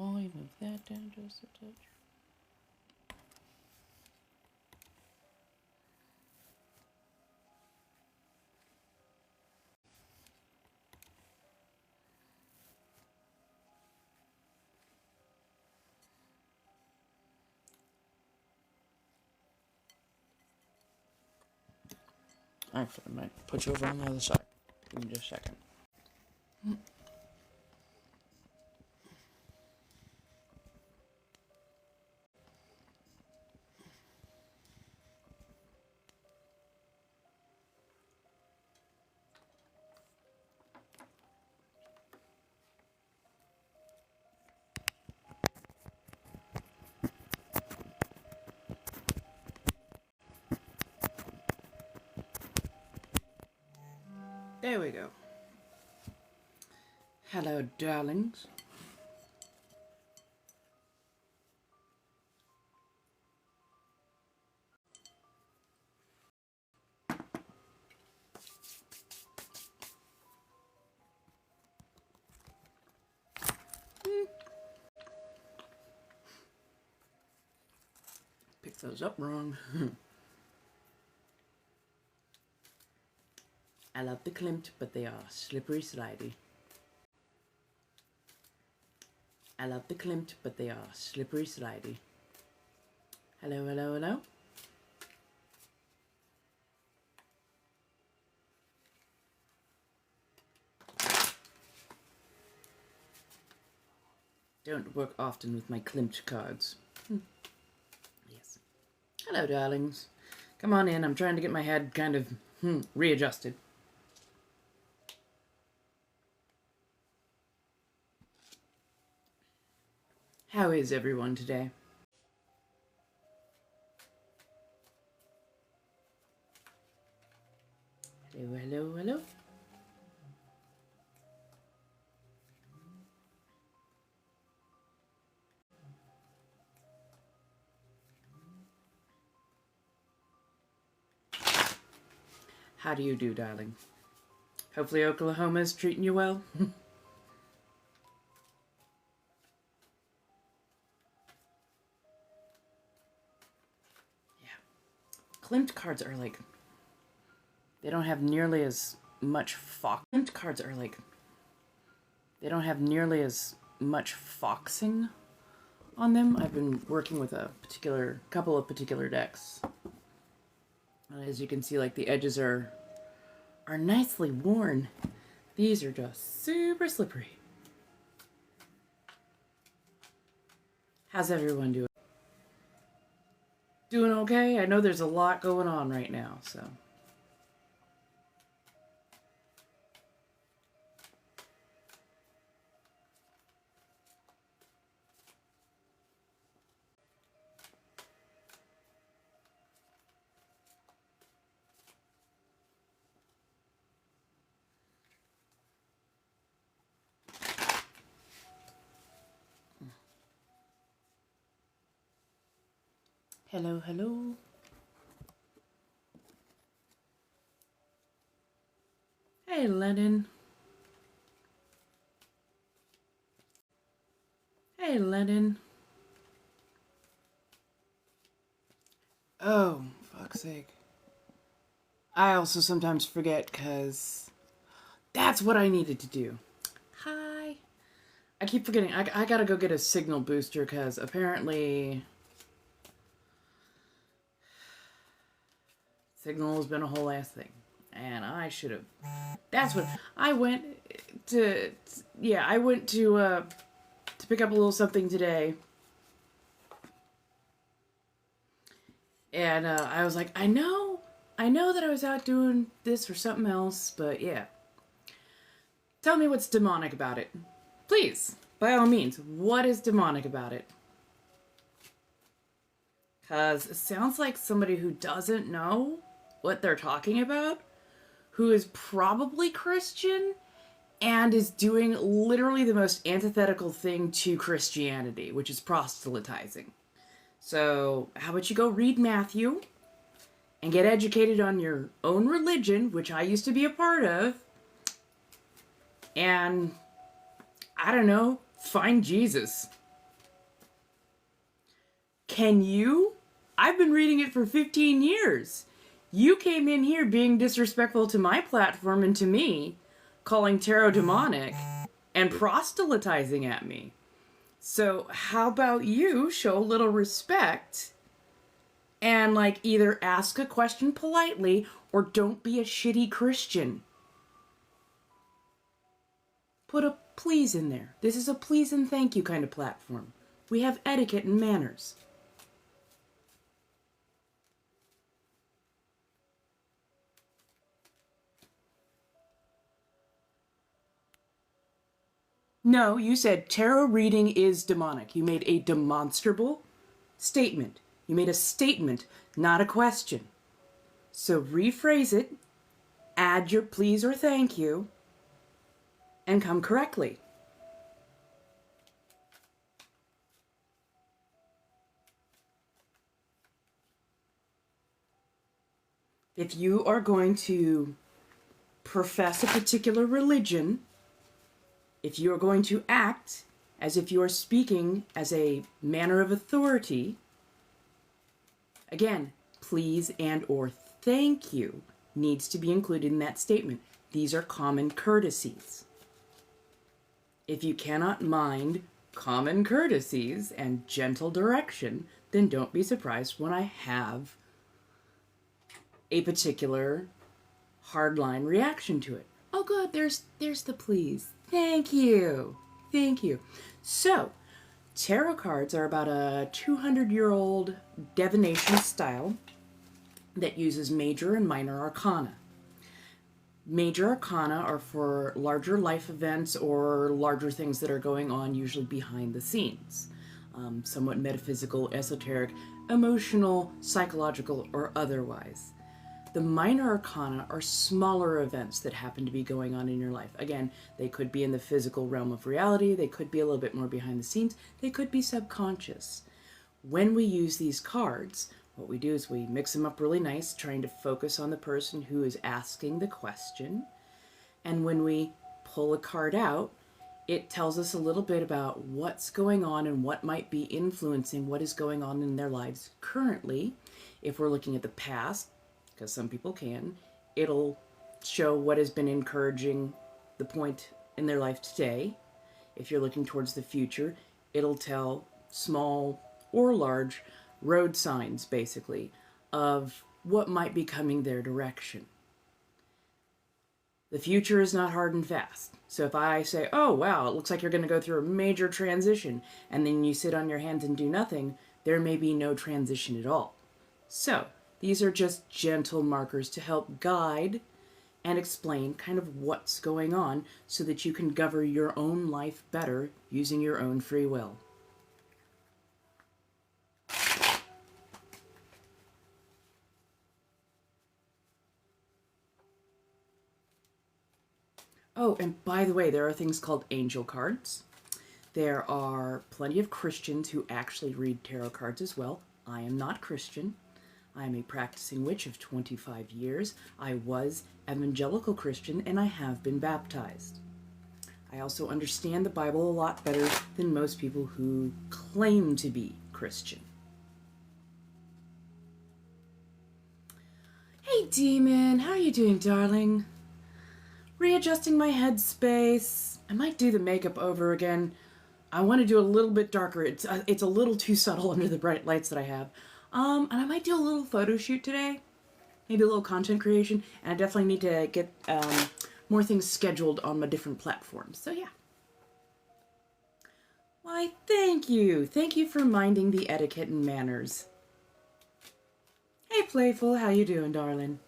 volume of that down just a touch. Actually, I might put you over on the other side. Give me just a second. There we go. Hello, darlings. Pick those up wrong. I love the Klimt, but they are slippery slidey. I love the Klimt, but they are slippery slidey. Hello, hello, hello. Don't work often with my Klimt cards. Yes. Hello, darlings. Come on in. I'm trying to get my head kind of readjusted. How is everyone today? Hello, hello, hello. How do you do, darling? Hopefully Oklahoma is treating you well. Klimt cards are like, they don't have nearly as much Klimt cards are like, they don't have nearly as much foxing on them. I've been working with a couple of particular decks. And as you can see, like the edges are nicely worn. These are just super slippery. How's everyone doing? Doing okay? I know there's a lot going on right now, so. Hello, hello. Hey, Lennon. Hey, Lennon. Oh, fuck's sake. I also sometimes forget because that's what I needed to do. Hi. I keep forgetting. I gotta go get a signal booster because apparently signal has been a whole ass thing. And I should have. That's what I went to. Yeah, I went to pick up a little something today. And I was like, I know that I was out doing this or something else, but yeah. Tell me what's demonic about it. Please, by all means, what is demonic about it? Because it sounds like somebody who doesn't know what they're talking about, who is probably Christian, and is doing literally the most antithetical thing to Christianity, which is proselytizing. So, how about you go read Matthew and get educated on your own religion, which I used to be a part of, and, I don't know, find Jesus. Can you? I've been reading it for 15 years. You came in here being disrespectful to my platform and to me, calling tarot demonic, and proselytizing at me. So how about you show a little respect and like either ask a question politely or don't be a shitty Christian. Put a please in there. This is a please and thank you kind of platform. We have etiquette and manners. No, you said tarot reading is demonic. You made a demonstrable statement. You made a statement, not a question. So rephrase it, add your please or thank you, and come correctly. If you are going to profess a particular religion, if you are going to act as if you are speaking as a manner of authority, again, please and or thank you needs to be included in that statement. These are common courtesies. If you cannot mind common courtesies and gentle direction, then don't be surprised when I have a particular hardline reaction to it. Oh good, there's the please. Thank you. Thank you. So, tarot cards are about a 200-year-old divination style that uses major and minor arcana. Major arcana are for larger life events or larger things that are going on, usually behind the scenes. Somewhat metaphysical, esoteric, emotional, psychological, or otherwise. The minor arcana are smaller events that happen to be going on in your life. Again, they could be in the physical realm of reality, they could be a little bit more behind the scenes, they could be subconscious. When we use these cards, what we do is we mix them up really nice, trying to focus on the person who is asking the question. And when we pull a card out, it tells us a little bit about what's going on and what might be influencing what is going on in their lives currently. If we're looking at the past, because some people can, it'll show what has been encouraging the point in their life today. If you're looking towards the future, it'll tell small or large road signs, basically, of what might be coming their direction. The future is not hard and fast. So if I say, oh wow, it looks like you're going to go through a major transition, and then you sit on your hands and do nothing, there may be no transition at all. So these are just gentle markers to help guide and explain kind of what's going on so that you can govern your own life better using your own free will. Oh, and by the way, there are things called angel cards. There are plenty of Christians who actually read tarot cards as well. I am not Christian. I am a practicing witch of 25 years. I was evangelical Christian, and I have been baptized. I also understand the Bible a lot better than most people who claim to be Christian. Hey, Demon. How are you doing, darling? Readjusting my headspace. I might do the makeup over again. I want to do a little bit darker. It's a little too subtle under the bright lights that I have. And I might do a little photo shoot today. Maybe a little content creation. And I definitely need to get more things scheduled on my different platforms. So yeah. Why, thank you. Thank you for minding the etiquette and manners. Hey, Playful. How you doing, darling?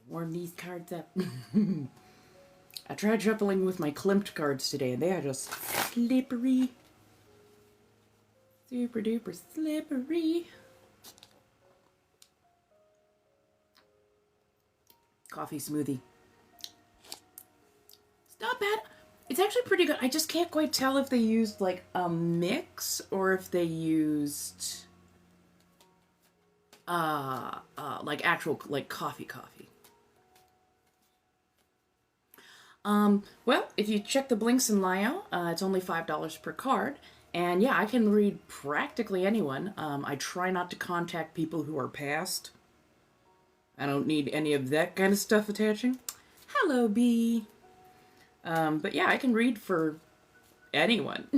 Warm these cards up. I tried shuffling with my Klimt cards today, and they are just slippery. Super duper slippery. Coffee smoothie. It's not bad. It's actually pretty good. I just can't quite tell if they used like a mix or if they used like actual like coffee. Well, if you check the blinks in Lio, it's only $5 per card. And yeah, I can read practically anyone. I try not to contact people who are past. I don't need any of that kind of stuff attaching. Hello, B. But yeah, I can read for anyone.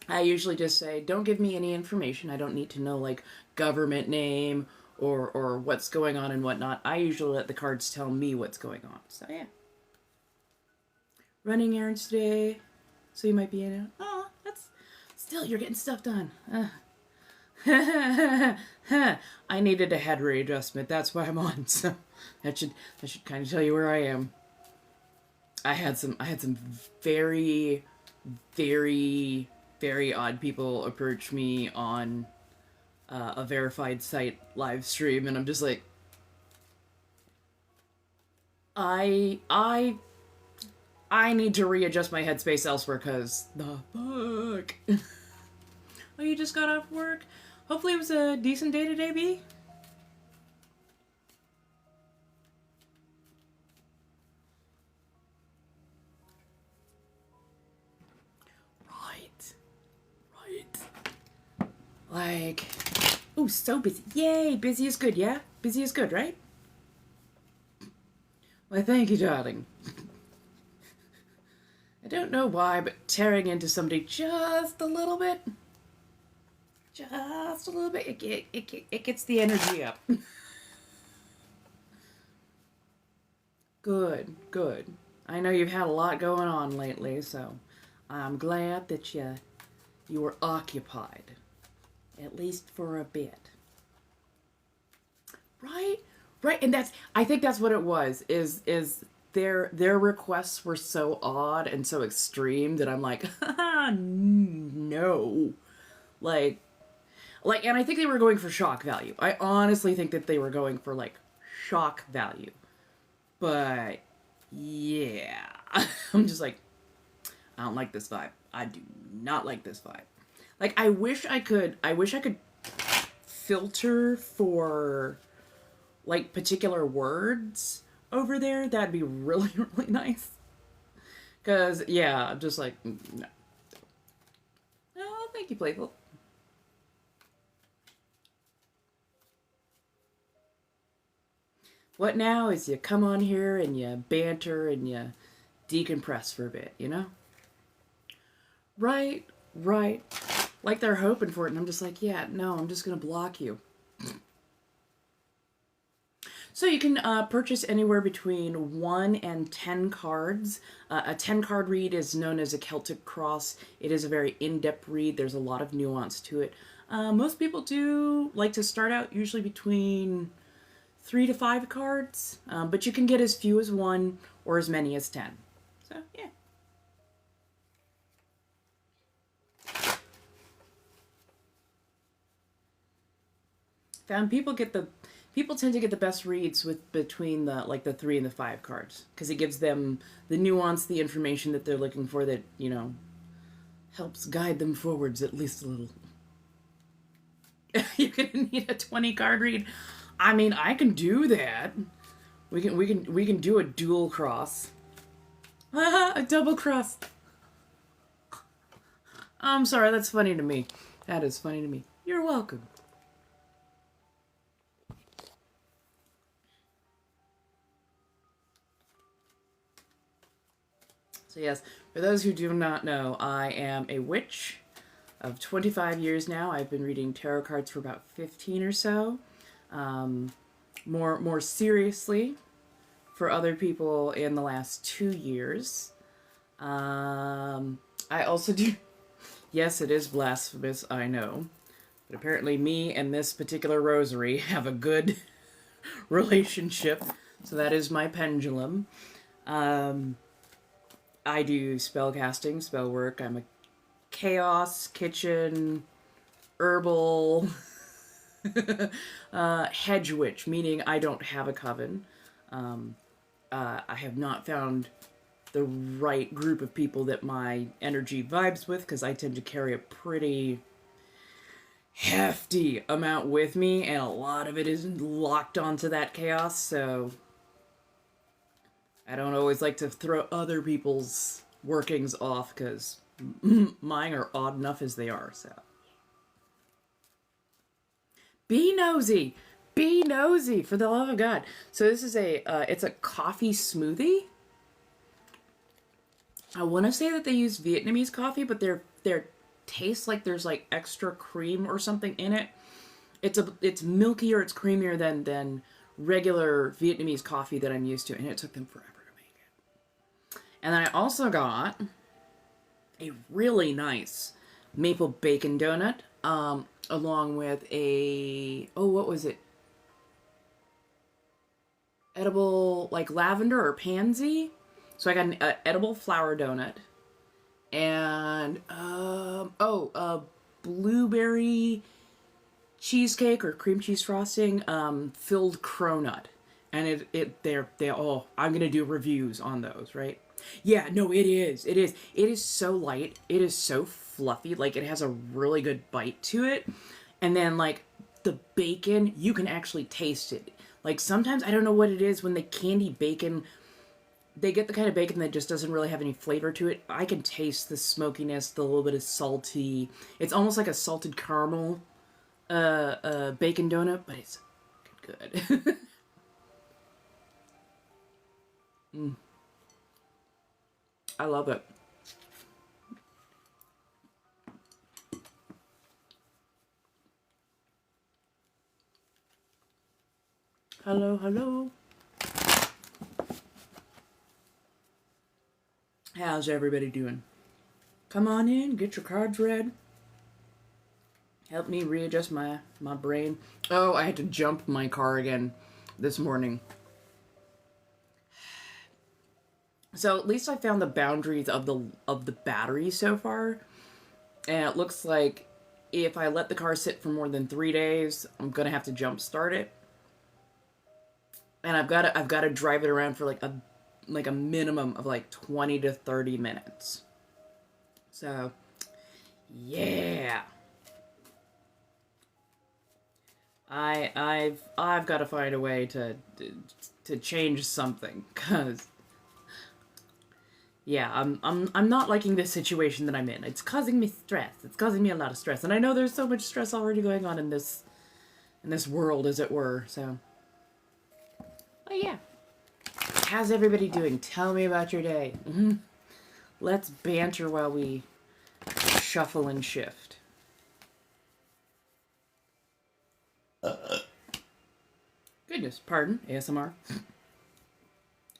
I usually just say, don't give me any information. I don't need to know, like, government name or what's going on and whatnot. I usually let the cards tell me what's going on. So, yeah. Running errands today, so you might be in it. Oh, that's... Still, you're getting stuff done. I needed a head readjustment. That's why I'm on. So that should kind of tell you where I am. I had some very, very, very odd people approach me on a verified site live stream, and I'm just like, I need to readjust my headspace elsewhere, because the fuck. Oh, you just got off work? Hopefully it was a decent day today, B? Right. Like, ooh, so busy. Yay, busy is good, yeah? Busy is good, right? Why, thank you, darling. I don't know why, but tearing into somebody just a little bit, it gets the energy up. Good, good. I know you've had a lot going on lately, so I'm glad that you were occupied, at least for a bit. Right? Right, and I think that's what it was, is their requests were so odd and so extreme that I'm like, no. Like, and I think they were going for shock value. I honestly think that they were going for, like, shock value. But, yeah. I'm just like, I don't like this vibe. I do not like this vibe. Like, I wish I could filter for, like, particular words over there. That'd be really, really nice. Because, yeah, I'm just like, no. Oh, thank you, Playful. What now is you come on here and you banter and you decompress for a bit, you know? Right, right. Like they're hoping for it, and I'm just like, yeah, no, I'm just going to block you. So you can purchase anywhere between 1 and 10 cards. A 10-card read is known as a Celtic Cross. It is a very in-depth read. There's a lot of nuance to it. Most people do like to start out usually between 3 to 5 cards, but you can get as few as 1 or as many as 10. So, yeah. Found people tend to get the best reads with between the 3 and the 5 cards, because it gives them the nuance, the information that they're looking for, that, you know, helps guide them forwards at least a little. You're gonna need a 20-card read. I mean, I can do that. We can do a dual cross. A double cross. I'm sorry, that's funny to me. That is funny to me. You're welcome. So yes, for those who do not know, I am a witch of 25 years now. I've been reading tarot cards for about 15 or so. More seriously for other people in the last 2 years. I also do... Yes, it is blasphemous, I know. But apparently me and this particular rosary have a good relationship. So that is my pendulum. I do spell casting, spell work. I'm a chaos, kitchen, herbal, hedge witch, meaning I don't have a coven. I have not found the right group of people that my energy vibes with, because I tend to carry a pretty hefty amount with me, and a lot of it is locked onto that chaos, so I don't always like to throw other people's workings off, because mine are odd enough as they are, so. Be nosy! Be nosy, for the love of God. So this is it's a coffee smoothie. I want to say that they use Vietnamese coffee, but their tastes like there's like extra cream or something in it. It's milkier, it's creamier than regular Vietnamese coffee that I'm used to, and it took them forever to make it. And then I also got a really nice maple bacon donut, along with what was it? Edible, like lavender or pansy. So I got an edible flour donut, and a blueberry cheesecake or cream cheese frosting, filled cronut. And I'm gonna do reviews on those, right? Yeah, no, it is. It is so light. It is so fluffy. Like, it has a really good bite to it. And then, like, the bacon, you can actually taste it. Like, sometimes, I don't know what it is when the candy bacon, they get the kind of bacon that just doesn't really have any flavor to it. I can taste the smokiness, the little bit of salty. It's almost like a salted caramel bacon donut, but it's good. I love it. Hello, hello. How's everybody doing? Come on in, get your cards read. Help me readjust my brain. Oh, I had to jump my car again this morning. So at least I found the boundaries of the battery so far. And it looks like if I let the car sit for more than 3 days, I'm gonna have to jump start it. And I've got to drive it around for like a minimum of like 20 to 30 minutes. So, yeah. I've got to find a way to change something, cuz yeah, I'm not liking this situation that I'm in. It's causing me stress. It's causing me a lot of stress. And I know there's so much stress already going on in this world, as it were. So, but yeah. How's everybody doing? Tell me about your day. Let's banter while we shuffle and shift. Goodness, pardon, ASMR.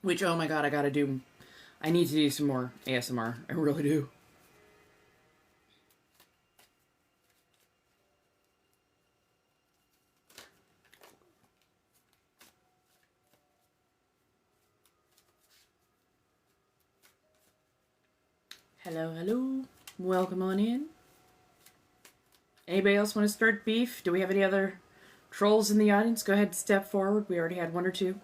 Which, oh my god, I need to do some more ASMR. I really do. Hello, hello. Welcome on in. Anybody else want to start beef? Do we have any other trolls in the audience? Go ahead and step forward. We already had one or two.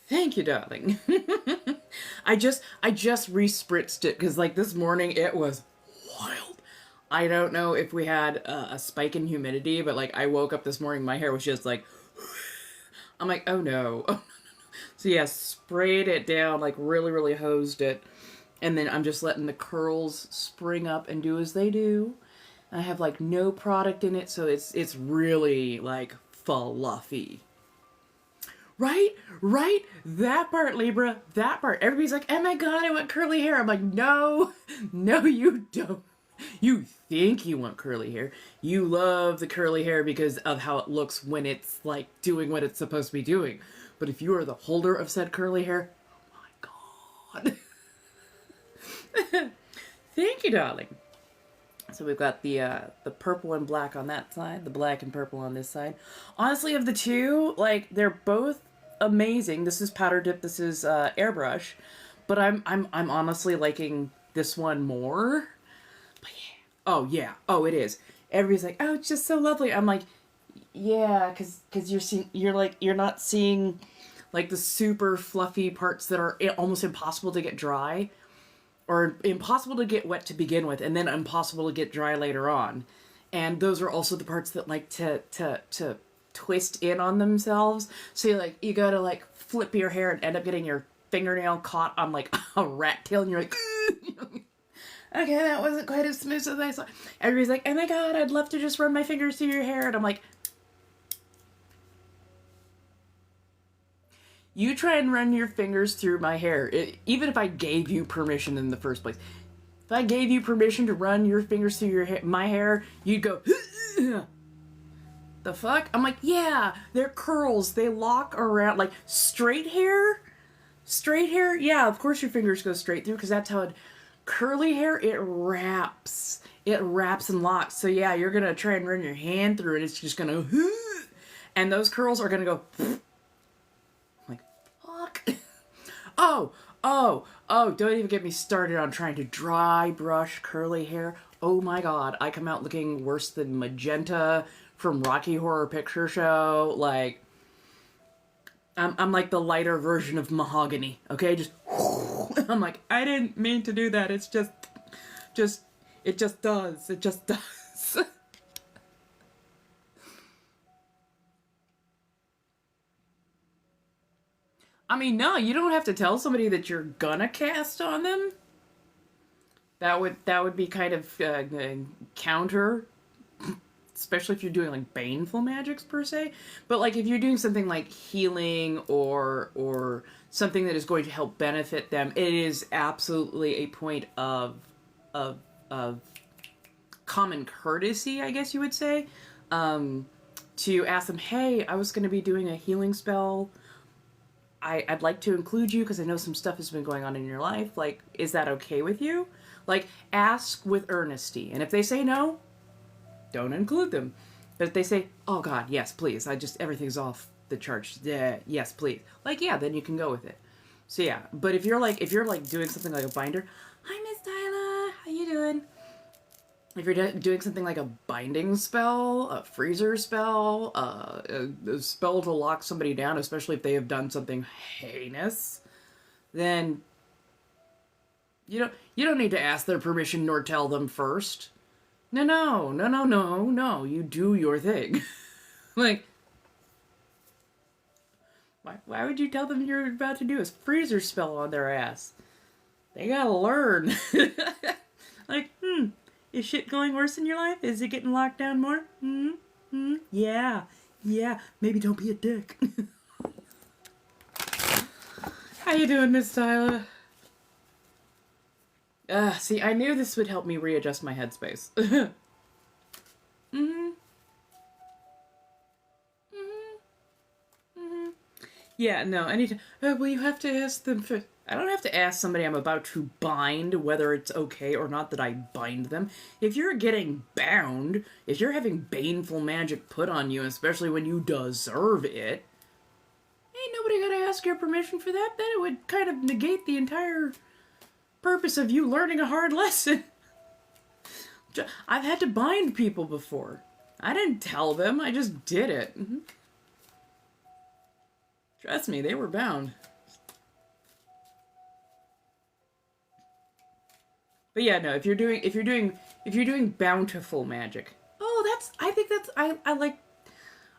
Thank you, darling. I just re-spritzed it because, like, this morning it was wild. I don't know if we had a spike in humidity, but, like, I woke up this morning, my hair was just like, I'm like, oh no. So yeah, sprayed it down, like really, really hosed it. And then I'm just letting the curls spring up and do as they do. I have like no product in it, so it's really like fluffy. Right? Right? That part, Libra. That part. Everybody's like, oh my god, I want curly hair. I'm like, no. No, you don't. You think you want curly hair. You love the curly hair because of how it looks when it's like doing what it's supposed to be doing. But if you are the holder of said curly hair, oh my god. Thank you, darling. So we've got the purple and black on that side, the black and purple on this side. Honestly, of the two, like, they're both amazing. This is powder dip, this is airbrush, but I'm honestly liking this one more. But yeah. Oh yeah. Oh, it is. Everybody's like, "Oh, it's just so lovely." I'm like, "Yeah, cuz you're not seeing like the super fluffy parts that are almost impossible to get dry." or impossible to get wet to begin with, and then impossible to get dry later on. And those are also the parts that like to twist in on themselves. So you gotta like flip your hair and end up getting your fingernail caught on like a rat tail, and you're like, okay, that wasn't quite as smooth as I thought. Everybody's like, oh my god, I'd love to just run my fingers through your hair. And I'm like, you try and run your fingers through my hair, even if I gave you permission in the first place. If I gave you permission to run your fingers through my hair, you'd go, the fuck? I'm like, yeah, they're curls. They lock around, like straight hair, yeah, of course your fingers go straight through, because that's how it, curly hair, it wraps and locks. So yeah, you're gonna try and run your hand through it, it's just gonna, and those curls are gonna go, like, fuck. Oh, don't even get me started on trying to dry brush curly hair. Oh my god, I come out looking worse than Magenta from Rocky Horror Picture Show. Like, I'm like the lighter version of Mahogany, okay? Just, I'm like, I didn't mean to do that. It's just, it just does. It just does. I mean, no, you don't have to tell somebody that you're gonna cast on them. That would be kind of counter, especially if you're doing like baneful magics per se. But like if you're doing something like healing or something that is going to help benefit them, it is absolutely a point of common courtesy, I guess you would say, to ask them, hey, I was going to be doing a healing spell. I'd like to include you because I know some stuff has been going on in your life. Like, is that okay with you? Like, ask with earnesty. And if they say no, don't include them. But if they say, oh god, yes, please, everything's off the charts. Yeah, yes, please. Like, yeah, then you can go with it. So yeah, but if you're doing something like a binder, hi Miss Tyla, how you doing? If you're doing something like a binding spell, a freezer spell, a spell to lock somebody down, especially if they have done something heinous, then you don't need to ask their permission nor tell them first. No. You do your thing. Like, why would you tell them you're about to do a freezer spell on their ass? They gotta learn. Like, is shit going worse in your life? Is it getting locked down more? Yeah. Maybe don't be a dick. How you doing, Miss Tyler? See, I knew this would help me readjust my headspace. Yeah, no, I need to... well, you have to ask them for... I don't have to ask somebody I'm about to bind whether it's okay or not that I bind them. If you're getting bound, if you're having baneful magic put on you, especially when you deserve it, ain't nobody gotta ask your permission for that. Then it would kind of negate the entire purpose of you learning a hard lesson. I've had to bind people before. I didn't tell them, I just did it. Trust me, they were bound. But yeah, no, if you're doing bountiful magic. Oh, I like,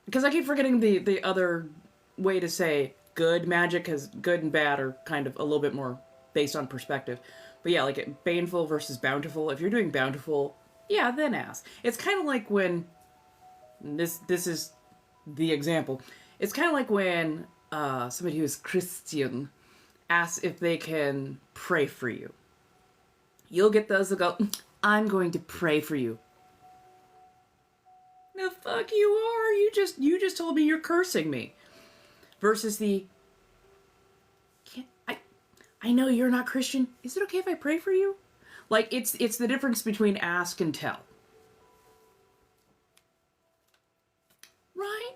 because I keep forgetting the other way to say good magic, because good and bad are kind of a little bit more based on perspective. But yeah, like baneful versus bountiful. If you're doing bountiful, yeah, then ask. It's kind of like when this is the example. It's kind of like when somebody who is Christian asks if they can pray for you. You'll get those that go, I'm going to pray for you. The fuck you are? You just told me you're cursing me. Versus the, I know you're not Christian. Is it okay if I pray for you? Like, it's the difference between ask and tell. Right.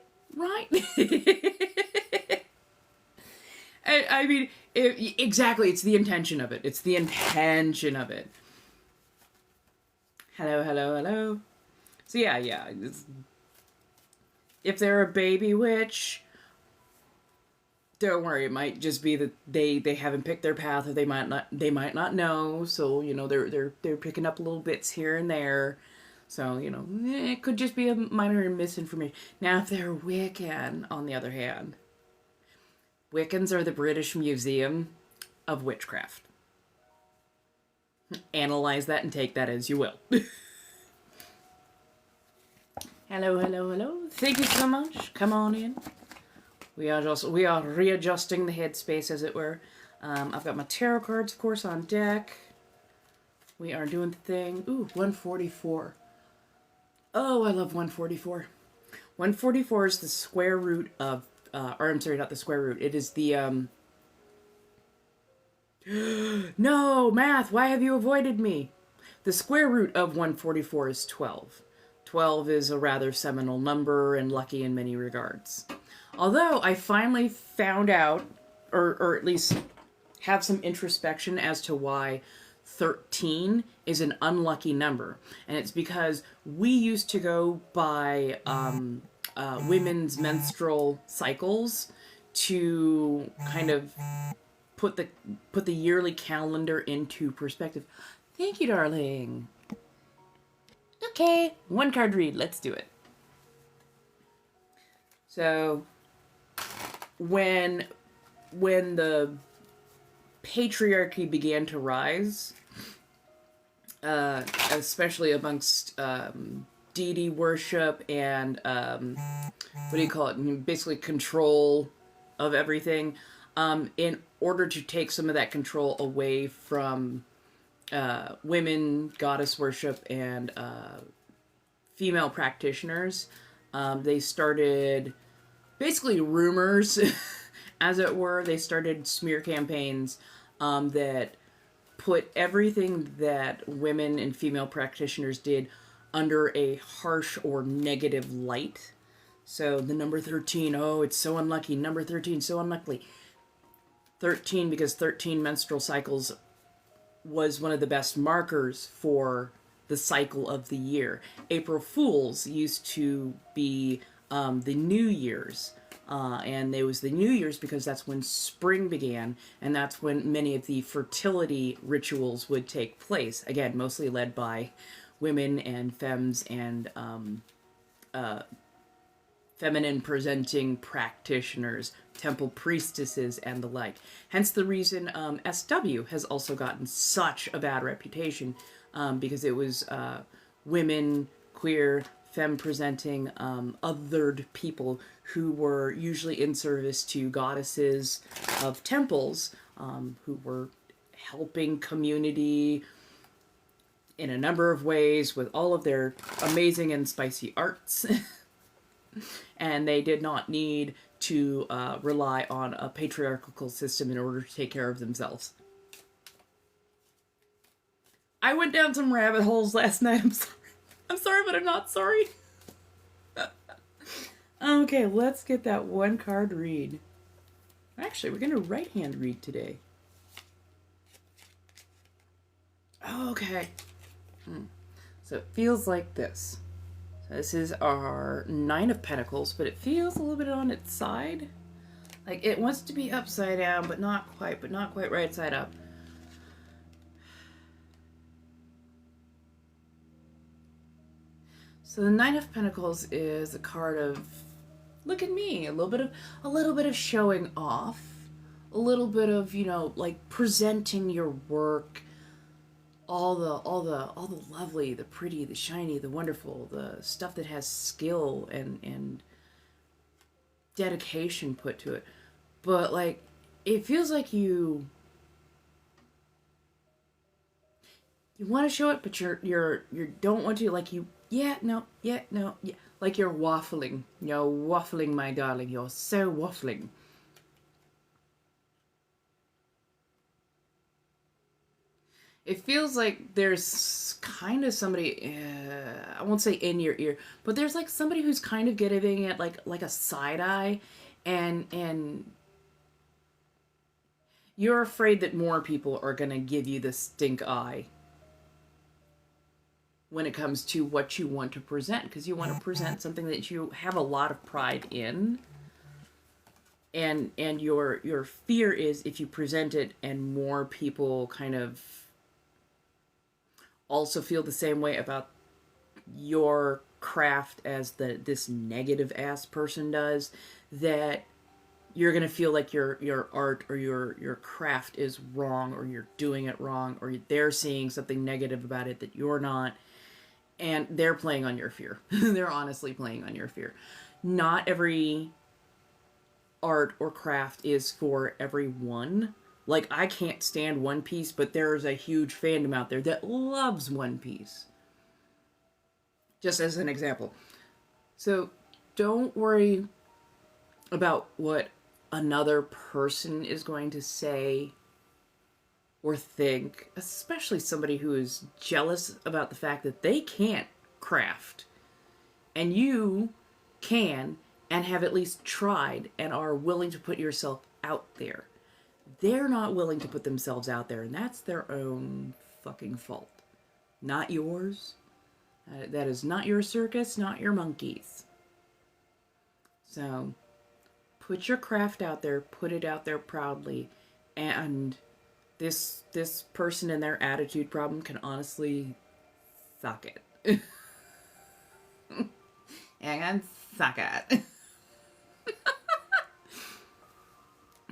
I mean, exactly, it's the intention of it. It's the intention of it. Hello. So yeah. If they're a baby witch, Don't worry, it might just be that they haven't picked their path, or they might not know. So you know they're picking up little bits here and there. So you know it could just be a minor misinformation. Now, if they're Wiccan, on the other hand, Wiccans are the British Museum of Witchcraft. Analyze that and take that as you will. Hello, hello, hello. Thank you so much. Come on in. We are readjusting the headspace, as it were. I've got my tarot cards, of course, on deck. We are doing the thing. Ooh, 144. Oh, I love 144. 144 is the square root of, or I'm sorry, not the square root. It is the, no, math, why have you avoided me? The square root of 144 is 12. 12 is a rather seminal number and lucky in many regards. Although I finally found out, or at least have some introspection as to why 13 is an unlucky number. And it's because we used to go by women's menstrual cycles to kind of put the yearly calendar into perspective. Thank you, darling. Okay, one card read. Let's do it. So, when the patriarchy began to rise, especially amongst deity worship and what do you call it? Basically, control of everything. In order to take some of that control away from women, goddess worship, and female practitioners, they started basically rumors, as it were. They started smear campaigns that put everything that women and female practitioners did under a harsh or negative light. So the number 13, oh, it's so unlucky. Number 13, so unlucky. 13, because 13 menstrual cycles was one of the best markers for the cycle of the year. April Fools used to be the New Year's. And it was the New Year's because that's when spring began, and that's when many of the fertility rituals would take place. Again, mostly led by women and femmes and feminine presenting practitioners, temple priestesses, and the like. Hence the reason SW has also gotten such a bad reputation, because it was women, queer, femme presenting, othered people who were usually in service to goddesses of temples, who were helping community in a number of ways with all of their amazing and spicy arts. And they did not need to rely on a patriarchal system in order to take care of themselves. I went down some rabbit holes last night. I'm sorry. I'm sorry, but I'm not sorry. Okay, let's get that one card read. Actually, we're going to right-hand read today. Okay. So it feels like this. So this is our 9 of Pentacles, but it feels a little bit on its side. Like it wants to be upside down, but not quite right side up. So the 9 of Pentacles is a card of, look at me, a little bit of showing off, a little bit of, you know, like presenting your work, all the lovely, the pretty, the shiny, the wonderful, the stuff that has skill and dedication put to it. But like it feels like you want to show it, but you don't want to, like you like you're waffling. You're waffling, my darling. You're so waffling. It feels like there's kind of somebody, I won't say in your ear, but there's like somebody who's kind of giving it like a side eye, and you're afraid that more people are going to give you the stink eye when it comes to what you want to present, because you want to present something that you have a lot of pride in. and your fear is if you present it and more people kind of also feel the same way about your craft as this negative ass person does, that you're gonna feel like your art or your craft is wrong, or you're doing it wrong, or they're seeing something negative about it that you're not, and they're playing on your fear. They're honestly playing on your fear. Not every art or craft is for everyone. Like, I can't stand One Piece, but there's a huge fandom out there that loves One Piece. Just as an example. So don't worry about what another person is going to say or think, especially somebody who is jealous about the fact that they can't craft and you can and have at least tried and are willing to put yourself out there. They're not willing to put themselves out there, and that's their own fucking fault. Not yours. That is not your circus, not your monkeys. So, put your craft out there, put it out there proudly, and this person and their attitude problem can honestly suck it. And suck it.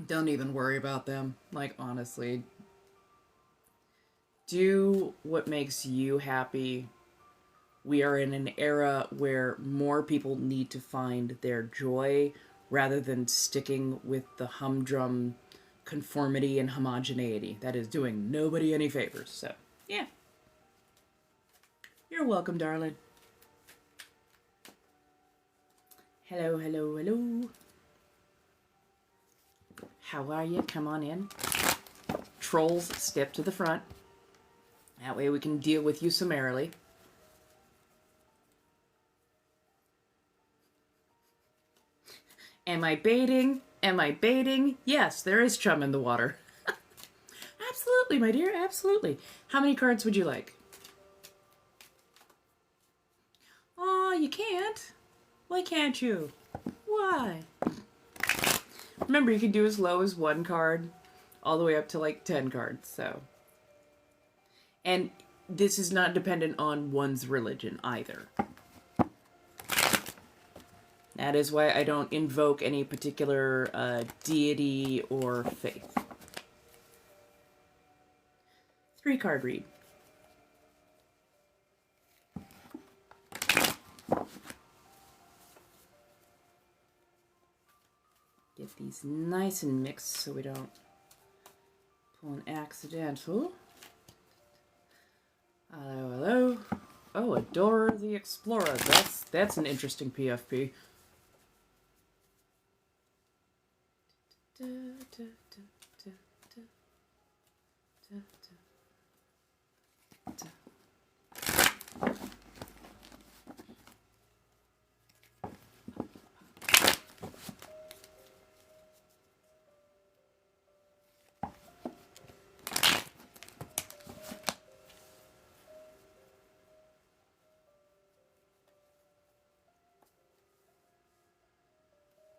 Don't even worry about them. Like, honestly. Do what makes you happy. We are in an era where more people need to find their joy rather than sticking with the humdrum conformity and homogeneity. That is doing nobody any favors. So, yeah. You're welcome, darling. Hello, hello, hello. How are you? Come on in. Trolls, step to the front. That way we can deal with you summarily. Am I baiting? Am I baiting? Yes, there is chum in the water. Absolutely, my dear, absolutely. How many cards would you like? Oh, you can't. Why can't you? Why? Remember, you can do as low as 1 card, all the way up to like 10 cards, so. And this is not dependent on one's religion either. That is why I don't invoke any particular deity or faith. 3-card read. Get these nice and mixed so we don't pull an accidental. Hello, hello. Oh, Adora the Explorer. That's an interesting PFP.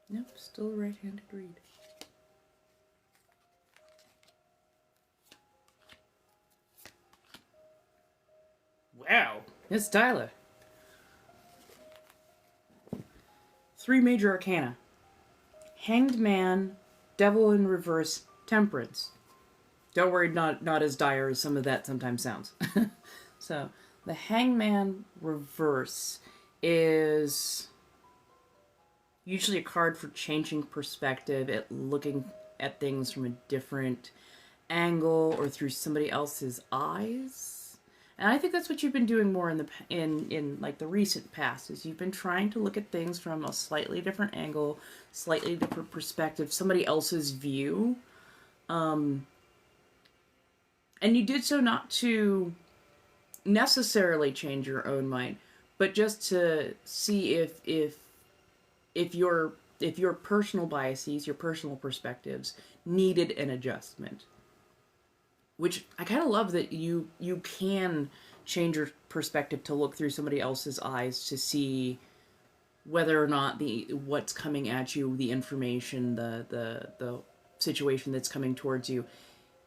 Nope, still a right-handed read. Wow, Miss Tyler. 3 major arcana. Hanged Man, Devil in Reverse, Temperance. Don't worry, not as dire as some of that sometimes sounds. So, the Hangman Reverse is usually a card for changing perspective, at looking at things from a different angle or through somebody else's eyes. And I think that's what you've been doing more in like the recent past, is you've been trying to look at things from a slightly different angle, slightly different perspective, somebody else's view. And you did so not to necessarily change your own mind, but just to see if your personal biases, your personal perspectives needed an adjustment. Which I kind of love, that you can change your perspective to look through somebody else's eyes to see whether or not what's coming at you, the information, the situation that's coming towards you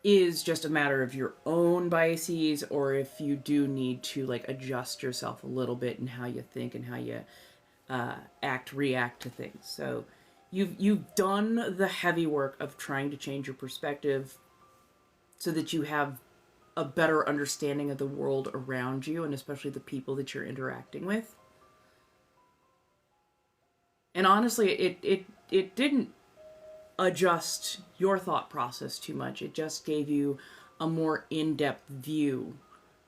is just a matter of your own biases, or if you do need to like adjust yourself a little bit in how you think and how you react to things. So you've done the heavy work of trying to change your perspective so that you have a better understanding of the world around you and especially the people that you're interacting with. And honestly, it didn't adjust your thought process too much. It just gave you a more in-depth view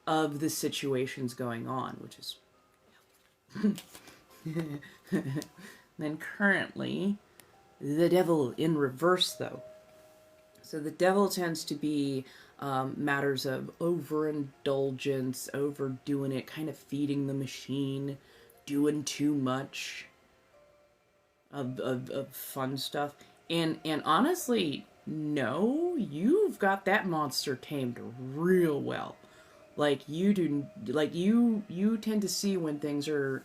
of the situations going on, which is then currently the devil in reverse, though. So the devil tends to be matters of overindulgence, overdoing it, kind of feeding the machine, doing too much of fun stuff. And honestly, no, you've got that monster tamed real well. Like you do, like you tend to see when things are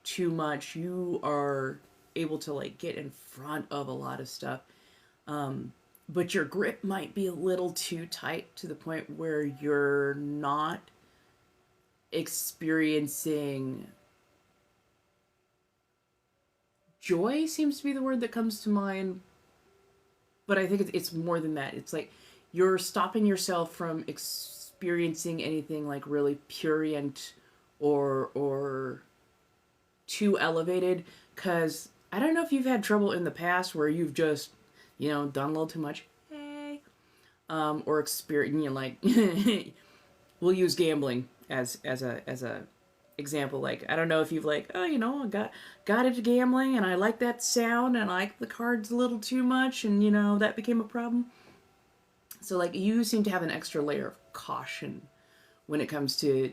too much. You are able to like get in front of a lot of stuff. But your grip might be a little too tight to the point where you're not experiencing joy seems to be the word that comes to mind, but I think it's more than that. It's like you're stopping yourself from experiencing anything like really purient or too elevated, because I don't know if you've had trouble in the past where you've just, done a little too much, or experience, like, we'll use gambling as a example. Like, I don't know if you've like, I got into gambling and I like that sound and I like the cards a little too much and that became a problem. So like you seem to have an extra layer of caution when it comes to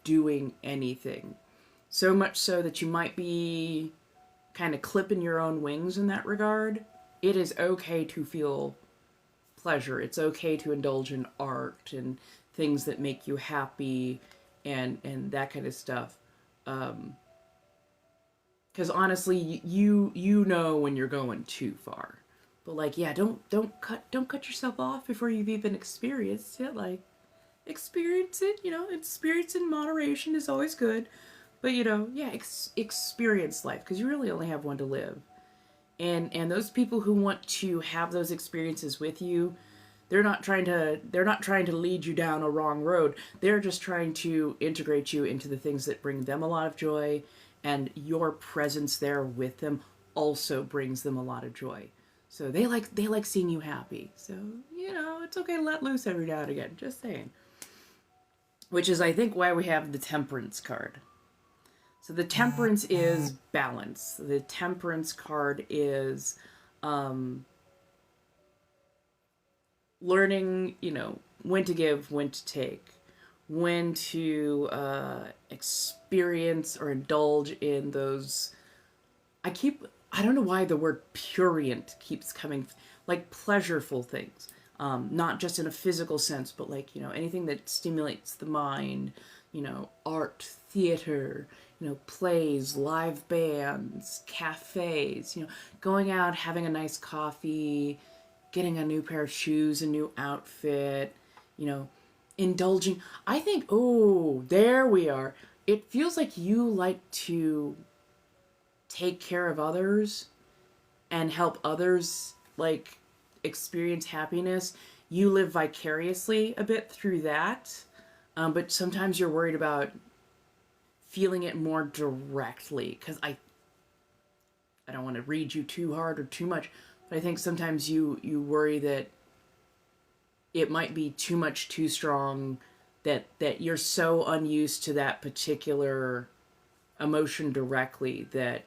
doing anything. So much so that you might be kind of clipping your own wings in that regard. It is okay to feel pleasure. It's okay to indulge in art and things that make you happy and that kind of stuff. Because honestly, you know when you're going too far. But like, yeah, don't cut yourself off before you've even experienced it. Like, experience it. Experience in moderation is always good. But experience life, because you really only have one to live. And those people who want to have those experiences with you, they're not trying to lead you down a wrong road. They're just trying to integrate you into the things that bring them a lot of joy, and your presence there with them also brings them a lot of joy. So they like seeing you happy. So, it's okay to let loose every now and again, just saying. Which is, I think, why we have the Temperance card. So the Temperance is balance. The Temperance card is learning, when to give, when to take, when to experience or indulge in those. I don't know why the word purient keeps coming, like pleasureful things. Not just in a physical sense, but like, anything that stimulates the mind, art, theater, plays, live bands, cafes, going out, having a nice coffee, getting a new pair of shoes, a new outfit, indulging. I think, there we are. It feels like you like to take care of others and help others, like, experience happiness. You live vicariously a bit through that, but sometimes you're worried about feeling it more directly, because I don't want to read you too hard or too much, but I think sometimes you worry that it might be too much, too strong, that you're so unused to that particular emotion directly that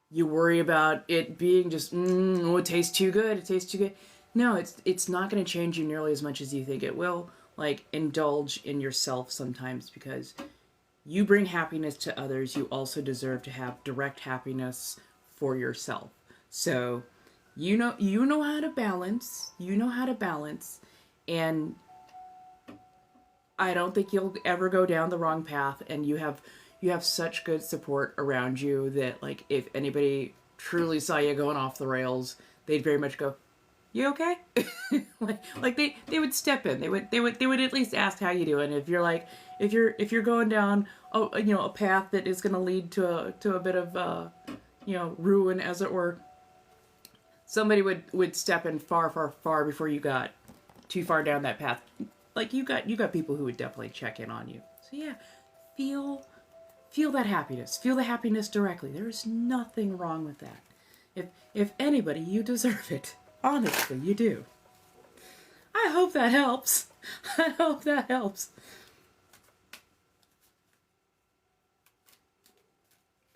you worry about it being just, it tastes too good, it tastes too good. No, it's not going to change you nearly as much as you think it will. Like, indulge in yourself sometimes, because you bring happiness to others. You also deserve to have direct happiness for yourself. So, you know how to balance. You know how to balance. And I don't think you'll ever go down the wrong path, and you have you have such good support around you that, like, if anybody truly saw you going off the rails, they'd very much go, "You okay?" like they would step in. They would at least ask how you doing. If you're like, if you're going down a path that is going to lead to a bit of ruin, as it were, somebody would step in far before you got too far down that path. Like, you got people who would definitely check in on you. So yeah, feel that happiness. Feel the happiness directly. There is nothing wrong with that. If anybody, you deserve it. Honestly, you do. I hope that helps. I hope that helps.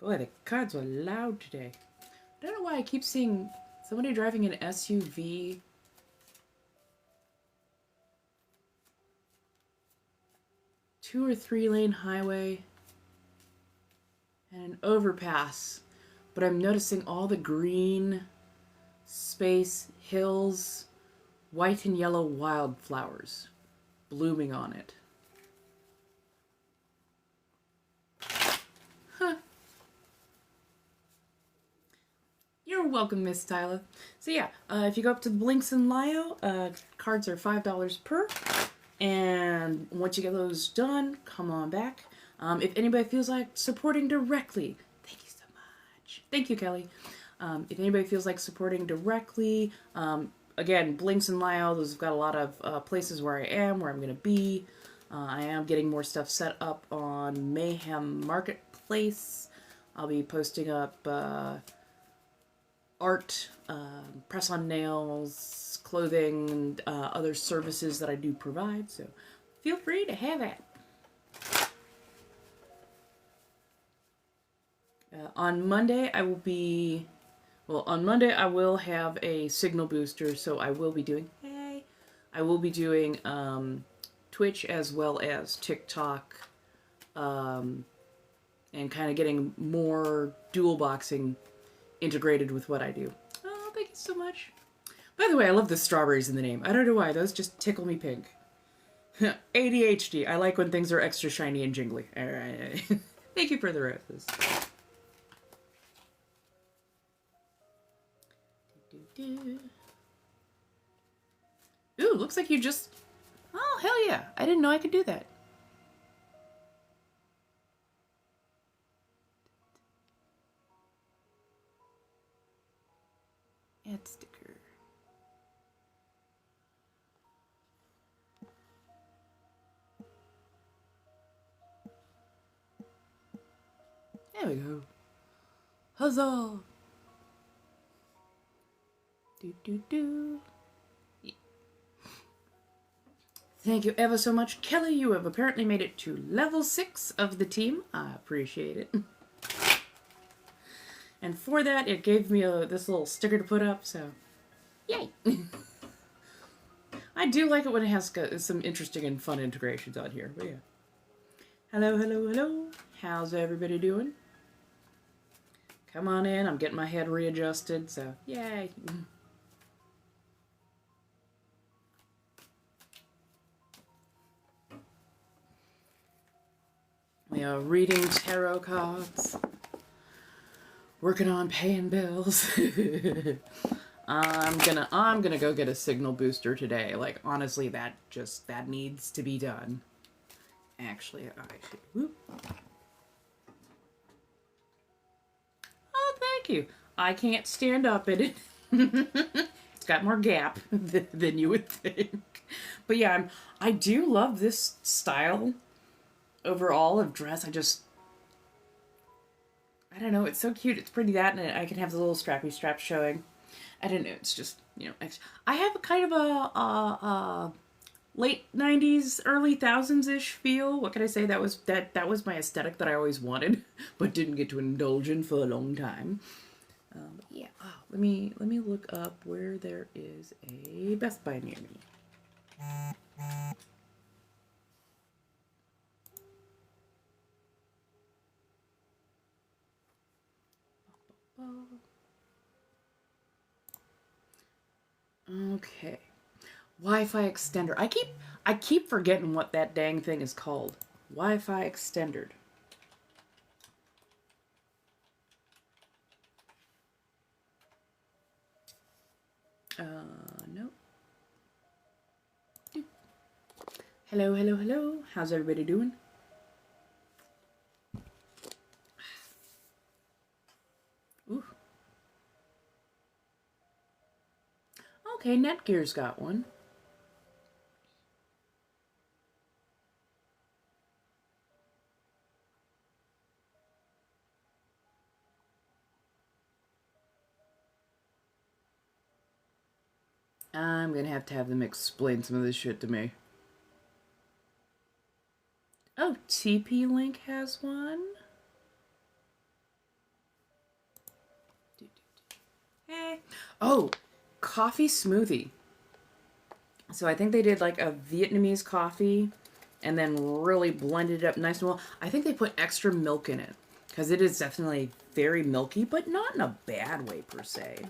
Boy, the cards were loud today. I don't know why I keep seeing somebody driving an SUV. Two or three lane highway and an overpass, but I'm noticing all the green space, hills, white and yellow wildflowers blooming on it. Huh. You're welcome, Miss Tyler. So yeah, if you go up to the Blinks and Lio, cards are $5 per. And once you get those done, come on back. If anybody feels like supporting directly, thank you so much. Thank you, Kelly. If anybody feels like supporting directly, again, Blinks and Lio, those have got a lot of places where I am, where I'm going to be. I am getting more stuff set up on Mayhem Marketplace. I'll be posting up art, press-on nails, clothing, and other services that I do provide, so feel free to have at. On Monday, I will have a signal booster, so I will be doing, Twitch as well as TikTok, and kind of getting more dual boxing integrated with what I do. Oh, thank you so much. By the way, I love the strawberries in the name. I don't know why, those just tickle me pink. ADHD, I like when things are extra shiny and jingly. All right. Thank you for the roses. Ooh, looks like you just... Oh, hell yeah. I didn't know I could do that. Add sticker. There we go. Huzzah! Do. Yeah. Thank you ever so much, Kelly. You have apparently made it to level 6 of the team. I appreciate it. And for that, it gave me this little sticker to put up, so yay! I do like it when it has some interesting and fun integrations on here, but yeah. Hello. How's everybody doing? Come on in, I'm getting my head readjusted, so yay! We are reading tarot cards. Working on paying bills. I'm gonna go get a signal booster today. Like, honestly, that needs to be done. Actually, I should. Whoop. Oh, thank you. I can't stand up in it. It's got more gap than you would think. But yeah, I do love this style overall of dress. I don't know, it's so cute. It's pretty that, and I can have the little strappy straps showing. I don't know, it's just, extra. I have a kind of a late 90s, early thousands-ish feel. What can I say? That was my aesthetic that I always wanted, but didn't get to indulge in for a long time. But yeah, let me look up where there is a Best Buy near me. Okay. Wi-Fi extender. I keep forgetting what that dang thing is called. Wi-Fi extender. Hello, hello, hello. How's everybody doing? Ooh. Okay, Netgear's got one. I'm gonna have to have them explain some of this shit to me. Oh, TP-Link has one? Hey. Oh, coffee smoothie. So I think they did like a Vietnamese coffee and then really blended it up nice and well. I think they put extra milk in it because it is definitely very milky, but not in a bad way per se.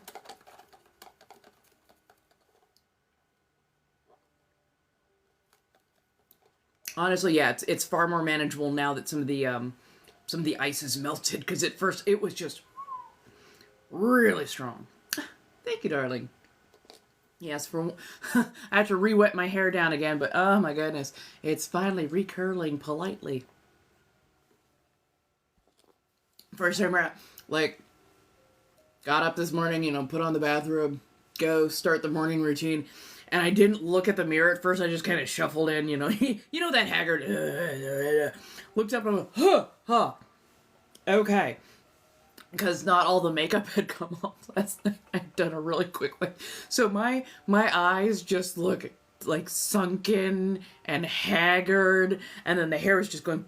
Honestly, yeah, it's far more manageable now that some of the ice is melted, because at first it was just really strong. Thank you, darling. Yes, I have to re-wet my hair down again, but oh my goodness, it's finally recurling politely. First time around, like, got up this morning, put on the bathrobe, go start the morning routine, and I didn't look at the mirror at first. I just kind of shuffled in, that haggard. Looked up and went, huh. Okay. Because not all the makeup had come off last night. I'd done a really quick one. So my eyes just look like sunken and haggard, and then the hair was just going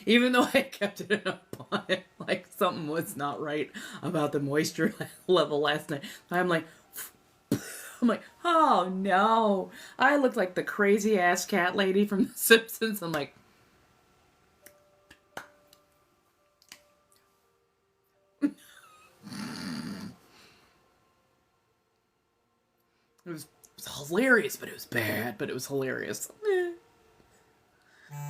even though I kept it in a bonnet. Like, something was not right about the moisture level last night. I'm like, oh no. I looked like the crazy ass cat lady from The Simpsons. I'm like, it was hilarious, but it was bad, but it was hilarious.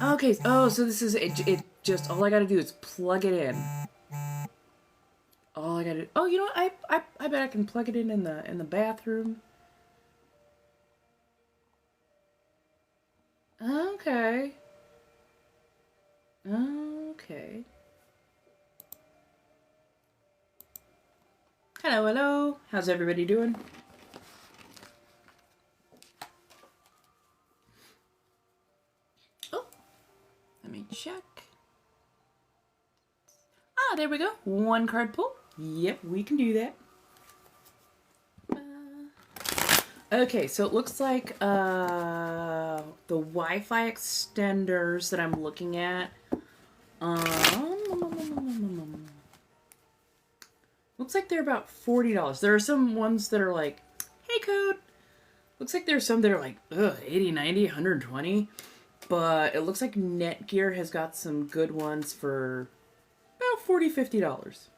Okay, oh, so this is, it just, all I gotta do is plug it in. All I gotta do, oh, you know what, I bet I can plug it in the bathroom. Okay. Okay. Hello, hello. How's everybody doing? Oh, let me check. Ah, there we go. One card pull. Yep, we can do that. Okay, so it looks like the Wi-Fi extenders that I'm looking at. Looks like they're about $40. There are some ones that are like, hey, code. Looks like there's some that are like, 80, 90, 120. But it looks like Netgear has got some good ones for about $40, $50.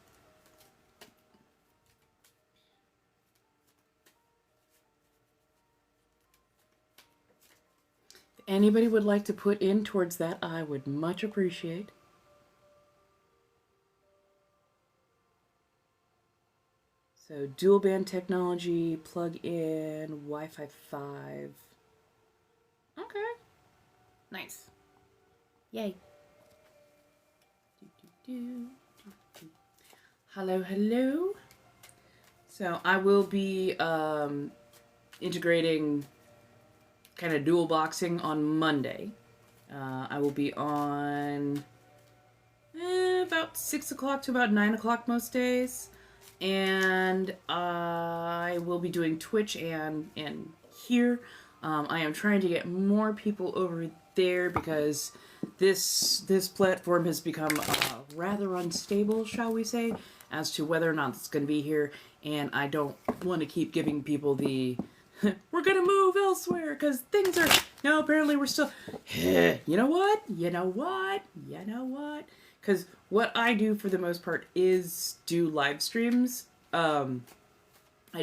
If anybody would like to put in towards that, I would much appreciate. So dual band technology, plug in, Wi-Fi 5. Okay. Nice. Yay. Hello, hello. So I will be integrating kind of dual boxing on Monday. I will be on about 6 o'clock to about 9 o'clock most days. And I will be doing Twitch and here. I am trying to get more people over there because this platform has become rather unstable, shall we say, as to whether or not it's going to be here. And I don't want to keep giving people the we're going to move elsewhere because things are... No, apparently we're still... You know what? You know what? You know what? Because what I do for the most part is do live streams. I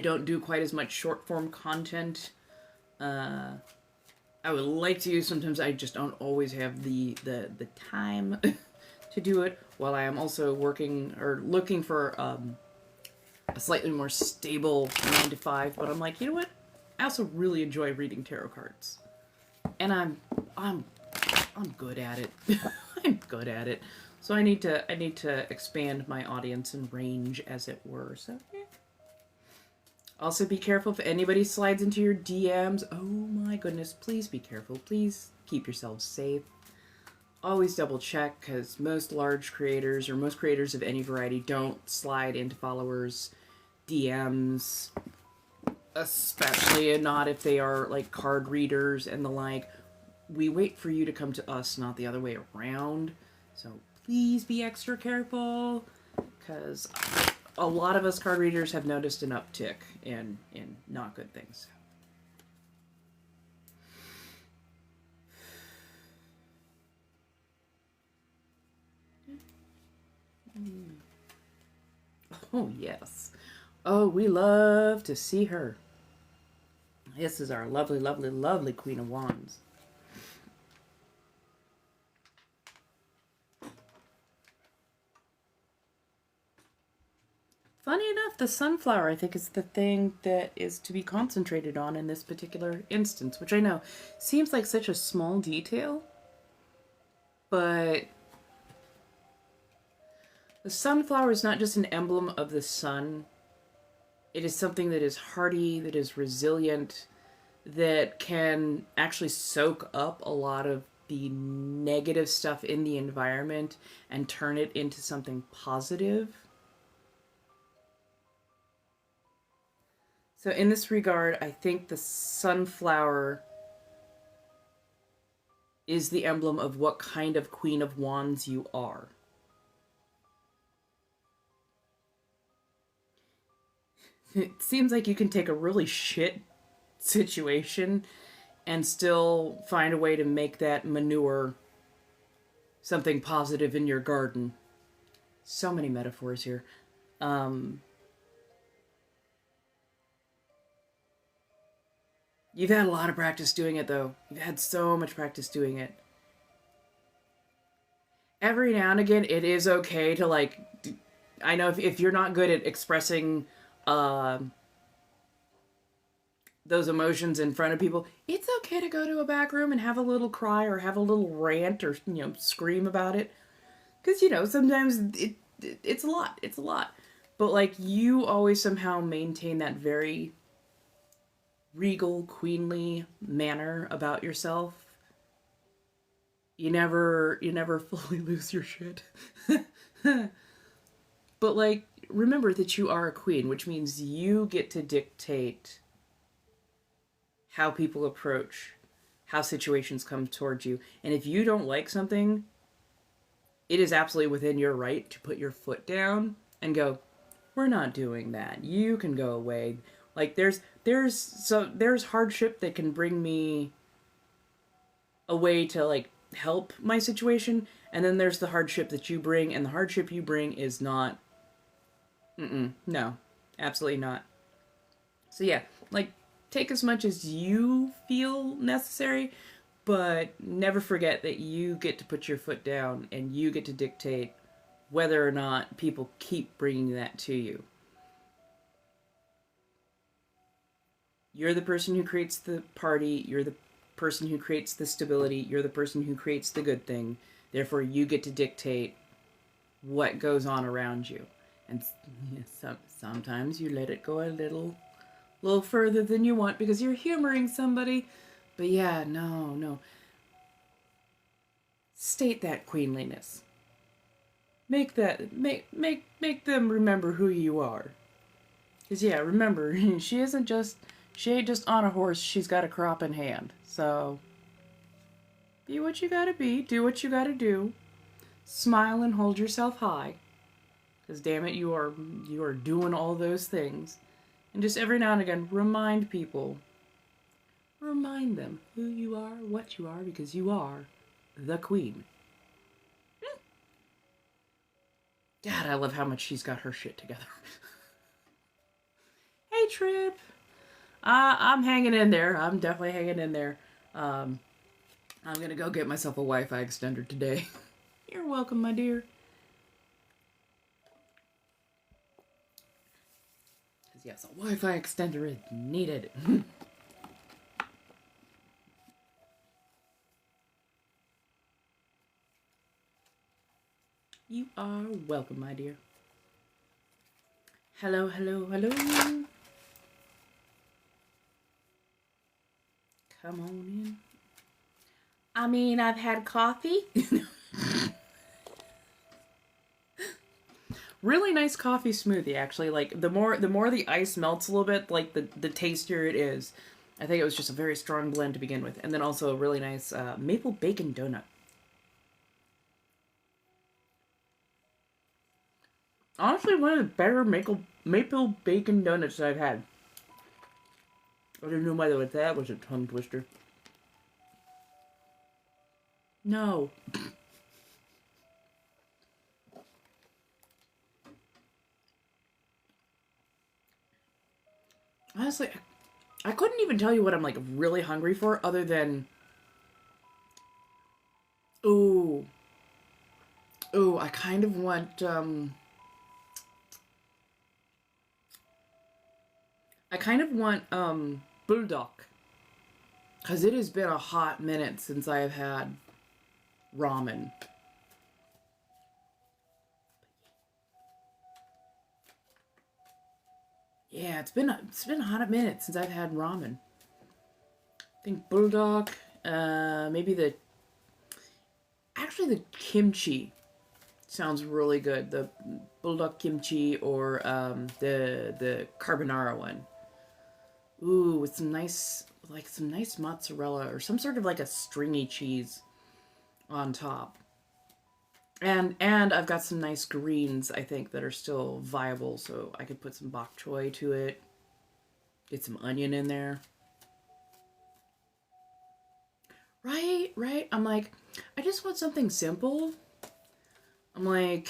don't do quite as much short form content. I would like to. Sometimes I just don't always have the time to do it. While I am also working or looking for a slightly more stable 9 to 5. But I'm like, you know what? I also really enjoy reading tarot cards. And I'm I'm good at it. I'm good at it. So I need to expand my audience and range, as it were. So yeah. Also, be careful if anybody slides into your DMs. Oh my goodness, please be careful. Please keep yourselves safe. Always double check, because most large creators, or most creators of any variety, don't slide into followers' DMs, especially not if they are like card readers and the like. We wait for you to come to us, not the other way around. So please be extra careful, because a lot of us card readers have noticed an uptick in not good things. Oh, yes. Oh, we love to see her. This is our lovely, lovely, lovely Queen of Wands. Funny enough, the sunflower, I think, is the thing that is to be concentrated on in this particular instance, which I know seems like such a small detail, but the sunflower is not just an emblem of the sun. It is something that is hardy, that is resilient, that can actually soak up a lot of the negative stuff in the environment and turn it into something positive. So in this regard, I think the sunflower is the emblem of what kind of Queen of Wands you are. It seems like you can take a really shit situation and still find a way to make that manure something positive in your garden. So many metaphors here. You've had a lot of practice doing it, though. You've had so much practice doing it. Every now and again, it is okay to, like, I know if you're not good at expressing those emotions in front of people, it's okay to go to a back room and have a little cry or have a little rant or, scream about it. Because, sometimes it's a lot. It's a lot. But, like, you always somehow maintain that very regal, queenly manner about yourself. You never fully lose your shit. But, like, remember that you are a queen, which means you get to dictate how people approach, how situations come towards you. And if you don't like something, it is absolutely within your right to put your foot down and go, we're not doing that. You can go away. Like, there's hardship that can bring me a way to, like, help my situation, and then there's the hardship that you bring, and the hardship you bring is not, no, absolutely not. So yeah, like, take as much as you feel necessary, but never forget that you get to put your foot down and you get to dictate whether or not people keep bringing that to you. You're the person who creates the party, you're the person who creates the stability, you're the person who creates the good thing. Therefore, you get to dictate what goes on around you. And sometimes you let it go a little further than you want because you're humoring somebody. But yeah, no. State that queenliness. Make them remember who you are. Because yeah, remember, she ain't just on a horse, she's got a crop in hand. So be what you gotta be, do what you gotta do. Smile and hold yourself high. Because damn it, you are doing all those things. And just every now and again, remind people. Remind them who you are, what you are, because you are the queen. God, I love how much she's got her shit together. Hey, Trip. I'm hanging in there. I'm definitely hanging in there. I'm gonna go get myself a Wi-Fi extender today. You're welcome, my dear. Because yes, a Wi-Fi extender is needed. You are welcome, my dear. Hello, hello, hello. Come on in. I mean, I've had coffee. Really nice coffee smoothie, actually. Like, the more the ice melts a little bit, like, the tastier it is. I think it was just a very strong blend to begin with. And then also a really nice maple bacon donut. Honestly, one of the better maple bacon donuts I've had. I didn't know whether that was a tongue twister. No. Honestly, I couldn't even tell you what I'm, like, really hungry for other than... Ooh. Ooh, I kind of want, bulldog. Because it has been a hot minute since I have had ramen. Yeah, it's been a hot minute since I've had ramen. I think bulldog, maybe the kimchi sounds really good. The bulldog kimchi or the carbonara one. Ooh, with some nice mozzarella or some sort of like a stringy cheese on top. And I've got some nice greens, I think, that are still viable, so I could put some bok choy to it. Get some onion in there. Right. I'm like, I just want something simple. I'm like,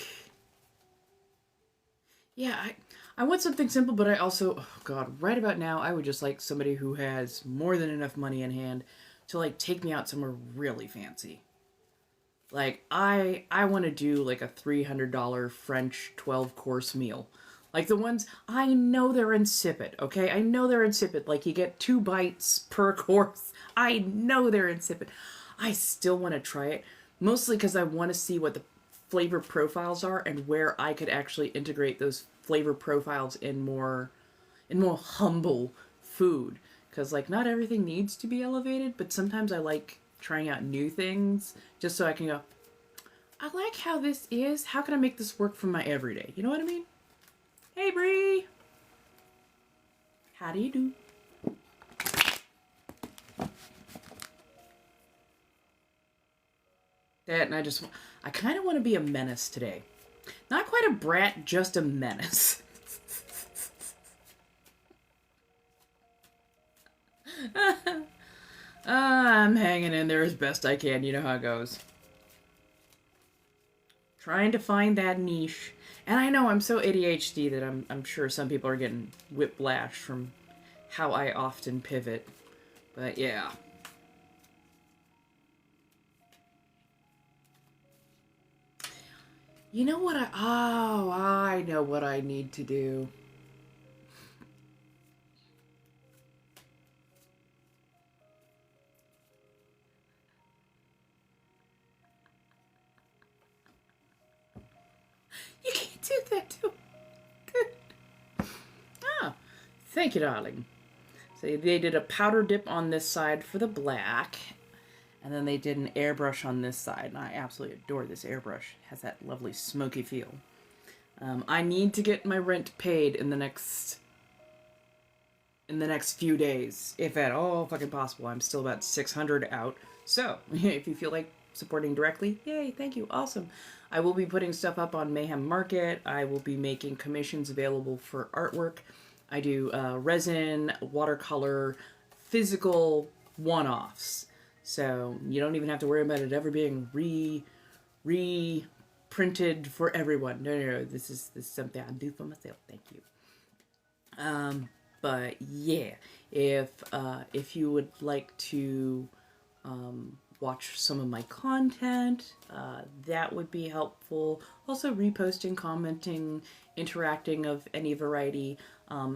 yeah, I want something simple, but I also, oh God, right about now, I would just like somebody who has more than enough money in hand to, like, take me out somewhere really fancy. Like, I want to do, like, a $300 French 12-course meal. Like, the ones, I know they're insipid, okay? I know they're insipid. Like, you get 2 bites per course. I know they're insipid. I still want to try it, mostly because I want to see what the flavor profiles are and where I could actually integrate those flavor profiles in more humble food. Because, like, not everything needs to be elevated, but sometimes I like trying out new things just so I can go, I like how this is. How can I make this work for my everyday? You know what I mean? Hey, Bree. How do you do? That, and I kind of want to be a menace today. Not quite a brat, just a menace. I'm hanging in there as best I can. You know how it goes. Trying to find that niche. And I know I'm so ADHD that I'm sure some people are getting whiplash from how I often pivot. But yeah. You know what I know what I need to do. You can't do that too. Good. Ah, thank you, darling. So they did a powder dip on this side for the black, and then they did an airbrush on this side, and I absolutely adore this airbrush. It has that lovely smoky feel. I need to get my rent paid in the next few days, if at all fucking possible. I'm still about 600 out. So, if you feel like supporting directly, yay, thank you, awesome. I will be putting stuff up on Mayhem Market. I will be making commissions available for artwork. I do resin, watercolor, physical one-offs. So you don't even have to worry about it ever being reprinted for everyone. No. This is something I do for myself. Thank you. But yeah, if you would like to watch some of my content, that would be helpful. Also, reposting, commenting, interacting of any variety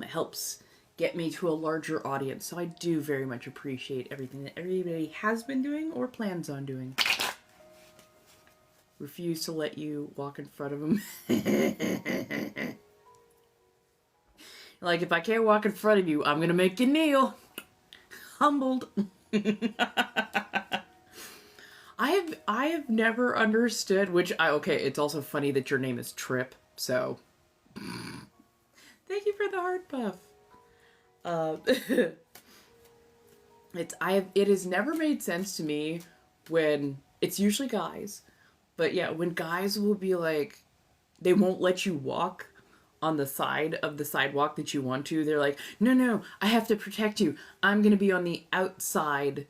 helps get me to a larger audience. So I do very much appreciate everything that everybody has been doing or plans on doing. refuse to let you walk in front of him. Like, if I can't walk in front of you, I'm gonna make you kneel. Humbled. I have never understood, okay, it's also funny that your name is Trip, so thank you for the heart puff. It has never made sense to me when it's usually guys, but yeah, when guys will be like, they won't let you walk on the side of the sidewalk that you want to. They're like, no, I have to protect you. I'm gonna be on the outside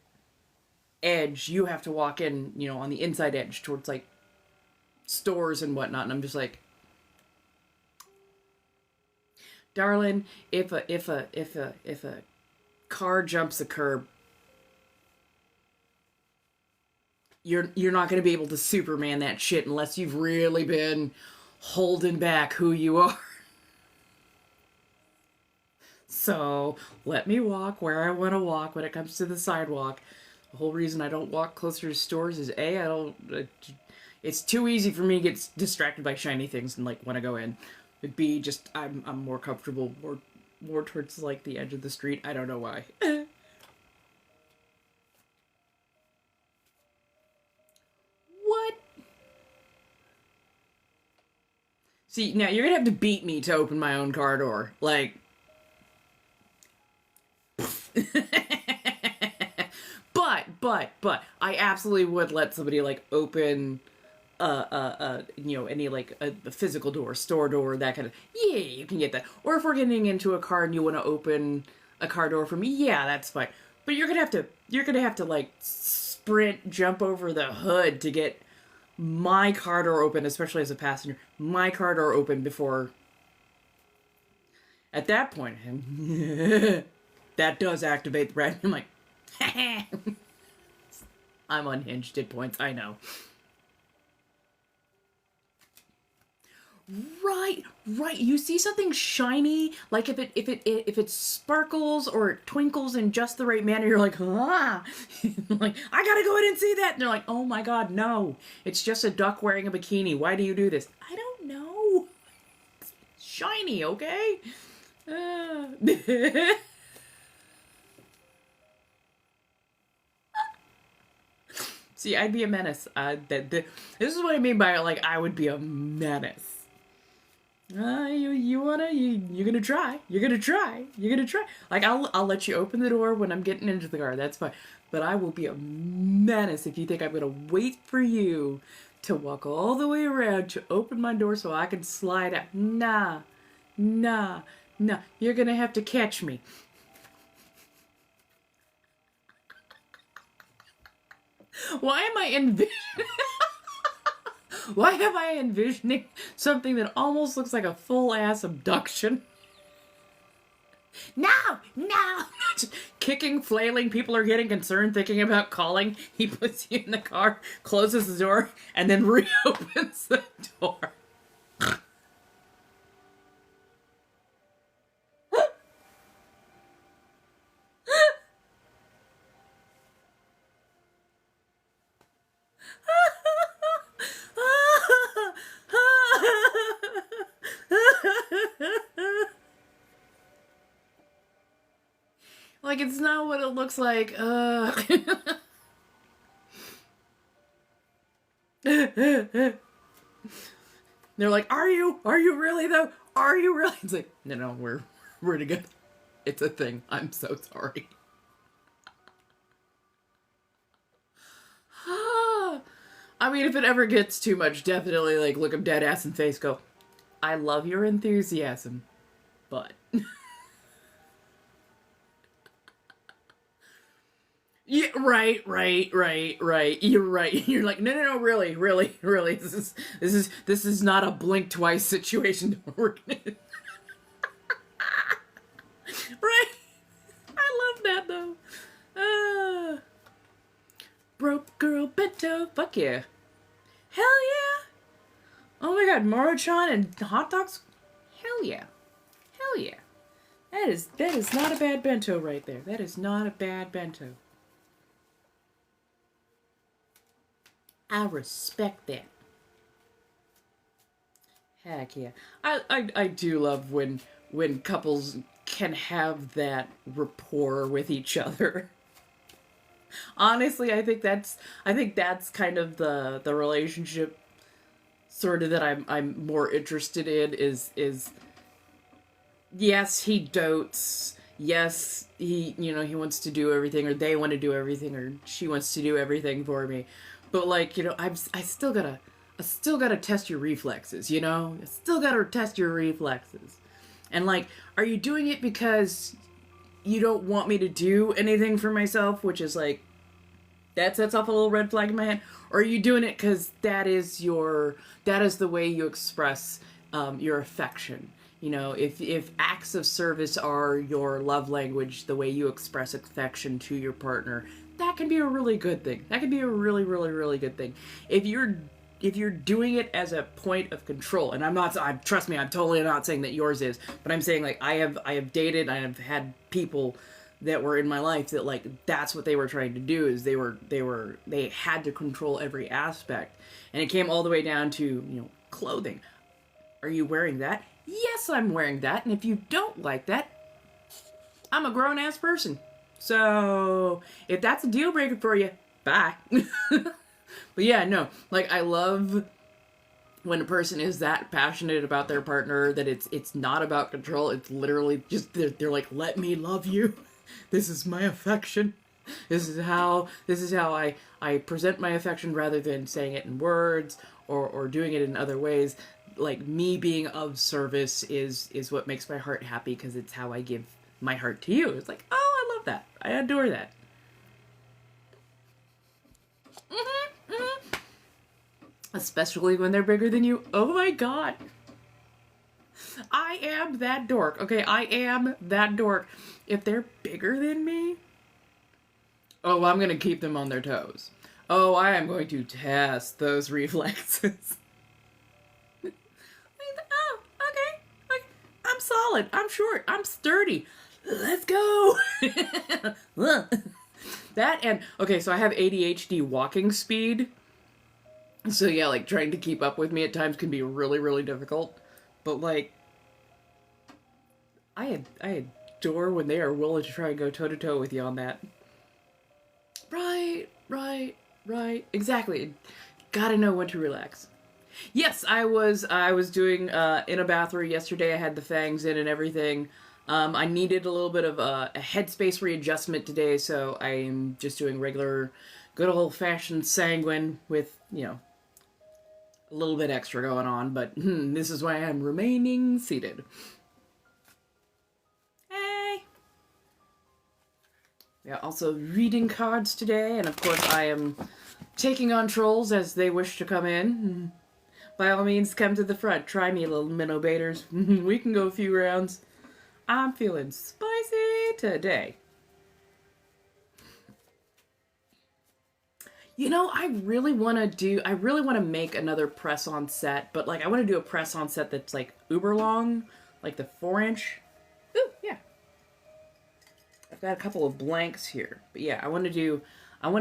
edge. You have to walk in, on the inside edge towards like stores and whatnot. And I'm just like, darling, if a car jumps a curb, you're not going to be able to Superman that shit unless you've really been holding back who you are. So let me walk where I want to walk when it comes to the sidewalk. The whole reason I don't walk closer to stores is it's too easy for me to get distracted by shiny things and like want to go in. But B, just I'm more comfortable more towards like the edge of the street. I don't know why. What? See, now you're gonna have to beat me to open my own car door. Like, but I absolutely would let somebody like open any like a physical door, store door, that kind of, yeah, you can get that. Or if we're getting into a car and you want to open a car door for me, yeah, that's fine. But you're gonna have to like sprint, jump over the hood to get my car door open, especially as a passenger, my car door open before, at that point, that does activate the red. I'm like, I'm unhinged at points, I know. Right. You see something shiny, like if it sparkles or it twinkles in just the right manner, you're like, ah, like, I gotta go in and see that. And they're like, oh my god, no, it's just a duck wearing a bikini. Why do you do this? I don't know. It's shiny, okay? See, I'd be a menace. This is what I mean by like I would be a menace. You're gonna try. Like, I'll let you open the door when I'm getting into the car. That's fine. But I will be a menace if you think I'm gonna wait for you to walk all the way around to open my door so I can slide out. Nah. You're gonna have to catch me. Why am I Why am I envisioning something that almost looks like a full-ass abduction? No! Kicking, flailing, people are getting concerned, thinking about calling. He puts you in the car, closes the door, and then reopens the door. Like, it's not what it looks like. They're like, are you really though? Are you really? It's like, no, we're together. It's a thing. I'm so sorry. I mean, if it ever gets too much, definitely like look him dead ass in the face, go, I love your enthusiasm, but yeah, right. You're right. You're like, no, really. This is not a blink twice situation. Right. I love that though. Broke girl bento. Fuck yeah. Hell yeah. Oh my god, Maruchan and hot dogs. Hell yeah. That is not a bad bento right there. That is not a bad bento. I respect that. Heck yeah. I do love when couples can have that rapport with each other. Honestly, I think that's kind of the relationship sort of that I'm more interested in is yes, he dotes. Yes, he wants to do everything, or they want to do everything, or she wants to do everything for me. But like, I still gotta test your reflexes, I still gotta test your reflexes. And like, are you doing it because you don't want me to do anything for myself, which is like, that sets off a little red flag in my head? Or are you doing it because that is the way you express your affection? If acts of service are your love language, the way you express affection to your partner, that can be a really good thing. That can be a really, really, really good thing. If you're doing it as a point of control, and trust me, I'm totally not saying that yours is, but I'm saying, like, I have dated, I have had people that were in my life that, like, that's what they were trying to do, is they had to control every aspect. And it came all the way down to, clothing. Are you wearing that? Yes, I'm wearing that. And if you don't like that, I'm a grown-ass person. So, if that's a deal breaker for you, bye. But yeah, no. Like, I love when a person is that passionate about their partner that it's not about control. It's literally just, they're like, let me love you. This is my affection. This is how I present my affection, rather than saying it in words or doing it in other ways. Like, me being of service is what makes my heart happy, because it's how I give my heart to you. It's like, oh, I love that. I adore that. Especially when they're bigger than you. Oh my god. I am that dork. Okay, I am that dork. If they're bigger than me, oh, I'm going to keep them on their toes. Oh, I am going to test those reflexes. Oh, okay. I'm solid. I'm short. I'm sturdy. Let's go. That and, okay, so I have ADHD walking speed. So yeah, like, trying to keep up with me at times can be really, really difficult. But like, I adore when they are willing to try and go toe to toe with you on that. Right. Exactly. Gotta know when to relax. Yes, I was doing in a bathroom yesterday. I had the fangs in and everything. I needed a little bit of a headspace readjustment today, so I'm just doing regular, good old-fashioned sanguine with, a little bit extra going on, but this is why I'm remaining seated. Hey! Yeah, also reading cards today, and of course I am taking on trolls as they wish to come in. By all means, come to the front. Try me, little minnow baiters. We can go a few rounds. I'm feeling spicy today. I really want to make another press-on set, but, like, I want to do a press-on set that's, like, uber long, like the 4-inch. Ooh, yeah. I've got a couple of blanks here, but yeah, I want to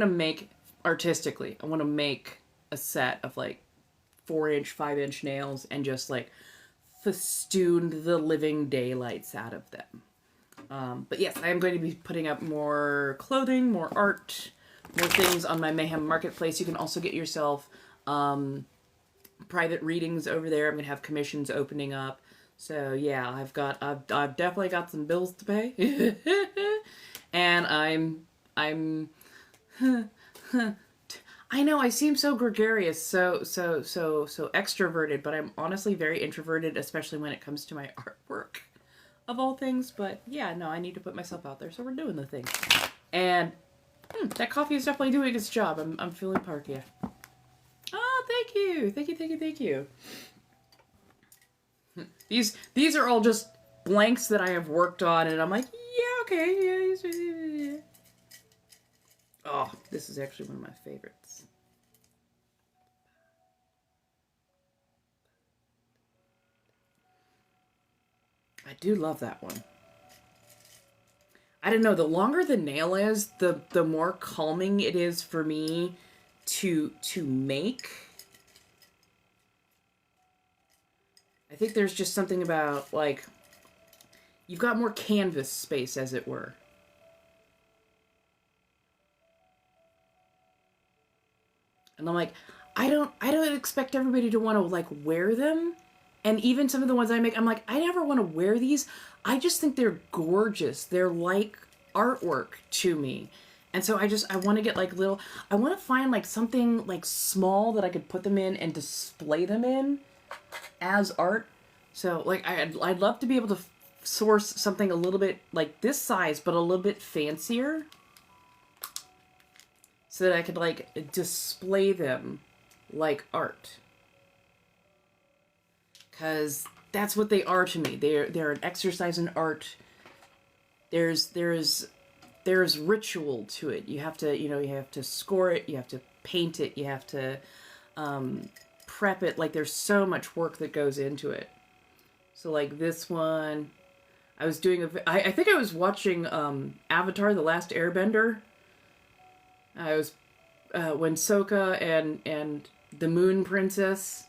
make, artistically, I want to make a set of, like, 4-inch, 5-inch nails and just, like, festoon the living daylights out of them. But yes, I am going to be putting up more clothing, more art, more things on my Mayhem Marketplace. You can also get yourself private readings over there. I'm going to have commissions opening up. So yeah, I've definitely got some bills to pay. And I'm I know I seem so gregarious, so extroverted, but I'm honestly very introverted, especially when it comes to my artwork, of all things. But yeah, no, I need to put myself out there, so we're doing the thing. And that coffee is definitely doing its job. I'm feeling parky. Oh, thank you. These are all just blanks that I have worked on, and I'm like, yeah, okay, yeah. Oh, this is actually one of my favorites. I do love that one. I don't know, the longer the nail is, the more calming it is for me to make. I think there's just something about, like, you've got more canvas space, as it were. And I'm like, I don't expect everybody to want to, like, wear them. And even some of the ones I make, I'm like, I never want to wear these. I just think they're gorgeous. They're like artwork to me. And so I want to get like little, I want to find like something like small that I could put them in and display them in as art. So like I'd love to be able to source something a little bit like this size, but a little bit fancier, so that I could like display them like art. Because that's what they are to me. They're an exercise in art. There's ritual to it. You have to, you have to score it, you have to paint it, you have to prep it. Like, there's so much work that goes into it. So like this one, I was doing I think I was watching Avatar: The Last Airbender. I was when Sokka and the Moon Princess.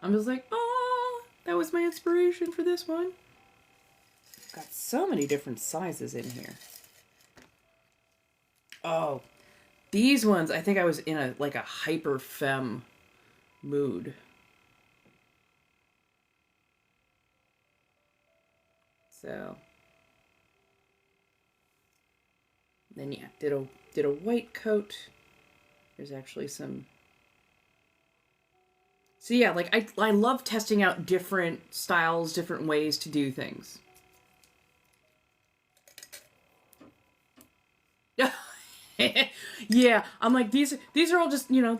I'm just like, oh, that was my inspiration for this one. Got so many different sizes in here. Oh, these ones, I think I was in a hyper femme mood. So then yeah, did a white coat. There's actually some. So yeah, like I love testing out different styles, different ways to do things. Yeah, I'm like, these are all just, they are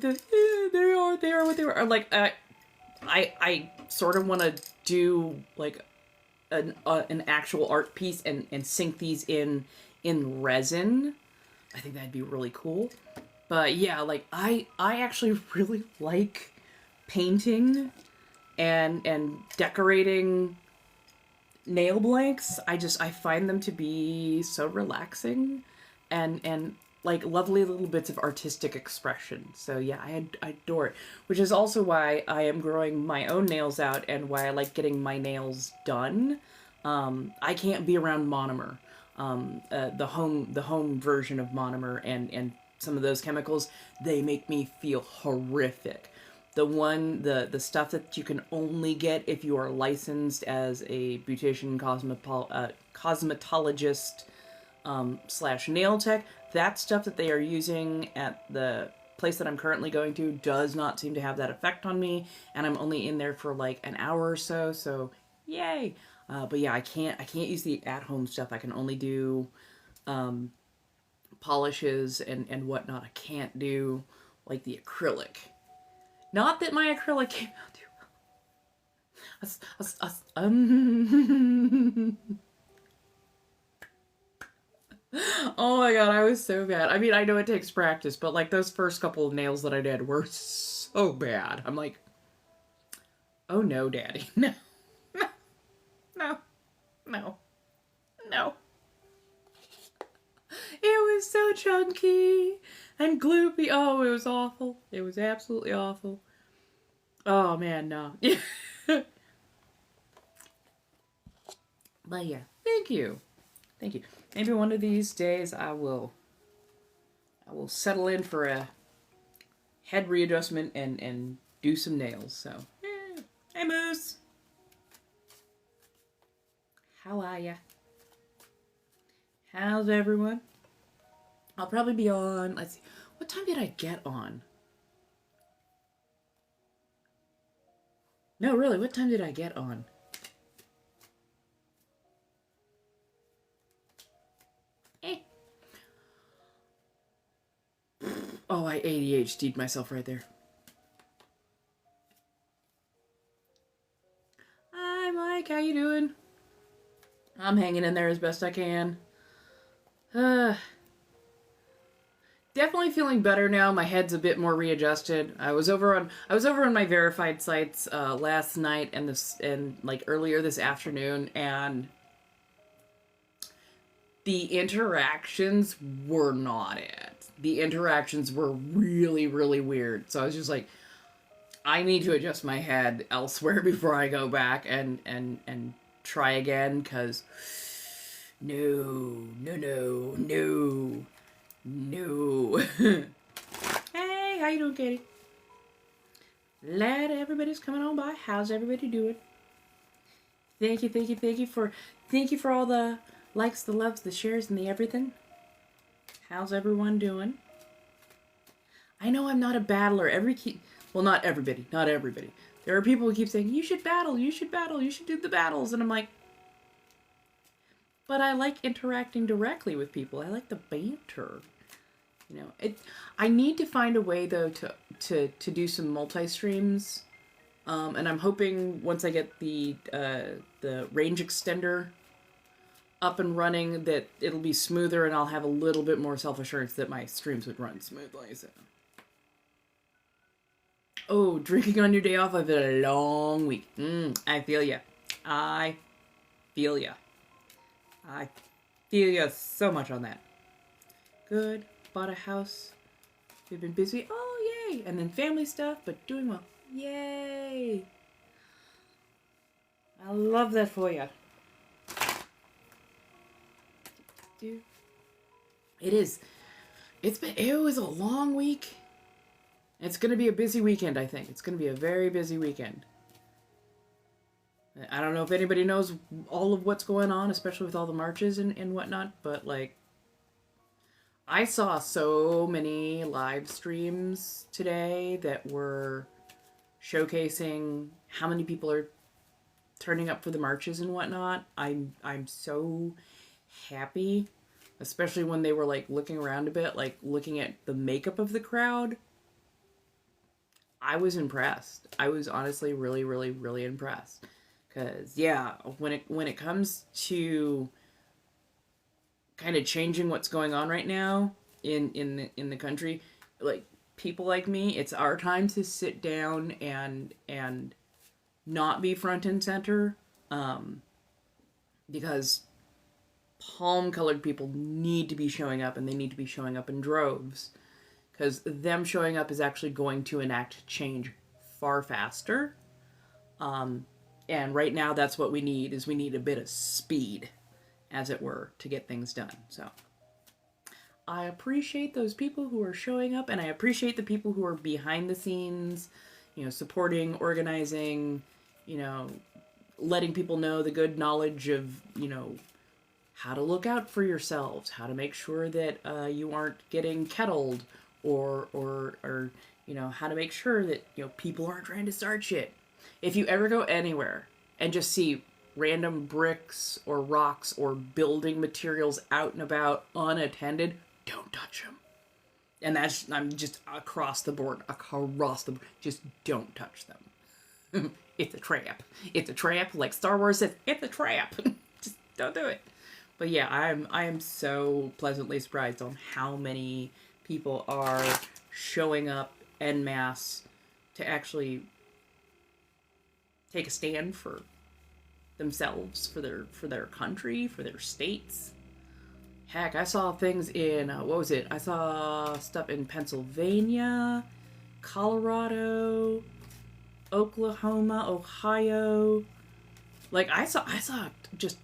what they are. Like I sort of want to do like an actual art piece and sink these in resin. I think that'd be really cool. But yeah, like I actually really like painting and decorating nail blanks. I find them to be so relaxing and like lovely little bits of artistic expression. So yeah, I adore it, which is also why I am growing my own nails out and why I like getting my nails done. I can't be around monomer, the home version of monomer and some of those chemicals. They make me feel horrific. The stuff that you can only get if you are licensed as a beautician, cosmetologist, / nail tech, that stuff that they are using at the place that I'm currently going to does not seem to have that effect on me, and I'm only in there for like an hour or so, so yay. But yeah, I can't use the at-home stuff. I can only do polishes and whatnot. I can't do like the acrylic. Not that my acrylic came out too well. Oh my god, I was so bad. I mean, I know it takes practice, but like those first couple of nails that I did were so bad. I'm like, oh no, daddy. No. No. No. No. It was so chunky and gloopy. Oh, it was awful. It was absolutely awful. Oh man, no. But yeah, thank you. Thank you. Maybe one of these days I will settle in for a head readjustment and do some nails. So, yeah. Hey Moose. How are ya? How's everyone? I'll probably be on, let's see, what time did I get on? No, really, what time did I get on? Oh, I ADHD'd myself right there. Hi, Mike. How you doing? I'm hanging in there as best I can. Definitely feeling better now. My head's a bit more readjusted. I was over on my verified sites last night and like earlier this afternoon, and the interactions were not it. The interactions were really, really weird. So I was just like, I need to adjust my head elsewhere before I go back and try again, because no, no, no, no, no. Hey, how you doing, Katie? Glad everybody's coming on by. How's everybody doing? Thank you, thank you, thank you for all the likes, the loves, the shares, and the everything. How's everyone doing? I know I'm not a battler. Well, not everybody. There are people who keep saying, you should battle, you should do the battles. And I'm like, but I like interacting directly with people. I like the banter. You know, I need to find a way, though, to do some multi-streams. And I'm hoping once I get the range extender up and running that it'll be smoother and I'll have a little bit more self-assurance that my streams would run smoothly. So. Oh, drinking on your day off. I've had a long week. I feel ya. I feel ya. I feel ya so much on that. Good. Bought a house. We've been busy. Oh, yay. And then family stuff, but doing well. Yay. I love that for ya. Dude. It is. It was a long week. It's going to be a busy weekend, I think. It's going to be a very busy weekend. I don't know if anybody knows all of what's going on, especially with all the marches and whatnot, but, like, I saw so many live streams today that were showcasing how many people are turning up for the marches and whatnot. I'm so happy, especially when they were, like, looking around a bit, like, looking at the makeup of the crowd. I was impressed. I was honestly really, really, really impressed. Because, yeah, when it comes to kind of changing what's going on right now in the country, like, people like me, it's our time to sit down and not be front and center, because palm-colored people need to be showing up, and they need to be showing up in droves. Because them showing up is actually going to enact change far faster. And right now that's what we need, is we need a bit of speed, as it were, to get things done. So I appreciate those people who are showing up, and I appreciate the people who are behind the scenes, you know, supporting, organizing, you know, letting people know the good knowledge of, you know, how to look out for yourselves, how to make sure that you aren't getting kettled, or you know, how to make sure that, you know, people aren't trying to start shit. If you ever go anywhere and just see random bricks or rocks or building materials out and about unattended, don't touch them. And I'm just across the board, just don't touch them. It's a trap. It's a trap, like Star Wars says, it's a trap. Just don't do it. But yeah, I am so pleasantly surprised on how many people are showing up en masse to actually take a stand for themselves, for their country, for their states. Heck, I saw things in, what was it? I saw stuff in Pennsylvania, Colorado, Oklahoma, Ohio. Like, I saw just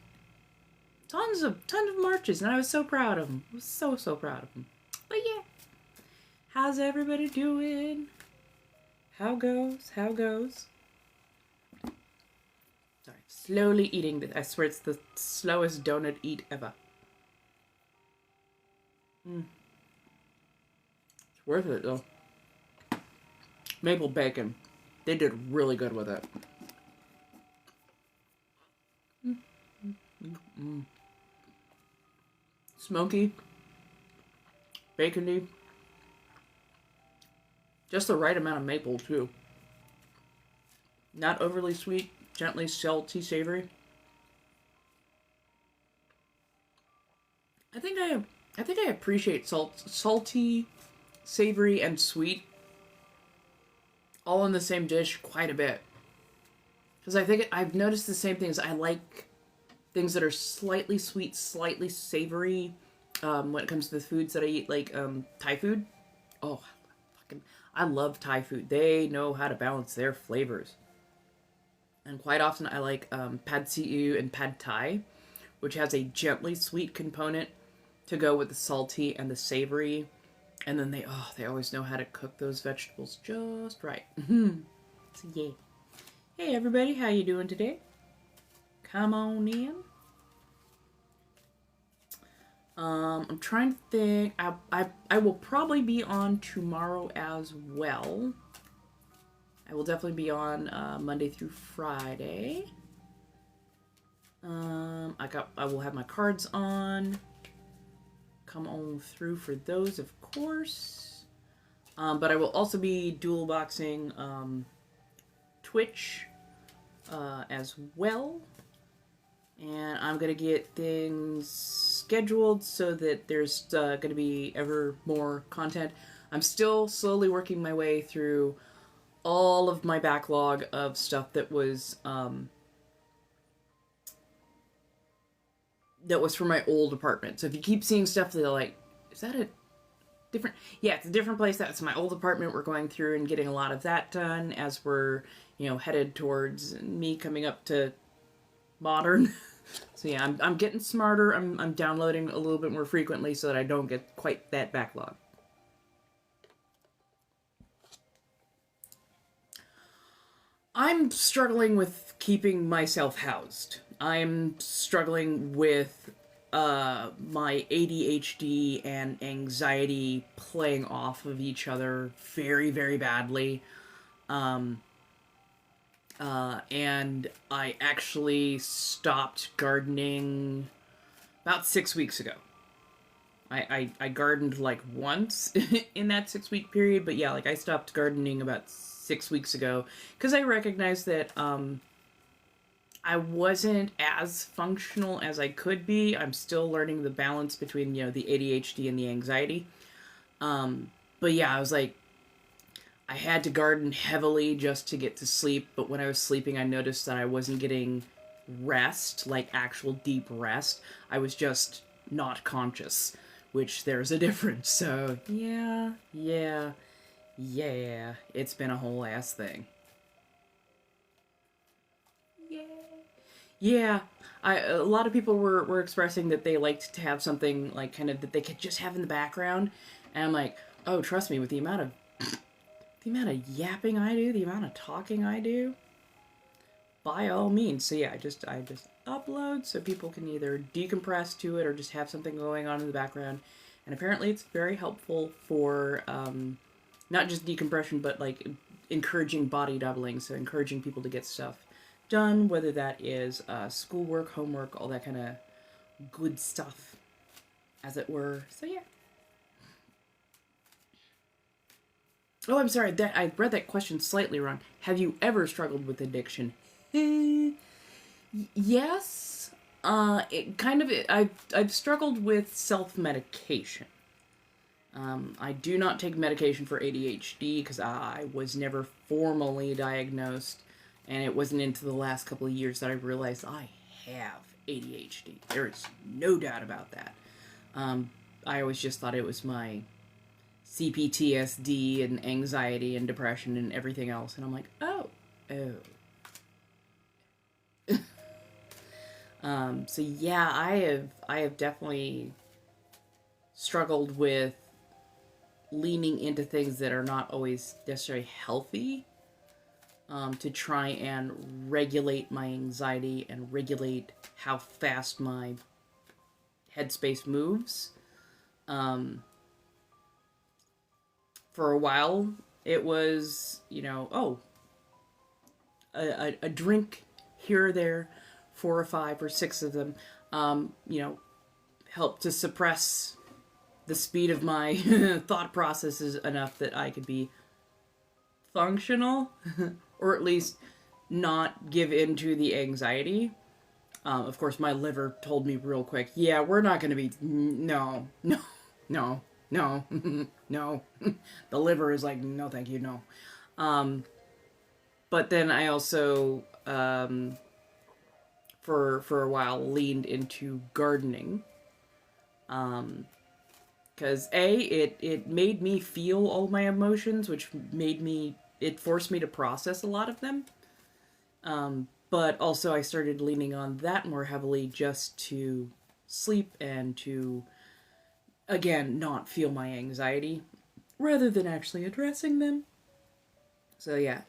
tons of marches, and I was so proud of them. I was so proud of them. But yeah, how's everybody doing? How goes? Sorry, slowly eating this. I swear it's the slowest donut eat ever. It's worth it, though. Maple bacon. They did really good with it. Smoky. Bacony. Just the right amount of maple, too. Not overly sweet, gently salty, savory. I think I appreciate salty, savory, and sweet all in the same dish quite a bit. Because I think I've noticed the same things. I like things that are slightly sweet, slightly savory, when it comes to the foods that I eat, like Thai food. Oh, I I love Thai food. They know how to balance their flavors. And quite often I like pad see ew and pad thai, which has a gently sweet component to go with the salty and the savory. And then they always know how to cook those vegetables just right. So yeah. Hey everybody, how you doing today? Come on in. I'm trying to think. I will probably be on tomorrow as well. I will definitely be on Monday through Friday. I will have my cards on. Come on through for those, of course. But I will also be dual boxing Twitch as well. And I'm going to get things scheduled so that there's going to be ever more content. I'm still slowly working my way through all of my backlog of stuff that was for my old apartment. So if you keep seeing stuff that are like, is that a different... Yeah, it's a different place. That's my old apartment. We're going through and getting a lot of that done as we're, headed towards me coming up to modern. So yeah, I'm getting smarter. I'm downloading a little bit more frequently so that I don't get quite that backlog. I'm struggling with keeping myself housed. I'm struggling with my ADHD and anxiety playing off of each other very, very badly. And I actually stopped gardening about 6 weeks ago. I gardened like once in that 6 week period, but yeah, like I stopped gardening about 6 weeks ago because I recognized that I wasn't as functional as I could be. I'm still learning the balance between, the ADHD and the anxiety. But yeah, I was like, I had to garden heavily just to get to sleep, but when I was sleeping, I noticed that I wasn't getting rest, like actual deep rest. I was just not conscious, which there's a difference. So, yeah, it's been a whole ass thing. Yeah, a lot of people were expressing that they liked to have something like kind of that they could just have in the background, and I'm like, oh, trust me, with the amount of yapping I do, the amount of talking I do, by all means. So yeah, I just upload so people can either decompress to it or just have something going on in the background, and apparently it's very helpful for not just decompression, but like encouraging body doubling, so encouraging people to get stuff done, whether that is schoolwork, homework, all that kind of good stuff, as it were. So yeah. Oh, I'm sorry. That I read that question slightly wrong. Have you ever struggled with addiction? Yes. I've struggled with self-medication. I do not take medication for ADHD because I was never formally diagnosed. And it wasn't until the last couple of years that I realized I have ADHD. There is no doubt about that. I always just thought it was my CPTSD and anxiety and depression and everything else. And I'm like, oh. So yeah, I have definitely struggled with leaning into things that are not always necessarily healthy. To try and regulate my anxiety and regulate how fast my headspace moves. For a while, it was, a drink here or there, 4 or 5 or 6 of them, helped to suppress the speed of my thought processes enough that I could be functional. Or at least not give in to the anxiety. Of course, my liver told me real quick, yeah, we're not going to be... No. The liver is like, no, thank you, no. But then I also, for a while, leaned into gardening. Because it made me feel all my emotions, which it forced me to process a lot of them. But also I started leaning on that more heavily just to sleep and to, again, not feel my anxiety rather than actually addressing them. So yeah,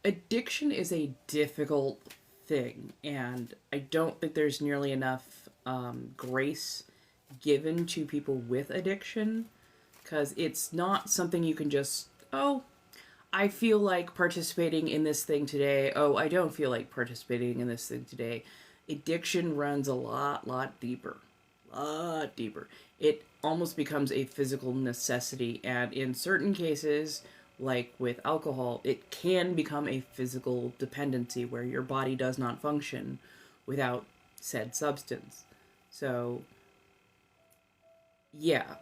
addiction is a difficult thing, and I don't think there's nearly enough grace given to people with addiction, because it's not something you can just, oh, I feel like participating in this thing today. Oh, I don't feel like participating in this thing today. Addiction runs a lot deeper. Lot deeper. It almost becomes a physical necessity, and in certain cases, like with alcohol, it can become a physical dependency where your body does not function without said substance. So, yeah.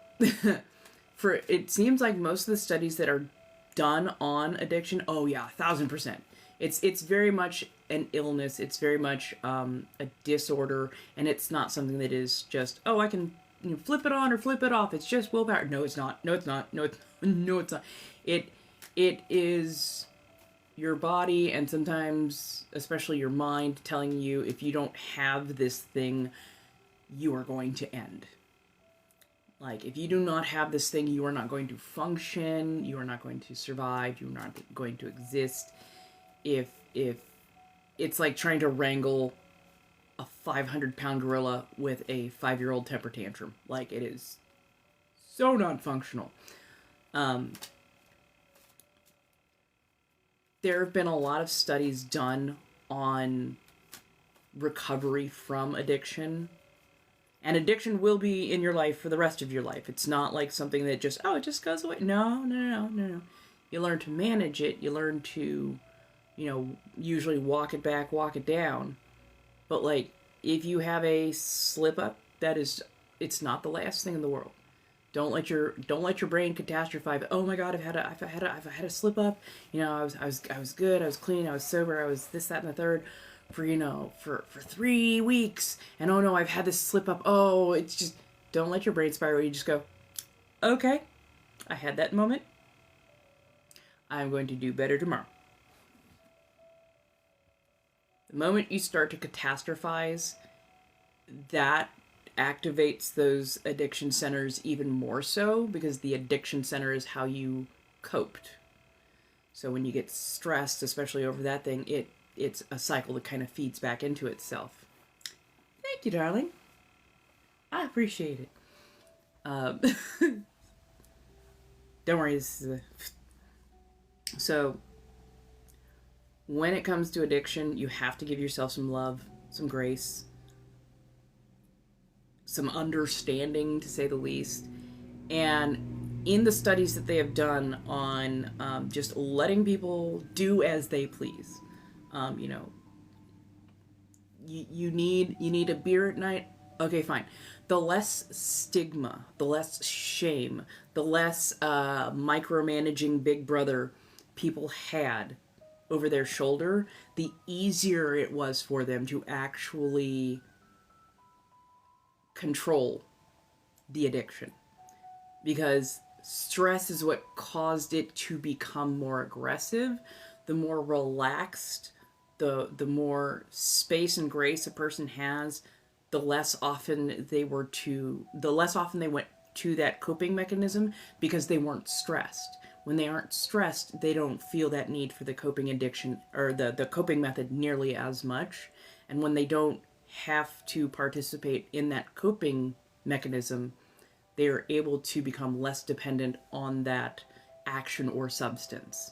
For it seems like most of the studies that are done on addiction, oh yeah, 1,000%. It's very much an illness. It's very much a disorder, and it's not something that is just, oh, I can flip it on or flip it off. It's just willpower. No, it's not. No, it's not. No, it's no, it's not. It is your body, and sometimes especially your mind, telling you if you don't have this thing, you are going to end. Like, if you do not have this thing, you are not going to function, you are not going to survive, you're not going to exist. If it's like trying to wrangle a 500-pound gorilla with a 5-year-old temper tantrum. Like, it is so non-functional. There have been a lot of studies done on recovery from addiction. And addiction will be in your life for the rest of your life. It's not like something that just, oh, it just goes away. No. You learn to manage it. You learn to, usually walk it back, walk it down. But, like, if you have a slip up, it's not the last thing in the world. Don't let your brain catastrophize. Oh my God, I've had a slip up. I was good. I was clean. I was sober. I was this, that, and the third. For 3 weeks, and oh no, I've had this slip up. Oh, it's just, don't let your brain spiral. You just go, okay, I had that moment. I'm going to do better tomorrow. The moment you start to catastrophize, that activates those addiction centers even more so, because the addiction center is how you coped. So when you get stressed, especially over that thing, it's a cycle that kind of feeds back into itself. Thank you, darling. I appreciate it. Don't worry. So, when it comes to addiction, you have to give yourself some love, some grace, some understanding, to say the least. And in the studies that they have done on just letting people do as they please, you need a beer at night. Okay, fine. The less stigma, the less shame, the less micromanaging Big Brother people had over their shoulder, the easier it was for them to actually control the addiction. Because stress is what caused it to become more aggressive. The more relaxed, the more space and grace a person has, the less often they went to that coping mechanism, because they weren't stressed. When they aren't stressed, they don't feel that need for the coping addiction or the coping method nearly as much. And when they don't have to participate in that coping mechanism, they are able to become less dependent on that action or substance.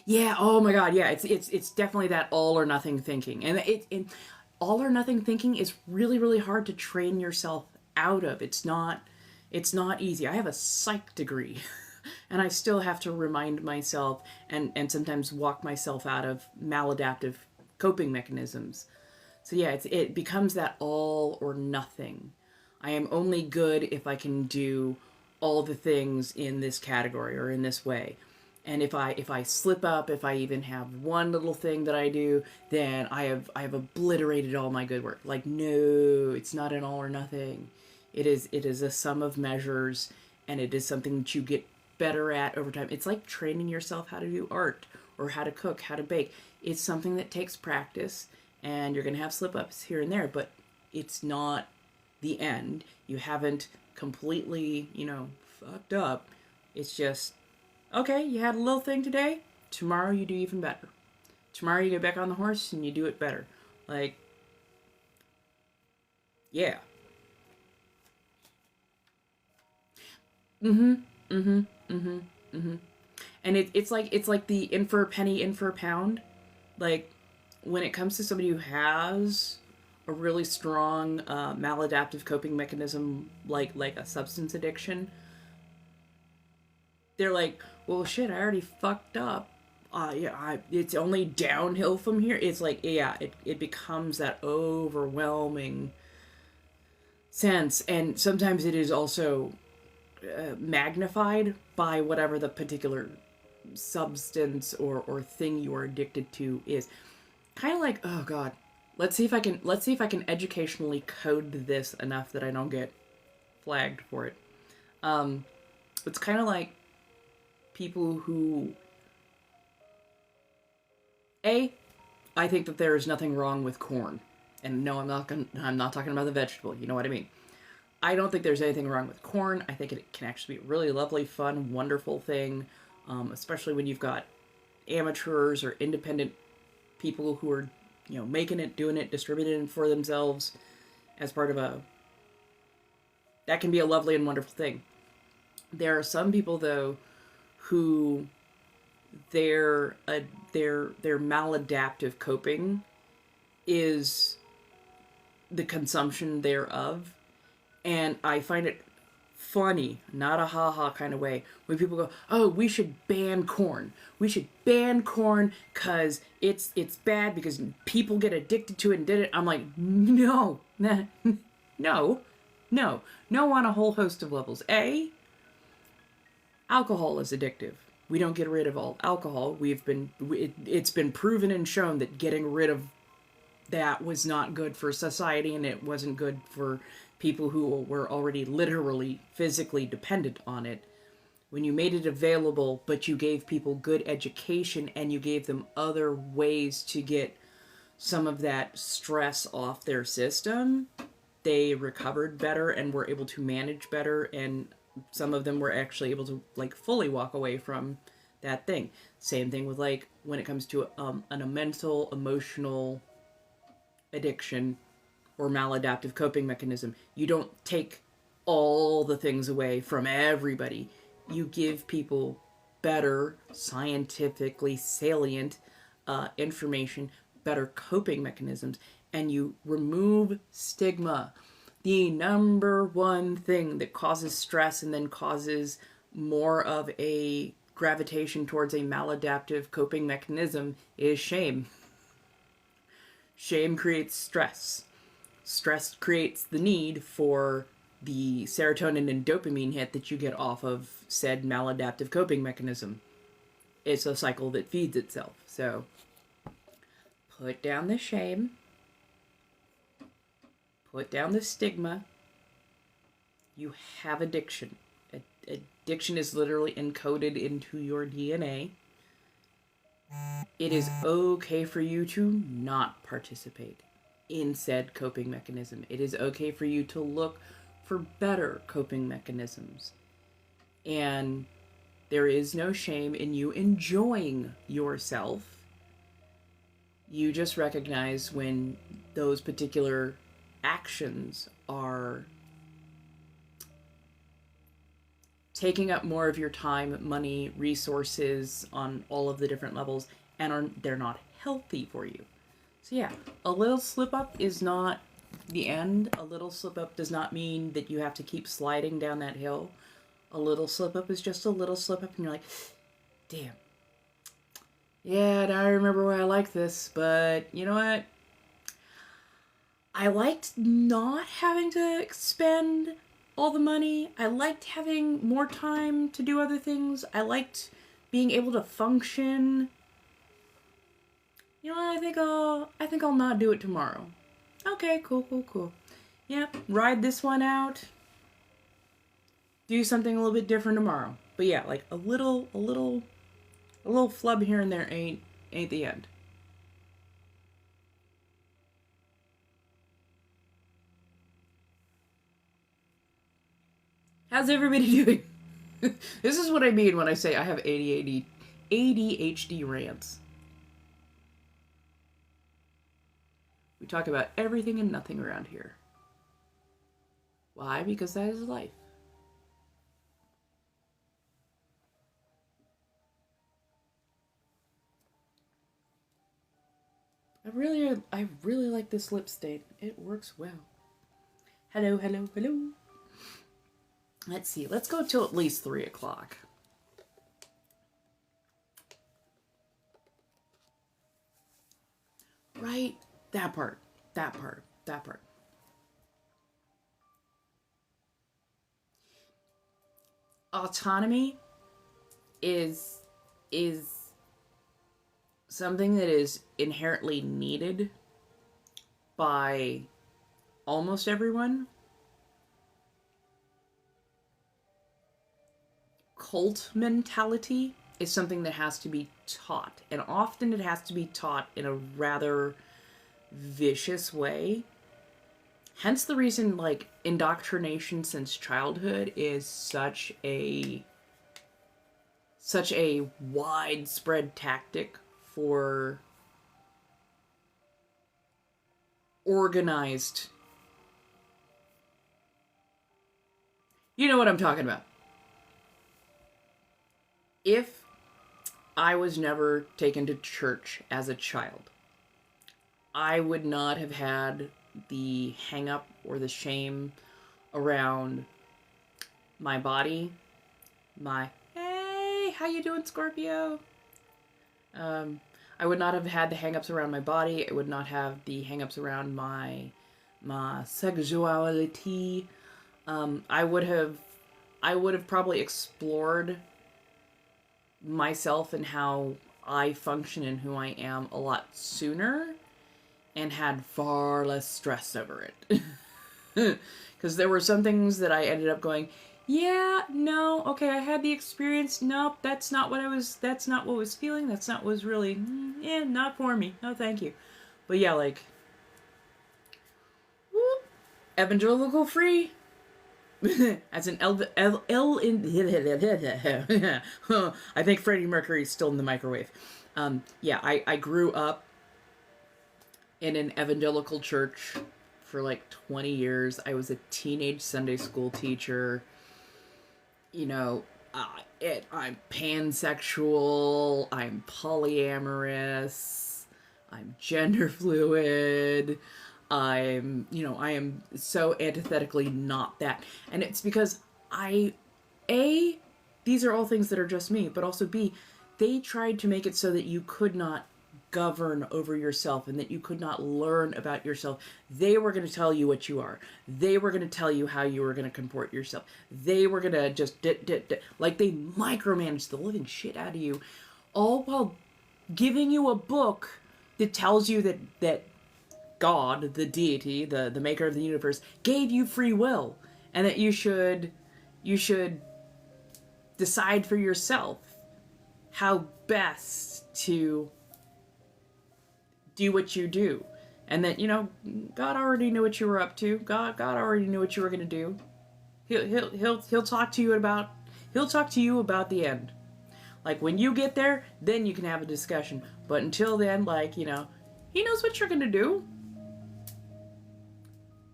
Yeah, oh my God, yeah, it's definitely that all or nothing thinking. And all or nothing thinking is really hard to train yourself out of. It's not easy. I have a psych degree and I still have to remind myself and sometimes walk myself out of maladaptive coping mechanisms. So yeah, it becomes that all or nothing. I am only good if I can do all the things in this category or in this way. And if I slip up, if I even have one little thing that I do, then I have obliterated all my good work. Like, no, it's not an all or nothing. It is a sum of measures, and it is something that you get better at over time. It's like training yourself how to do art or how to cook, how to bake. It's something that takes practice, and you're going to have slip ups here and there, but it's not the end. You haven't completely, fucked up. It's just, okay, you had a little thing today. Tomorrow you do even better. Tomorrow you get back on the horse and you do it better. Like, yeah. Mm-hmm. Mm-hmm. Mm-hmm. Mm-hmm. And it's like the in for a penny, in for a pound. Like, when it comes to somebody who has a really strong maladaptive coping mechanism, like a substance addiction, they're like, well, shit, I already fucked up. Yeah, it's only downhill from here. It's like, yeah, it becomes that overwhelming sense, and sometimes it is also magnified by whatever the particular substance or thing you are addicted to is. Kind of like, oh god, let's see if I can educationally code this enough that I don't get flagged for it. It's kind of like people who, I think that there is nothing wrong with corn. And no, I'm not talking about the vegetable. You know what I mean? I don't think there's anything wrong with corn. I think it can actually be a really lovely, fun, wonderful thing, especially when you've got amateurs or independent people who are, making it, doing it, distributing it for themselves as part of that can be a lovely and wonderful thing. There are some people, though, who their maladaptive coping is the consumption thereof. And I find it funny, not a ha-ha kind of way, when people go, oh, we should ban corn. We should ban corn because it's bad because people get addicted to it and did it. I'm like, no, no, on a whole host of levels. Alcohol is addictive. We don't get rid of all alcohol. It's been proven and shown that getting rid of that was not good for society, and it wasn't good for people who were already literally physically dependent on it. When you made it available, but you gave people good education and you gave them other ways to get some of that stress off their system, they recovered better and were able to manage better, and some of them were actually able to fully walk away from that thing. Same thing with when it comes to a mental, emotional addiction or maladaptive coping mechanism. You don't take all the things away from everybody. You give people better, scientifically salient information, better coping mechanisms, and you remove stigma. The number one thing that causes stress and then causes more of a gravitation towards a maladaptive coping mechanism is shame. Shame creates stress. Stress creates the need for the serotonin and dopamine hit that you get off of said maladaptive coping mechanism. It's a cycle that feeds itself. So, put down the shame. Put down the stigma. You have addiction. Addiction is literally encoded into your DNA. It is okay for you to not participate in said coping mechanism. It is okay for you to look for better coping mechanisms. And there is no shame in you enjoying yourself. You just recognize when those particular actions are taking up more of your time, money, resources on all of the different levels, and they're not healthy for you. So yeah, a little slip up is not the end. A little slip up does not mean that you have to keep sliding down that hill. A little slip up is just a little slip up, and you're like, damn. Yeah, now I remember why I like this, but you know what? I liked not having to spend all the money. I liked having more time to do other things. I liked being able to function. You know what, I think I'll not do it tomorrow. Okay, cool. Yep, ride this one out. Do something a little bit different tomorrow. But yeah, like a little flub here and there ain't the end. How's everybody doing? This is what I mean when I say I have ADHD rants. We talk about everything and nothing around here. Why? Because that is life. I really like this lip stain. It works well. Hello. Let's see. Let's go till at least 3 o'clock. Right? That part. Autonomy is something that is inherently needed by almost everyone. Cult mentality is something that has to be taught, and often it has to be taught in a rather vicious way. Hence the reason, like, indoctrination since childhood is such a widespread tactic for organized. You know what I'm talking about. If I was never taken to church as a child, I would not have had the hang up or the shame around my body, hey, how you doing, Scorpio? I would not have had the hang-ups around my body. I would not have the hang-ups around my sexuality. I would have probably explored myself and how I function and who I am a lot sooner, and had far less stress over it. Because there were some things that I ended up going, yeah, no, okay, I had the experience. Nope, that's not what was feeling. That's not what was really, not for me. No, thank you. But yeah, like, whoop, evangelical free. As an I think Freddie Mercury's still in the microwave. Yeah, I grew up in an evangelical church for like 20 years. I was a teenage Sunday school teacher. You know, I'm pansexual, I'm polyamorous, I'm gender fluid, I am so antithetically not that. And it's because these are all things that are just me, but also B, they tried to make it so that you could not govern over yourself and that you could not learn about yourself. They were going to tell you what you are. They were going to tell you how you were going to comport yourself. They were going to just like they micromanage the living shit out of you, all while giving you a book that tells you that God, the deity, the maker of the universe, gave you free will, and that you should decide for yourself how best to do what you do. And that, God already knew what you were up to. God already knew what you were going to do. He'll talk to you about the end. Like, when you get there, then you can have a discussion. But until then, like, he knows what you're going to do.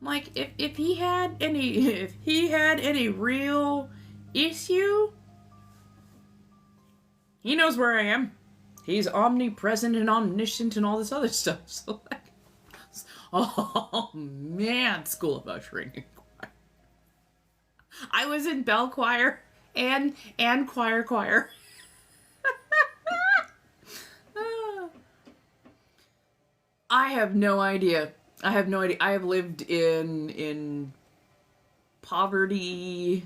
Like, if he had any real issue, he knows where I am. He's omnipresent and omniscient and all this other stuff. So, like, oh man, School of Ushering and Choir. I was in bell choir and choir. I have no idea. I have lived in poverty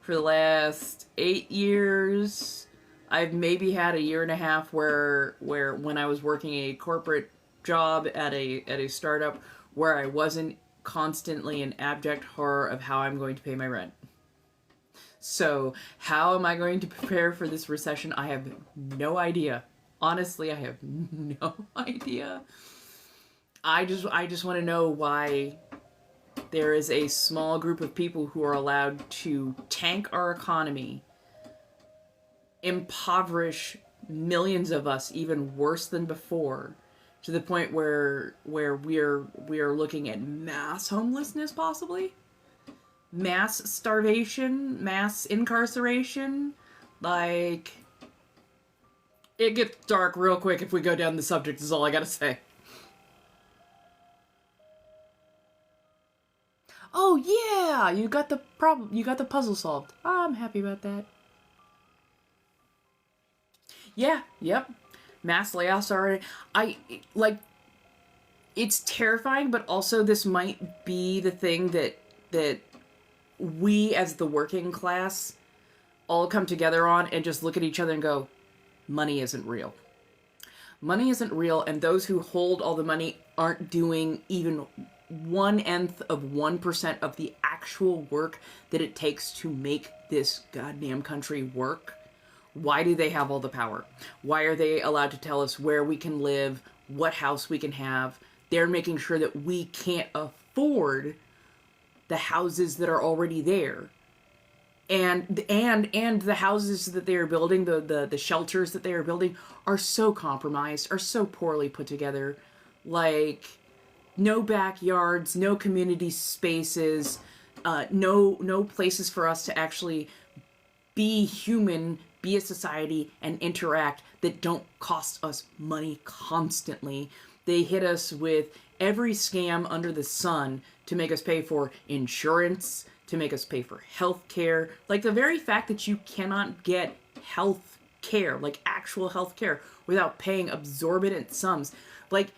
for the last 8 years. I've maybe had a year and a half where when I was working a corporate job at a startup where I wasn't constantly in abject horror of how I'm going to pay my rent. So, how am I going to prepare for this recession? I have no idea. Honestly, I have no idea. I just want to know why there is a small group of people who are allowed to tank our economy, impoverish millions of us even worse than before, to the point where we are looking at mass homelessness, possibly mass starvation, mass incarceration. Like, it gets dark real quick if we go down the subject, is all I gotta say. Oh yeah, you got the problem. You got the puzzle solved. I'm happy about that. Yeah, yep. Mass layoffs already. I like. It's terrifying, but also this might be the thing that we as the working class all come together on and just look at each other and go, money isn't real. Money isn't real, and those who hold all the money aren't doing even 1/10 of 1% of the actual work that it takes to make this goddamn country work. Why do they have all the power? Why are they allowed to tell us where we can live, what house we can have? They're making sure that we can't afford the houses that are already there. And the houses that they are building, the shelters that they are building are so compromised, are so poorly put together. Like, no backyards, no community spaces, no places for us to actually be human, be a society, and interact that don't cost us money constantly. They hit us with every scam under the sun to make us pay for insurance, to make us pay for health care. Like, the very fact that you cannot get health care, like actual health care, without paying exorbitant sums. Like,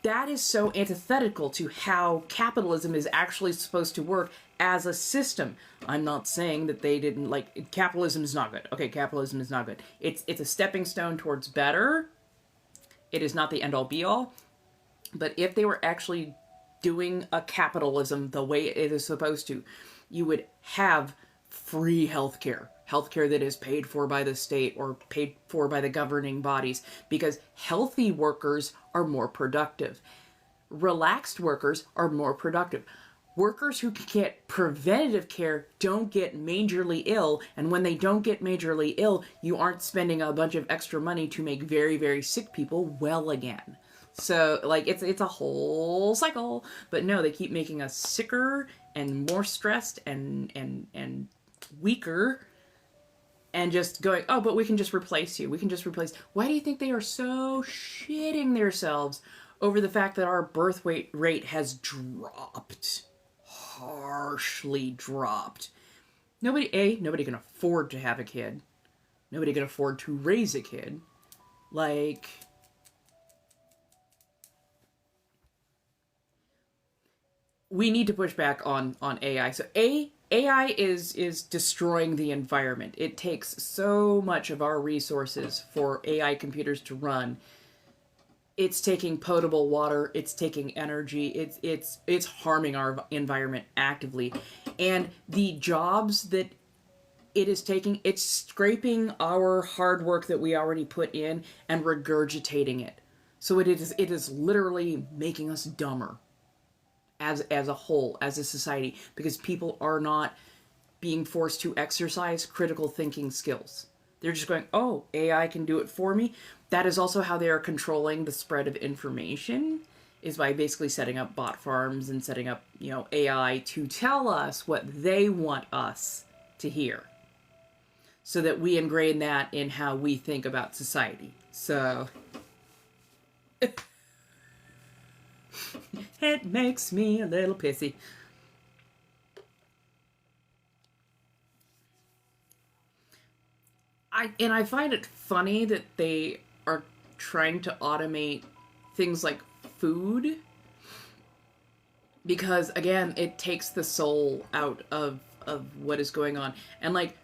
that is so antithetical to how capitalism is actually supposed to work as a system. I'm not saying that they didn't, like, capitalism is not good. Okay, capitalism is not good. It's a stepping stone towards better. It is not the end all be all. But if they were actually doing a capitalism the way it is supposed to, you would have free healthcare. Healthcare that is paid for by the state or paid for by the governing bodies, because healthy workers are more productive. Relaxed workers are more productive. Workers who get preventative care don't get majorly ill, and when they don't get majorly ill, you aren't spending a bunch of extra money to make very, very sick people well again. So, like, it's a whole cycle. But no, they keep making us sicker and more stressed and weaker, and just going, oh, but we can just replace you. We can just replace. Why do you think they are so shitting themselves over the fact that our birth rate has dropped? Harshly dropped. Nobody can afford to have a kid. Nobody can afford to raise a kid. Like, we need to push back on AI. So AI is destroying the environment. It takes so much of our resources for AI computers to run. It's taking potable water, it's taking energy, it's harming our environment actively. And the jobs that it is taking, it's scraping our hard work that we already put in and regurgitating it. So it is literally making us dumber as a whole, as a society, because people are not being forced to exercise critical thinking skills. They're just going, oh, AI can do it for me. That is also how they are controlling the spread of information, is by basically setting up bot farms and setting up, AI to tell us what they want us to hear, so that we ingrain that in how we think about society. So it makes me a little pissy. I find it funny that they are trying to automate things like food, because again, it takes the soul out of what is going on. And like,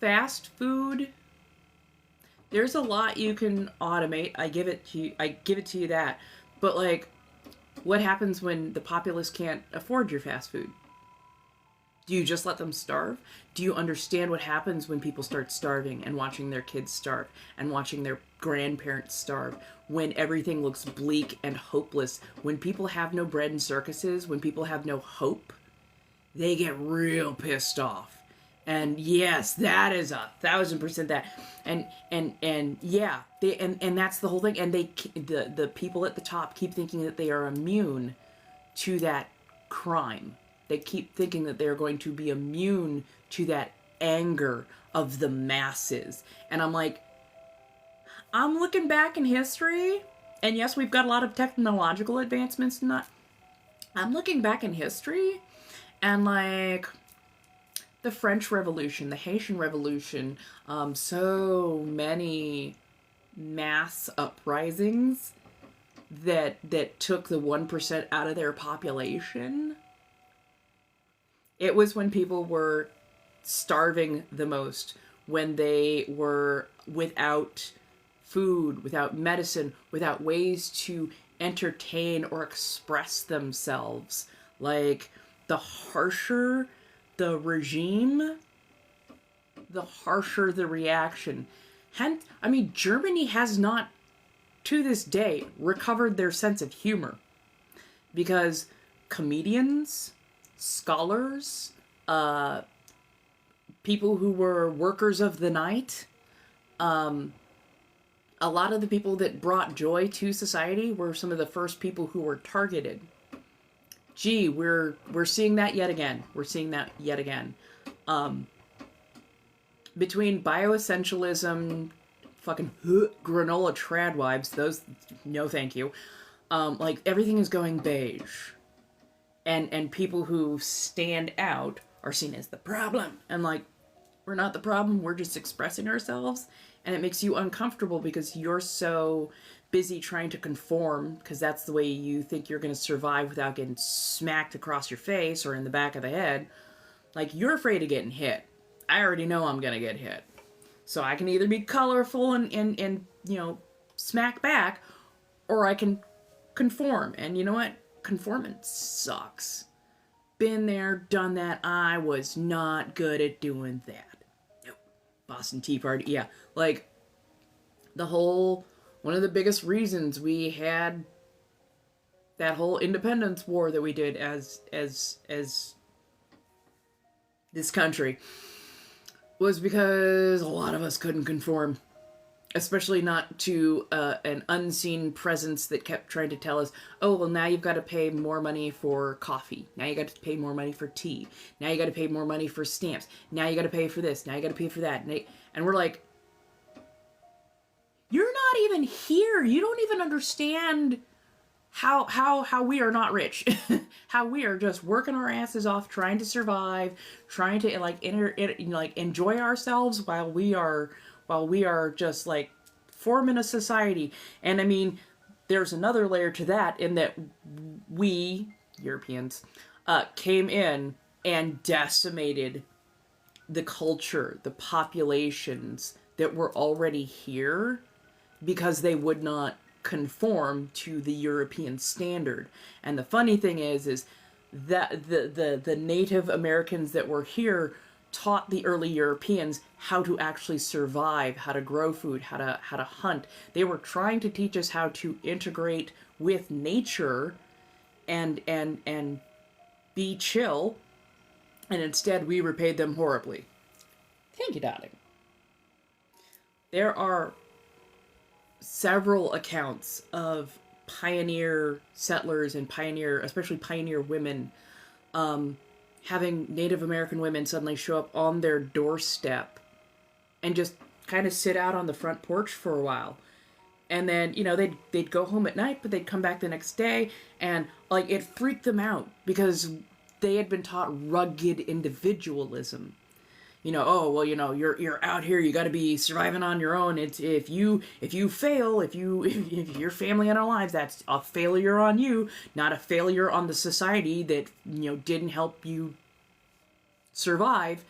fast food, There's a lot you can automate. I give it to you that. But like, what happens when the populace can't afford your fast food? Do you just let them starve? Do you understand what happens when people start starving and watching their kids starve and watching their grandparents starve? When everything looks bleak and hopeless, when people have no bread in circuses, when people have no hope, they get real pissed off. And yes, that is 1,000% that. And yeah, and that's the whole thing. And the people at the top keep thinking that they are immune to that crime. They keep thinking that they're going to be immune to that anger of the masses. And I'm like, I'm looking back in history, and yes, we've got a lot of technological advancements in that. I'm looking back in history, and like the French Revolution, the Haitian Revolution, so many mass uprisings that took the 1% out of their population. It was when people were starving the most, when they were without food, without medicine, without ways to entertain or express themselves. Like, the harsher the regime, the harsher the reaction. Hence, I mean, Germany has not, to this day, recovered their sense of humor. Because comedians, scholars, people who were workers of the night, a lot of the people that brought joy to society were some of the first people who were targeted. Gee, we're seeing that yet again. We're seeing that yet again. Between bioessentialism, fucking granola trad wives, those, no thank you. Like, everything is going beige. And people who stand out are seen as the problem. And like, we're not the problem, we're just expressing ourselves. And it makes you uncomfortable because you're so busy trying to conform, because that's the way you think you're going to survive without getting smacked across your face or in the back of the head. Like, you're afraid of getting hit. I already know I'm going to get hit. So I can either be colorful and you know, smack back, or I can conform. And you know what? Conformance sucks. Been there, done that. I was not good at doing that. Nope. Boston Tea Party, yeah. Like, one of the biggest reasons we had that whole independence war that we did as this country was because a lot of us couldn't conform. Especially not to an unseen presence that kept trying to tell us, oh, well, now you've got to pay more money for coffee. Now you got to pay more money for tea. Now you got to pay more money for stamps. Now you got to pay for this. Now you got to pay for that. And we're like, you're not even here. You don't even understand how we are not rich. How we are just working our asses off, trying to survive, trying to like enjoy ourselves while we are just like forming a society. And I mean, there's another layer to that in that we, Europeans, came in and decimated the culture, the populations that were already here because they would not conform to the European standard. And the funny thing is that the Native Americans that were here taught the early Europeans how to actually survive, how to grow food, how to hunt. They were trying to teach us how to integrate with nature and be chill, and instead we repaid them horribly. Thank you, darling. There are several accounts of pioneer settlers and especially pioneer women, having Native American women suddenly show up on their doorstep and just kind of sit out on the front porch for a while. And then, you know, they'd go home at night, but they'd come back the next day, and like, it freaked them out because they had been taught rugged individualism. You know, oh, well, you know, you're out here, you got to be surviving on your own. It's if you fail, if your family unalive, that's a failure on you, not a failure on the society that, you know, didn't help you survive.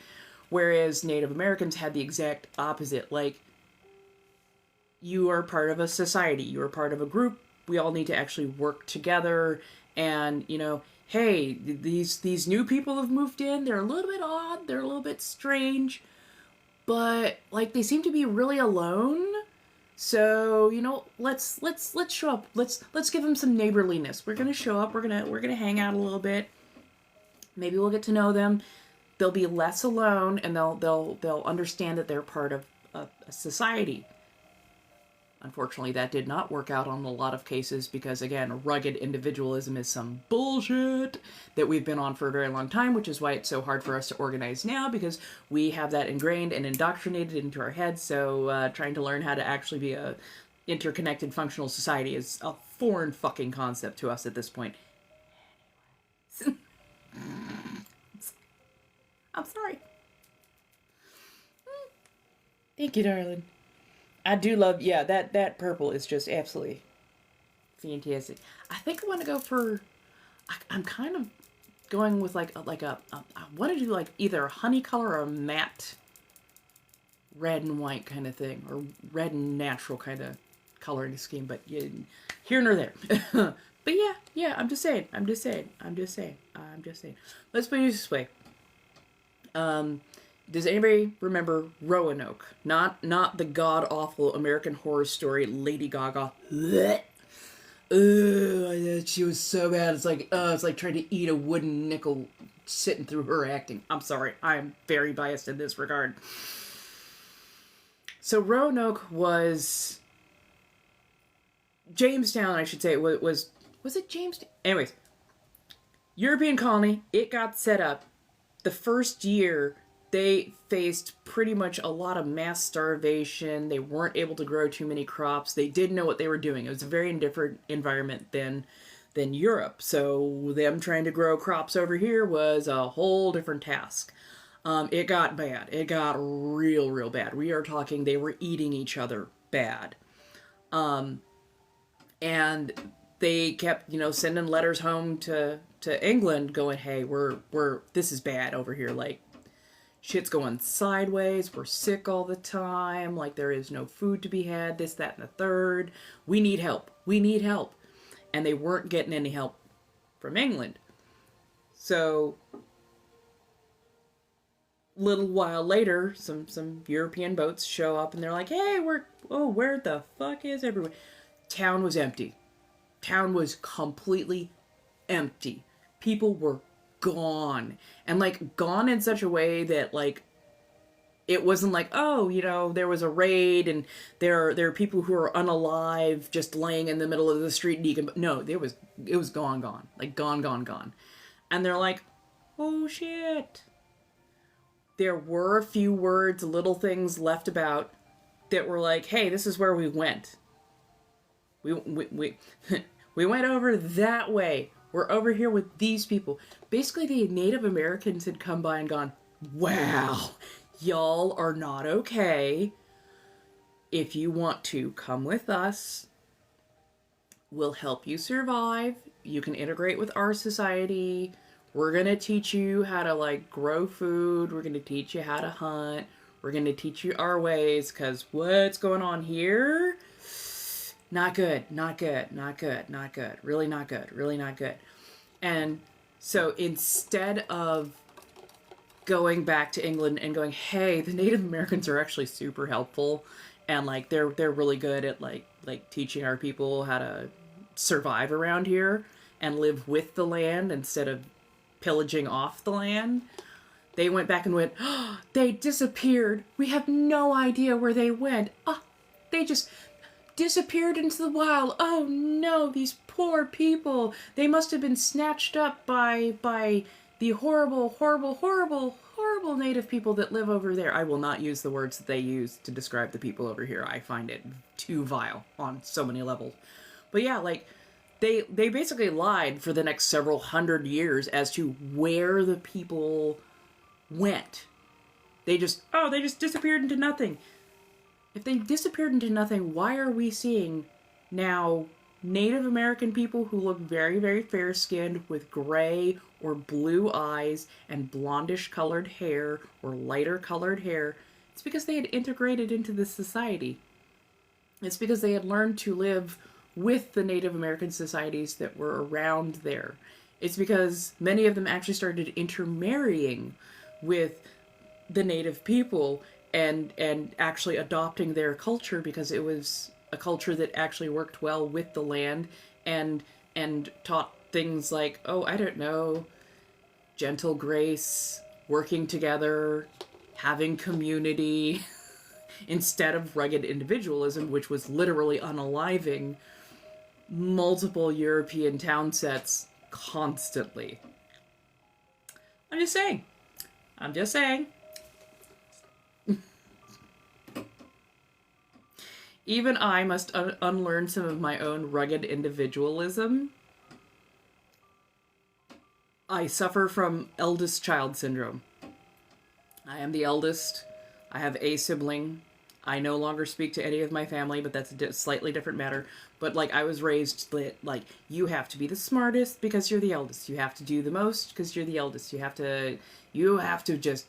Whereas Native Americans had the exact opposite. Like, you are part of a society, you are part of a group. We all need to actually work together. And, you know, hey, these new people have moved in. They're a little bit odd. They're a little bit strange, but like they seem to be really alone. So, you know, let's show up. Let's give them some neighborliness. We're gonna show up. We're gonna hang out a little bit. Maybe we'll get to know them. They'll be less alone, and they'll understand that they're part of a society. Unfortunately, that did not work out on a lot of cases because, again, rugged individualism is some bullshit that we've been on for a very long time, which is why it's so hard for us to organize now, because we have that ingrained and indoctrinated into our heads. So trying to learn how to actually be a interconnected, functional society is a foreign fucking concept to us at this point. I'm sorry. Thank you, darling. I do love, yeah, that purple is just absolutely fantastic. I think I want to go for, I'm kind of going with like a I want to do like either a honey color or a matte red and white kind of thing, or red and natural kind of coloring scheme, but yeah, here nor there. But yeah, I'm just saying. Let's put it this way. Does anybody remember Roanoke? Not the god-awful American Horror Story Lady Gaga. She was so bad. It's like trying to eat a wooden nickel sitting through her acting. I'm sorry. I'm very biased in this regard. So Roanoke was... Jamestown, I should say. Was it Jamestown? Anyways. European colony. It got set up. The first year... they faced pretty much a lot of mass starvation. They weren't able to grow too many crops. They didn't know what they were doing. It was a very different environment than Europe. So them trying to grow crops over here was a whole different task. It got bad. It got real bad. We are talking they were eating each other bad. And they kept, sending letters home to England going, hey, we're this is bad over here. Like, shit's going sideways. We're sick all the time. Like, there is no food to be had. This, that, and the third. We need help. And they weren't getting any help from England. So, little while later, some European boats show up and they're like, hey, where the fuck is everyone? Town was empty. Town was completely empty. People were gone. And like gone in such a way that like it wasn't like, oh, there was a raid and there are people who are unalive just laying in the middle of the street. No, it was gone. Like gone. And they're like, oh shit. There were a few words, little things left about that were like, hey, this is where we went. We we went over that way. We're over here with these people. Basically, the Native Americans had come by and gone, wow, y'all are not okay. If you want to come with us, we'll help you survive. You can integrate with our society. We're going to teach you how to, like, grow food. We're going to teach you how to hunt. We're going to teach you our ways, because what's going on here? Not good. Really not good. And so instead of going back to England and going, hey, the Native Americans are actually super helpful, and like they're really good at like teaching our people how to survive around here and live with the land instead of pillaging off the land. They went back and went, oh, they disappeared. We have no idea where they went. Oh, they just disappeared into the wild. Oh no, these poor people. They must have been snatched up by the horrible native people that live over there. I will not use the words that they use to describe the people over here. I find it too vile on so many levels. But yeah, like, they basically lied for the next several hundred years as to where the people went. They just disappeared into nothing. If they disappeared into nothing, why are we seeing now Native American people who look very, very fair-skinned with gray or blue eyes and blondish-colored hair or lighter-colored hair? It's because they had integrated into the society. It's because they had learned to live with the Native American societies that were around there. It's because many of them actually started intermarrying with the native people and actually adopting their culture because it was a culture that actually worked well with the land and taught things like, oh, I don't know, gentle grace, working together, having community, instead of rugged individualism, which was literally unaliving multiple European town sets constantly. I'm just saying. I'm just saying. Even I must unlearn some of my own rugged individualism. I suffer from eldest child syndrome. I am the eldest. I have a sibling. I no longer speak to any of my family, but that's a slightly different matter. But, like, I was raised that, like, you have to be the smartest because you're the eldest. You have to do the most because you're the eldest. You have to just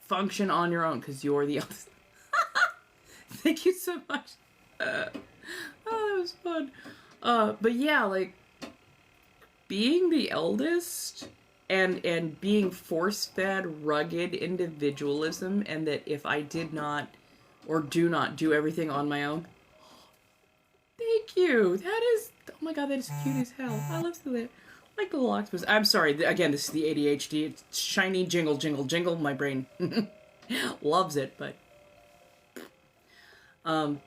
function on your own because you're the eldest. Thank you so much. Oh, that was fun. But yeah, like, being the eldest and being force-fed rugged individualism, and that if I did not or do not do everything on my own. Thank you. That is, oh my god, that is cute as hell. I love that. Like the little octopus. I'm sorry. Again, this is the ADHD. It's shiny jingle, jingle, jingle. My brain loves it, but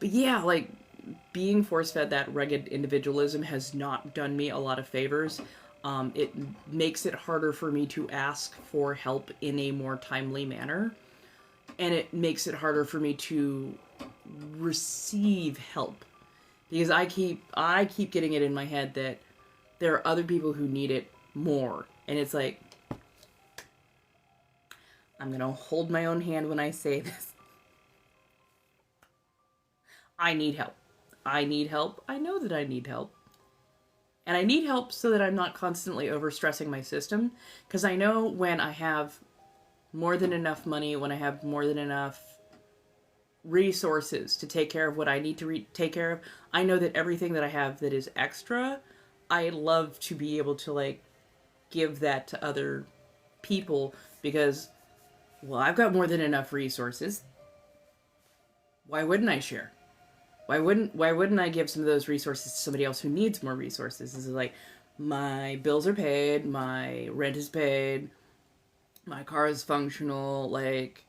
yeah, like being force-fed that rugged individualism has not done me a lot of favors. It makes it harder for me to ask for help in a more timely manner. And it makes it harder for me to receive help. Because I keep getting it in my head that there are other people who need it more. And it's like, I'm gonna hold my own hand when I say this. I need help. I need help. I know that I need help. And I need help so that I'm not constantly overstressing my system. Because I know when I have more than enough money, when I have more than enough resources to take care of what I need to take care of, I know that everything that I have that is extra, I love to be able to, like, give that to other people because, well, I've got more than enough resources. Why wouldn't I share? Why wouldn't I give some of those resources to somebody else who needs more resources? This is like, my bills are paid, my rent is paid, my car is functional, like,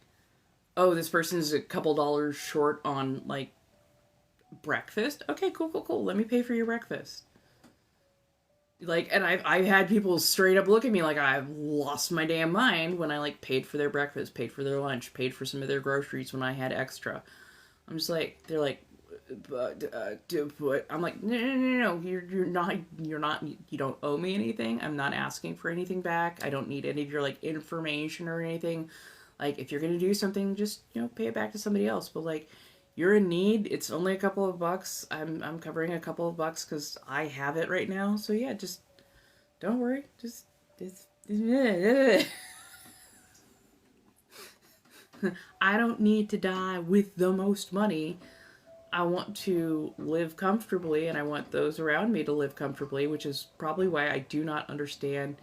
oh, this person's a couple dollars short on, like, breakfast. Okay, cool. Let me pay for your breakfast. Like, and I've had people straight up look at me like I've lost my damn mind when I, like, paid for their breakfast, paid for their lunch, paid for some of their groceries when I had extra. I'm just like, they're like, but I'm like, no, you're not, you don't owe me anything. I'm not asking for anything back. I don't need any of your, like, information or anything. Like, if you're gonna do something, just, pay it back to somebody else. But, like, you're in need. It's only a couple of bucks. I'm covering a couple of bucks because I have it right now. So yeah, just don't worry. Just I don't need to die with the most money. I want to live comfortably, and I want those around me to live comfortably, which is probably why I do not understand.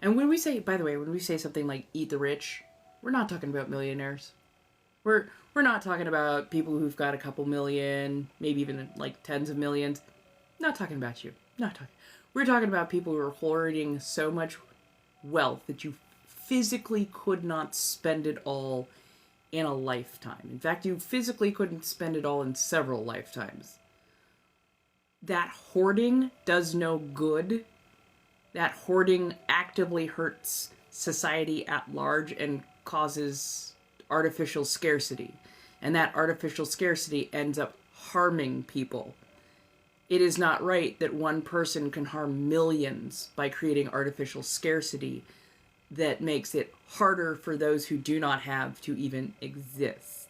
And when we say, by the way, when we say something like eat the rich, we're not talking about millionaires. We're not talking about people who've got a couple million, maybe even like tens of millions. Not talking about you. Not talking. We're talking about people who are hoarding so much wealth that you physically could not spend it all in a lifetime. In fact, you physically couldn't spend it all in several lifetimes. That hoarding does no good. That hoarding actively hurts society at large and causes artificial scarcity. And that artificial scarcity ends up harming people. It is not right that one person can harm millions by creating artificial scarcity that makes it harder for those who do not have to even exist.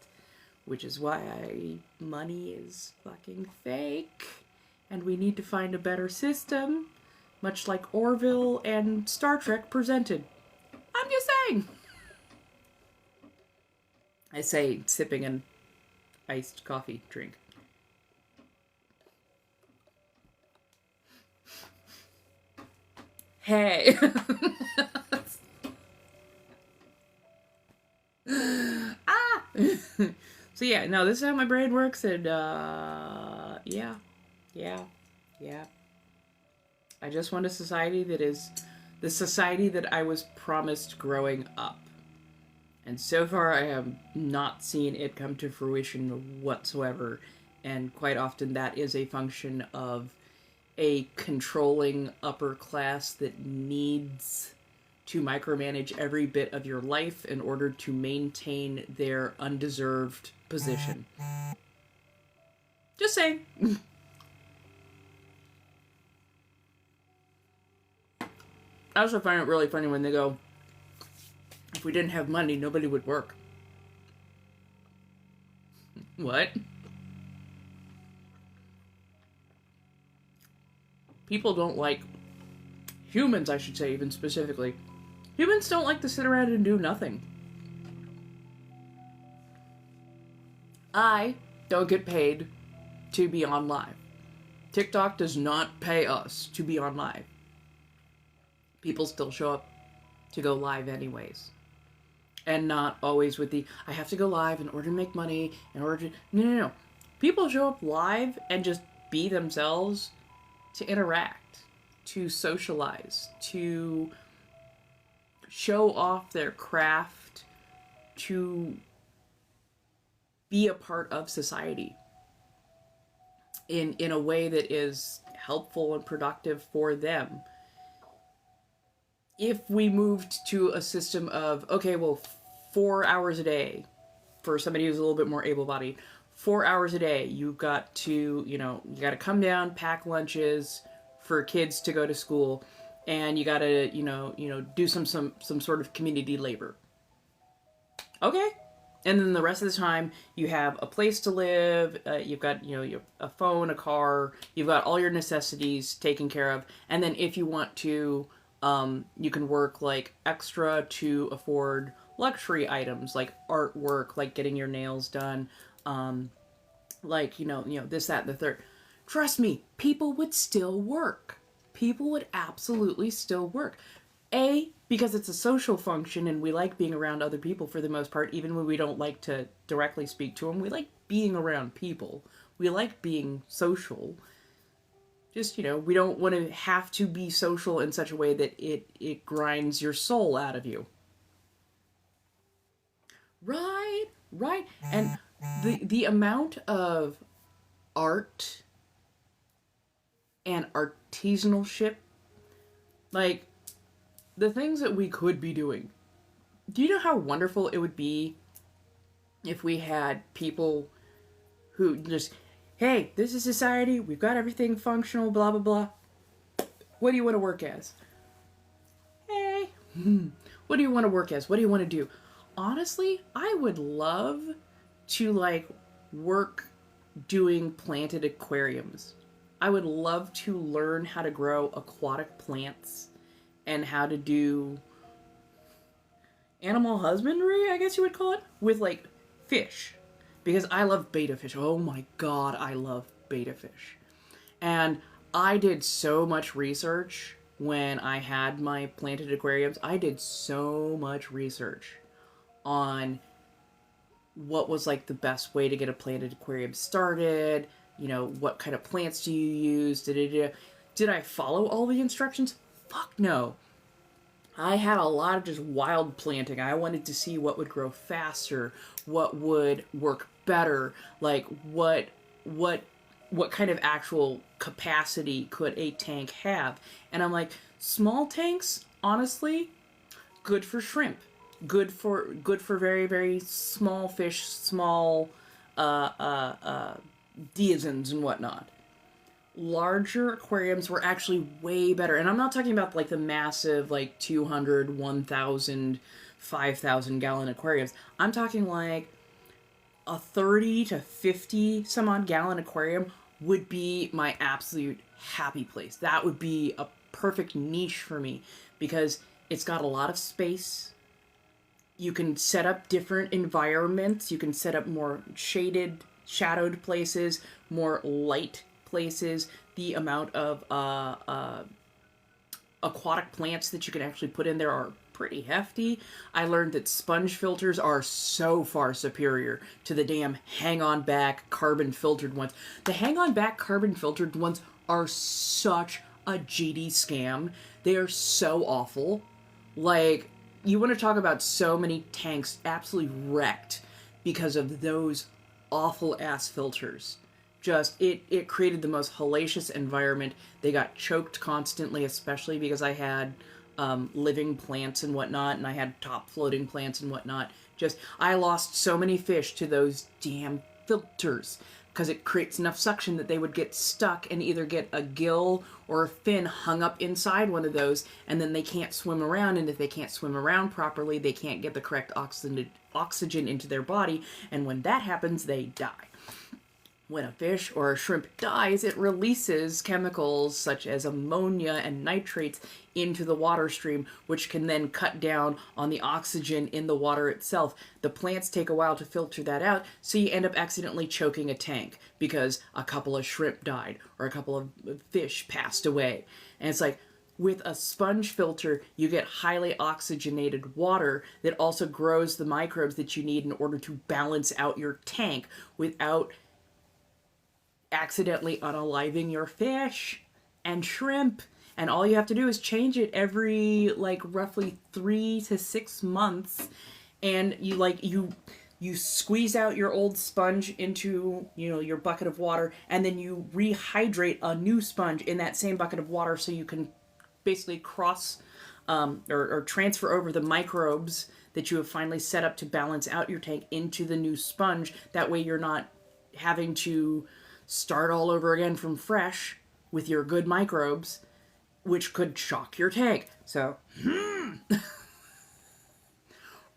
Which is why money is fucking fake. And we need to find a better system, much like Orville and Star Trek presented. I'm just saying. I say, sipping an iced coffee drink. Hey. Ah! So yeah, no, this is how my brain works, and yeah. I just want a society that is the society that I was promised growing up. And so far, I have not seen it come to fruition whatsoever. And quite often, that is a function of a controlling upper class that needs to micromanage every bit of your life in order to maintain their undeserved position. Just saying. I also find it really funny when they go, if we didn't have money, nobody would work. What? People don't like, humans I should say even specifically, humans don't like to sit around and do nothing. I don't get paid to be on live. TikTok does not pay us to be on live. People still show up to go live anyways. And not always with the, I have to go live in order to make money, in order to... No. People show up live and just be themselves to interact, to socialize, to show off their craft, to be a part of society in a way that is helpful and productive for them. If we moved to a system of, okay, well, 4 hours a day for somebody who's a little bit more able-bodied, 4 hours a day, you've got to, you got to come down, pack lunches for kids to go to school, and you got to, do some sort of community labor. Okay. And then the rest of the time, you have a place to live, you've got, you have a phone, a car, you've got all your necessities taken care of, and then if you want to, you can work like extra to afford luxury items like artwork, like getting your nails done, like, this, that, and the third. Trust me, people would still work. People would absolutely still work. Because it's a social function and we like being around other people for the most part, even when we don't like to directly speak to them. We like being around people. We like being social. Just, we don't want to have to be social in such a way that it grinds your soul out of you. Right. And the amount of art and artisanalship, like, the things that we could be doing. Do you know how wonderful it would be if we had people who just, hey, this is society, we've got everything functional, blah, blah, blah. What do you want to work as? Hey. What do you want to work as? What do you want to do? Honestly, I would love to, work doing planted aquariums. I would love to learn how to grow aquatic plants and how to do animal husbandry, I guess you would call it, with, fish. Because I love betta fish. Oh my god, I love betta fish. And I did so much research when I had my planted aquariums. I did so much research on what was, the best way to get a planted aquarium started, what kind of plants do you use, Did I follow all the instructions? Fuck no. I had a lot of just wild planting. I wanted to see what would grow faster, what would work better, what kind of actual capacity could a tank have. And I'm like, small tanks, honestly, good for shrimp. Good for very, very small fish, small diazons and whatnot. Larger aquariums were actually way better. And I'm not talking about the massive 200, 1,000, 5,000 gallon aquariums. I'm talking a 30 to 50 some odd gallon aquarium would be my absolute happy place. That would be a perfect niche for me because it's got a lot of space. You can set up different environments. You can set up more shadowed places, more light places. The amount of aquatic plants that you can actually put in there are pretty hefty. I learned that sponge filters are so far superior to the damn hang-on back carbon filtered ones. The hang-on back carbon filtered ones are such a GD scam. They are so awful. Like, you want to talk about so many tanks absolutely wrecked because of those awful ass filters. Just, it created the most hellacious environment. They got choked constantly, especially because I had living plants and whatnot, and I had top floating plants and whatnot. Just, I lost so many fish to those damn filters because it creates enough suction that they would get stuck and either get a gill or a fin hung up inside one of those, and then they can't swim around, and if they can't swim around properly, they can't get the correct oxygen into their body, and when that happens, they die. When a fish or a shrimp dies, it releases chemicals such as ammonia and nitrates into the water stream, which can then cut down on the oxygen in the water itself. The plants take a while to filter that out, so you end up accidentally choking a tank because a couple of shrimp died or a couple of fish passed away. And it's like, with a sponge filter, you get highly oxygenated water that also grows the microbes that you need in order to balance out your tank without accidentally unaliving your fish and shrimp. And all you have to do is change it every like roughly 3 to 6 months, and you squeeze out your old sponge into, you know, your bucket of water, and then you rehydrate a new sponge in that same bucket of water, so you can basically cross or transfer over the microbes that you have finally set up to balance out your tank into the new sponge. That way you're not having to start all over again from fresh with your good microbes, which could shock your tank. So,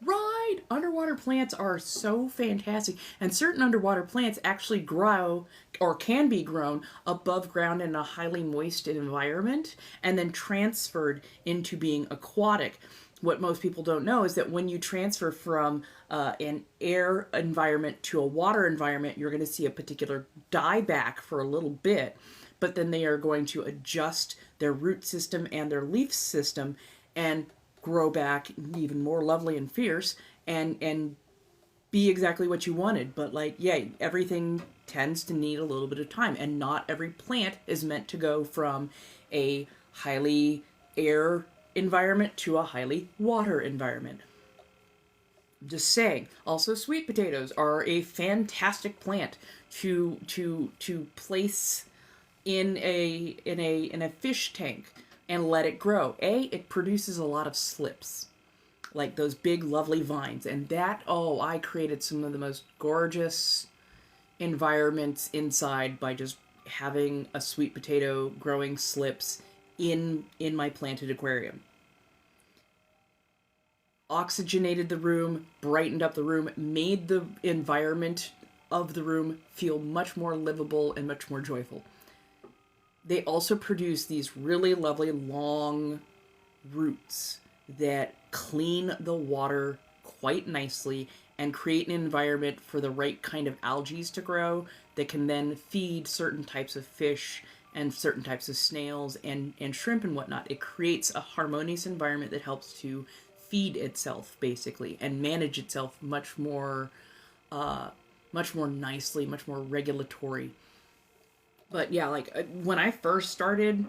right! Underwater plants are so fantastic. And certain underwater plants actually grow, or can be grown, above ground in a highly moist environment, and then transferred into being aquatic. What most people don't know is that when you transfer from an air environment to a water environment, you're going to see a particular dieback for a little bit, but then they are going to adjust their root system and their leaf system and grow back even more lovely and fierce and be exactly what you wanted. But like, yeah, everything tends to need a little bit of time, and not every plant is meant to go from a highly air environment to a highly water environment. Just saying. Also, sweet potatoes are a fantastic plant to place in a fish tank and let it grow. It produces a lot of slips, like those big lovely vines, and that, oh, I created some of the most gorgeous environments inside by just having a sweet potato growing slips in my planted aquarium. Oxygenated the room, brightened up the room, made the environment of the room feel much more livable and much more joyful. They also produce these really lovely long roots that clean the water quite nicely and create an environment for the right kind of algae to grow that can then feed certain types of fish and certain types of snails and shrimp and whatnot. It creates a harmonious environment that helps to feed itself, basically, and manage itself much more nicely, much more regulatory. But yeah, like, when I first started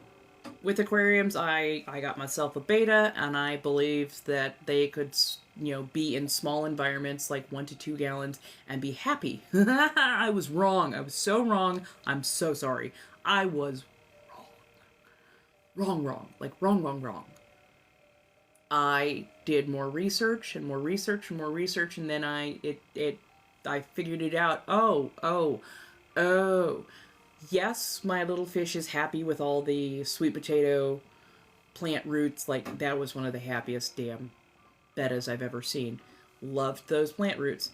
with aquariums, I got myself a beta, and I believed that they could, you know, be in small environments, like 1 to 2 gallons, and be happy. I was wrong. I was so wrong. I'm so sorry. I was wrong. Like, wrong. I did more research and more research and more research, and then I figured it out. Oh. Yes, my little fish is happy with all the sweet potato plant roots. Like, that was one of the happiest damn bettas I've ever seen. Loved those plant roots.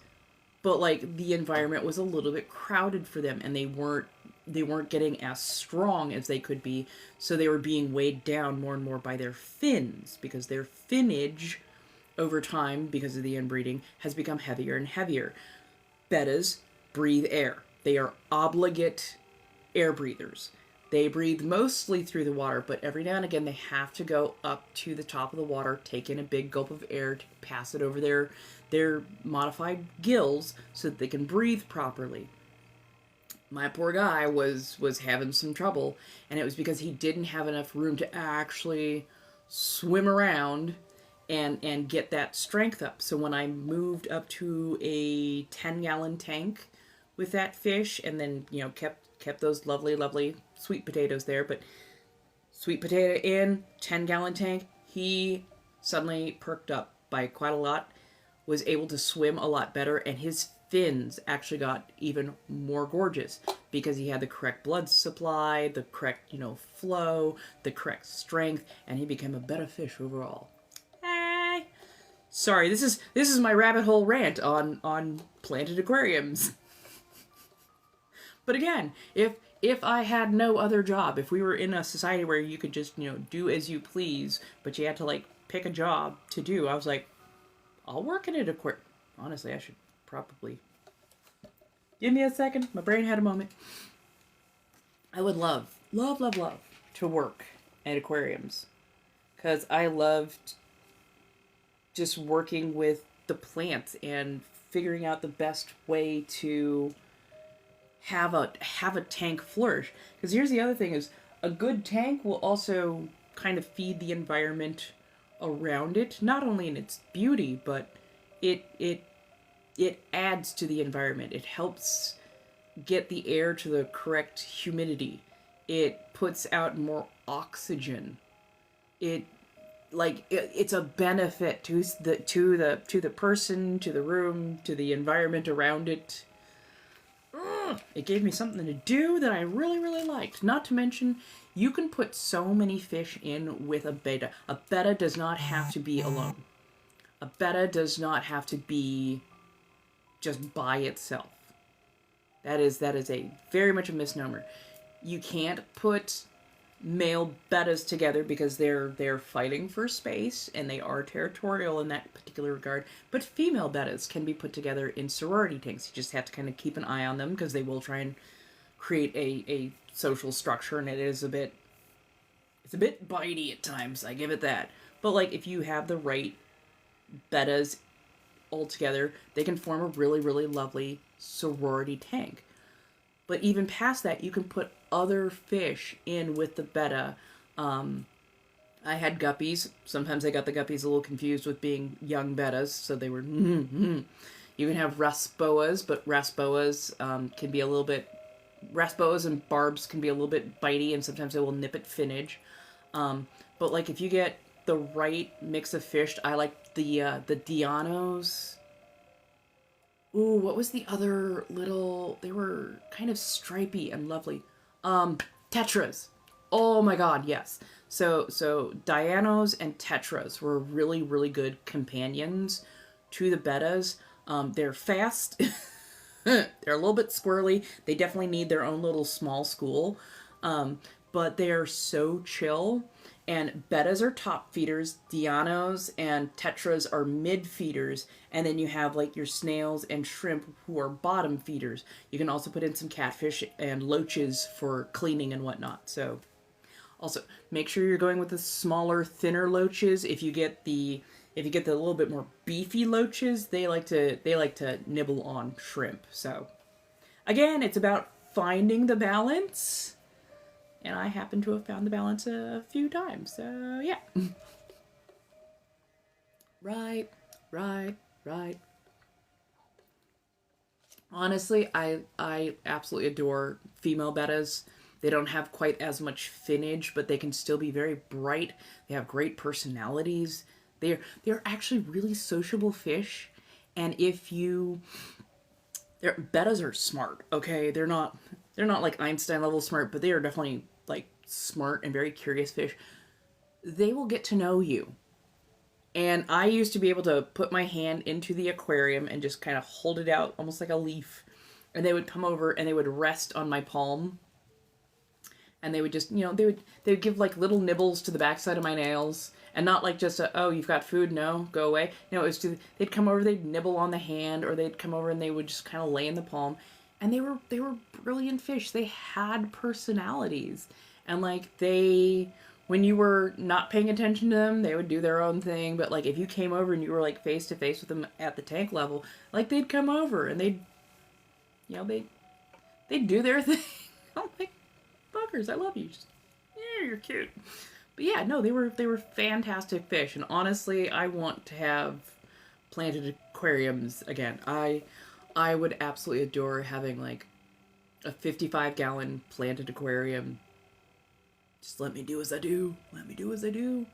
But, like, the environment was a little bit crowded for them, and they weren't getting as strong as they could be, so they were being weighed down more and more by their fins, because their finnage over time, because of the inbreeding, has become heavier and heavier. Bettas breathe air. They are obligate air breathers. They breathe mostly through the water, but every now and again they have to go up to the top of the water, take in a big gulp of air to pass it over their modified gills so that they can breathe properly. My poor guy was having some trouble, and it was because he didn't have enough room to actually swim around and get that strength up. So when I moved up to a 10-gallon tank with that fish, and then, you know, kept those lovely sweet potatoes there, but sweet potato in, 10-gallon tank, he suddenly perked up by quite a lot, was able to swim a lot better, and his fins actually got even more gorgeous because he had the correct blood supply, the correct, you know, flow, the correct strength, and he became a better fish overall. Sorry, this is my rabbit hole rant on planted aquariums. But again, if I had no other job, if we were in a society where you could just, you know, do as you please, but you had to, like, pick a job to do, I was like, I'll work in an aquarium. Honestly, I should probably... Give me a second. My brain had a moment. I would love to work at aquariums. Because I loved just working with the plants and figuring out the best way to have a tank flourish. Because here's the other thing is, a good tank will also kind of feed the environment around it, not only in its beauty, but it adds to the environment. It helps get the air to the correct humidity. It puts out more oxygen. It's a benefit to the person, to the room, to the environment around it. It gave me something to do that I really liked. Not to mention, you can put so many fish in with a betta. A betta does not have to be alone. A betta does not have to be just by itself. That is a very much a misnomer. You can't put male bettas together because they're fighting for space and they are territorial in that particular regard. But female bettas can be put together in sorority tanks. You just have to kind of keep an eye on them because they will try and create a social structure, and it's a bit bitey at times. I give it that. But like, if you have the right bettas all together, they can form a really lovely sorority tank. But even past that, you can put other fish in with the betta. I had guppies. Sometimes I got the guppies a little confused with being young bettas, so they were... You can have rasboas, but rasboas can be a little bit... Rasboas and barbs can be a little bit bitey, and sometimes they will nip at finnage. But like, if you get the right mix of fish, I like the Dianos. Ooh, what was the other little... They were kind of stripy and lovely. Tetras. Oh my god, yes. So Dianos and Tetras were really good companions to the bettas. They're fast. They're a little bit squirrely. They definitely need their own little small school. But they are so chill. And bettas are top feeders, Dianos and Tetras are mid feeders, and then you have like your snails and shrimp who are bottom feeders. You can also put in some catfish and loaches for cleaning and whatnot. So, also make sure you're going with the smaller, thinner loaches. If you get the little bit more beefy loaches, they like to nibble on shrimp. So, again, it's about finding the balance. And I happen to have found the balance a few times, so yeah. Right. Honestly, I absolutely adore female bettas. They don't have quite as much finnage, but they can still be very bright. They have great personalities. They're actually really sociable fish, and bettas are smart. Okay, they're not like Einstein level smart, but they are definitely like smart and very curious fish. They will get to know you. And I used to be able to put my hand into the aquarium and just kind of hold it out almost like a leaf. And they would come over and they would rest on my palm. And they would just, they would give like little nibbles to the backside of my nails. And not like just oh, you've got food, no, go away. It was they'd come over, they'd nibble on the hand, or they'd come over and they would just kind of lay in the palm. and they were brilliant fish. They had personalities, and like when you were not paying attention to them, they would do their own thing. But like if you came over and you were like face to face with them at the tank level, like they'd come over and they'd, you know, they'd do their thing. I'm like, buggers, I love you. Just, yeah, you're cute. But yeah, no, they were fantastic fish, and honestly, I want to have planted aquariums again. I would absolutely adore having like a 55-gallon planted aquarium. Just let me do as I do. Let me do as I do.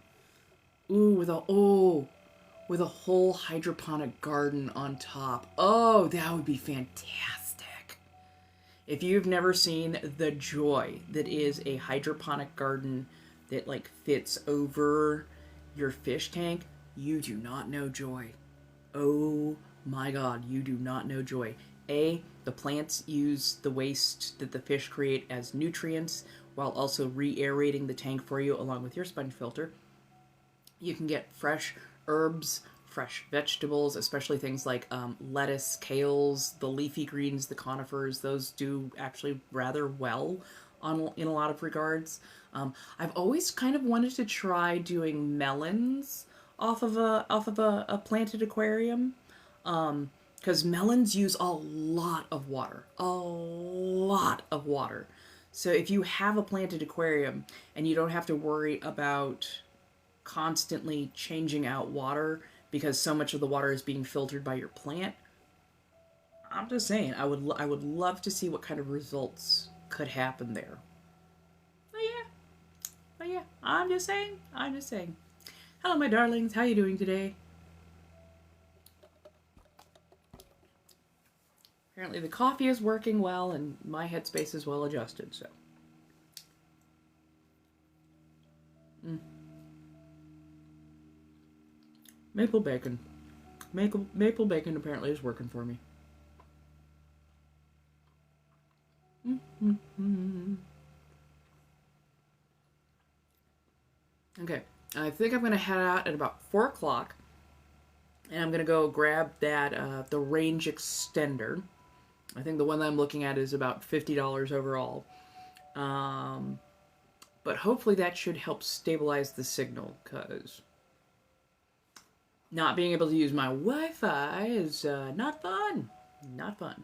Ooh, with a whole hydroponic garden on top. Oh, that would be fantastic. If you've never seen the joy that is a hydroponic garden that like fits over your fish tank, you do not know joy. Oh my God, you do not know joy. The plants use the waste that the fish create as nutrients while also re-aerating the tank for you along with your sponge filter. You can get fresh herbs, fresh vegetables, especially things like lettuce, kales, the leafy greens, the conifers. Those do actually rather well in a lot of regards. I've always kind of wanted to try doing melons off of a planted aquarium, because melons use a lot of water, So if you have a planted aquarium and you don't have to worry about constantly changing out water because so much of the water is being filtered by your plant, I'm just saying, I would love to see what kind of results could happen there. But yeah, I'm just saying. Hello, my darlings. How you doing today? Apparently the coffee is working well and my headspace is well adjusted, so. Maple bacon. Maple bacon apparently is working for me. Okay, I think I'm going to head out at about 4 o'clock. And I'm going to go grab that, the range extender. I think the one that I'm looking at is about $50 overall. But hopefully that should help stabilize the signal, because not being able to use my Wi-Fi is not fun. Not fun.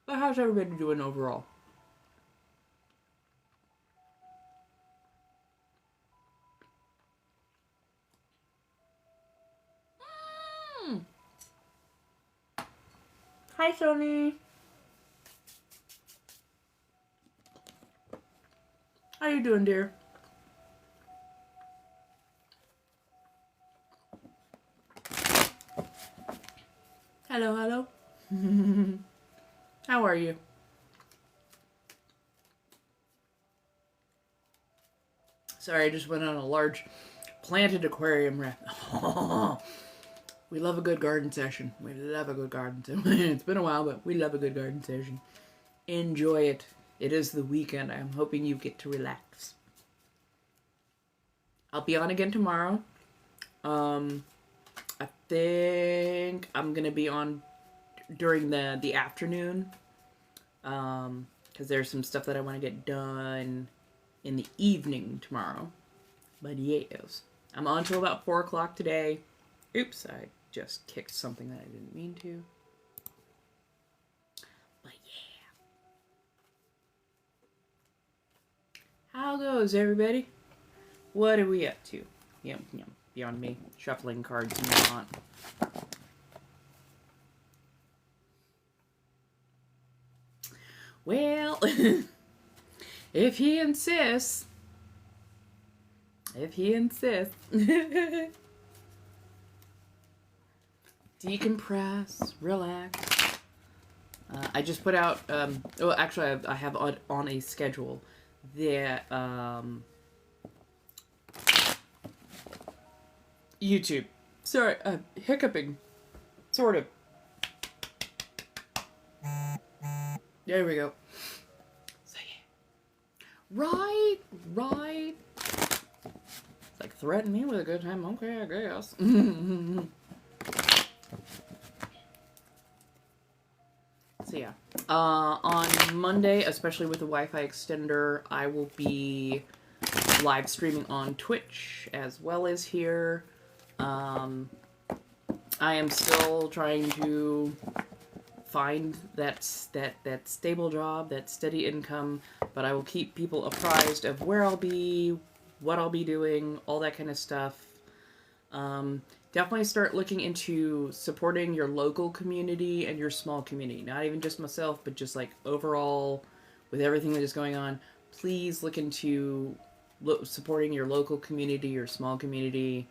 But how's everybody doing overall? Hi, Sony. How you doing, dear? Hello. How are you? Sorry, I just went on a large planted aquarium rant. We love a good garden session. It's been a while, but we love a good garden session. Enjoy it. It is the weekend. I'm hoping you get to relax. I'll be on again tomorrow. I think I'm going to be on during the afternoon. Because there's some stuff that I want to get done in the evening tomorrow. But yes, I'm on till about 4 o'clock today. Oops, I just kicked something that I didn't mean to. But yeah. How goes, everybody? What are we up to? Yum. Beyond me. Shuffling cards and whatnot. Well, if he insists. Decompress, relax. I just put out, actually I have on a schedule that, YouTube. Sorry, hiccuping. Sort of. There we go. So yeah. Right. It's like, threaten me with a good time. Okay, I guess. So yeah, on Monday, especially with the Wi-Fi extender, I will be live streaming on Twitch as well as here. I am still trying to find that stable job, that steady income, but I will keep people apprised of where I'll be, what I'll be doing, all that kind of stuff. Definitely start looking into supporting your local community and your small community. Not even just myself, but just like overall with everything that is going on. Please look into supporting your local community, your small community,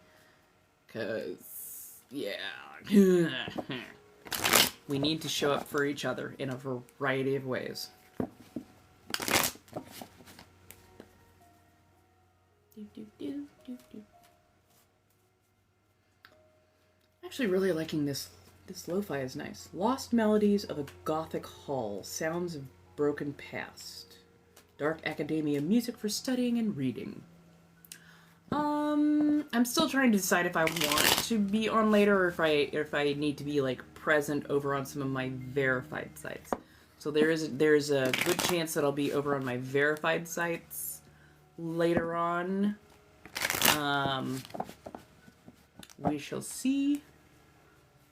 because, yeah. We need to show up for each other in a variety of ways. Actually really liking this lo-fi is nice. Lost melodies of a gothic hall, sounds of broken past. Dark academia music for studying and reading. I'm still trying to decide if I want to be on later or if I need to be like present over on some of my verified sites. So there's a good chance that I'll be over on my verified sites later on. We shall see.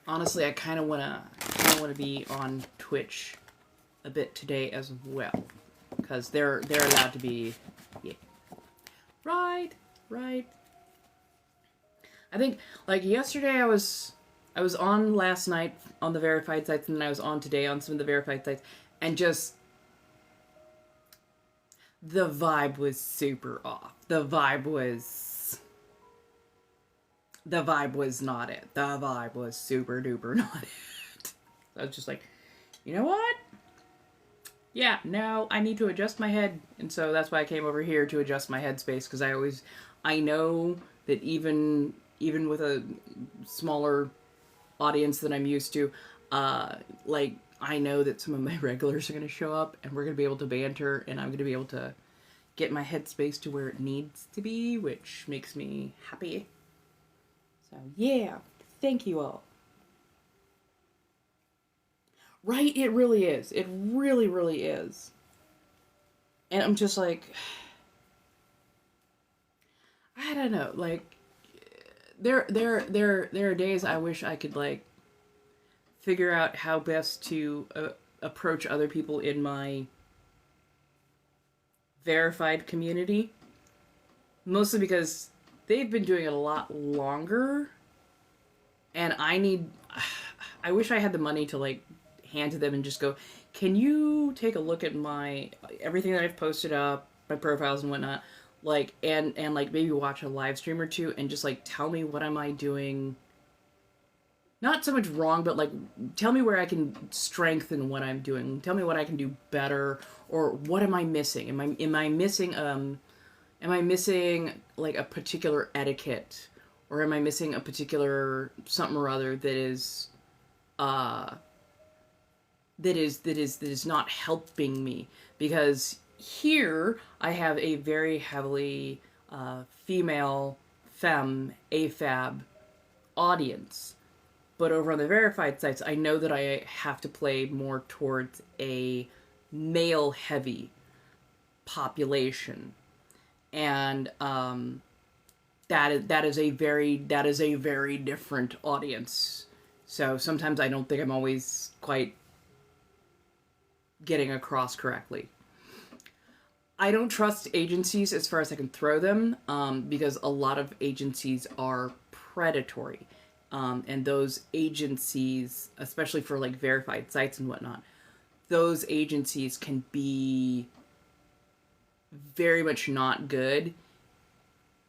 Honestly, I kind of wanna be on Twitch a bit today as well, because they're allowed to be. Yeah. Right. I think, like, yesterday I was on last night on the verified sites, and then I was on today on some of the verified sites, and just the vibe was super off. The vibe was not it. The vibe was super duper not it. I was just like, you know what? Yeah, no, I need to adjust my head. And so that's why I came over here to adjust my headspace, because I know that even with a smaller audience than I'm used to, like, I know that some of my regulars are going to show up, and we're going to be able to banter, and I'm going to be able to get my headspace to where it needs to be, which makes me happy. So, yeah, thank you all. Right, it really is. It really, really is. And I'm just like, I don't know, like, there are days I wish I could, like, figure out how best to approach other people in my verified community. Mostly because they've been doing it a lot longer, and I wish I had the money to, like, hand to them and just go, can you take a look at everything that I've posted up, my profiles and whatnot, like, and like maybe watch a live stream or two and just, like, tell me what am I doing, not so much wrong, but, like, tell me where I can strengthen what I'm doing, tell me what I can do better, or what am I missing? Am I missing like a particular etiquette, or am I missing a particular something or other that is not helping me? Because here I have a very heavily female, femme, AFAB audience. But over on the verified sites, I know that I have to play more towards a male-heavy population. And that is a very different audience. So sometimes I don't think I'm always quite getting across correctly. I don't trust agencies as far as I can throw them, because a lot of agencies are predatory. And those agencies, especially for, like, verified sites and whatnot, those agencies can be very much not good.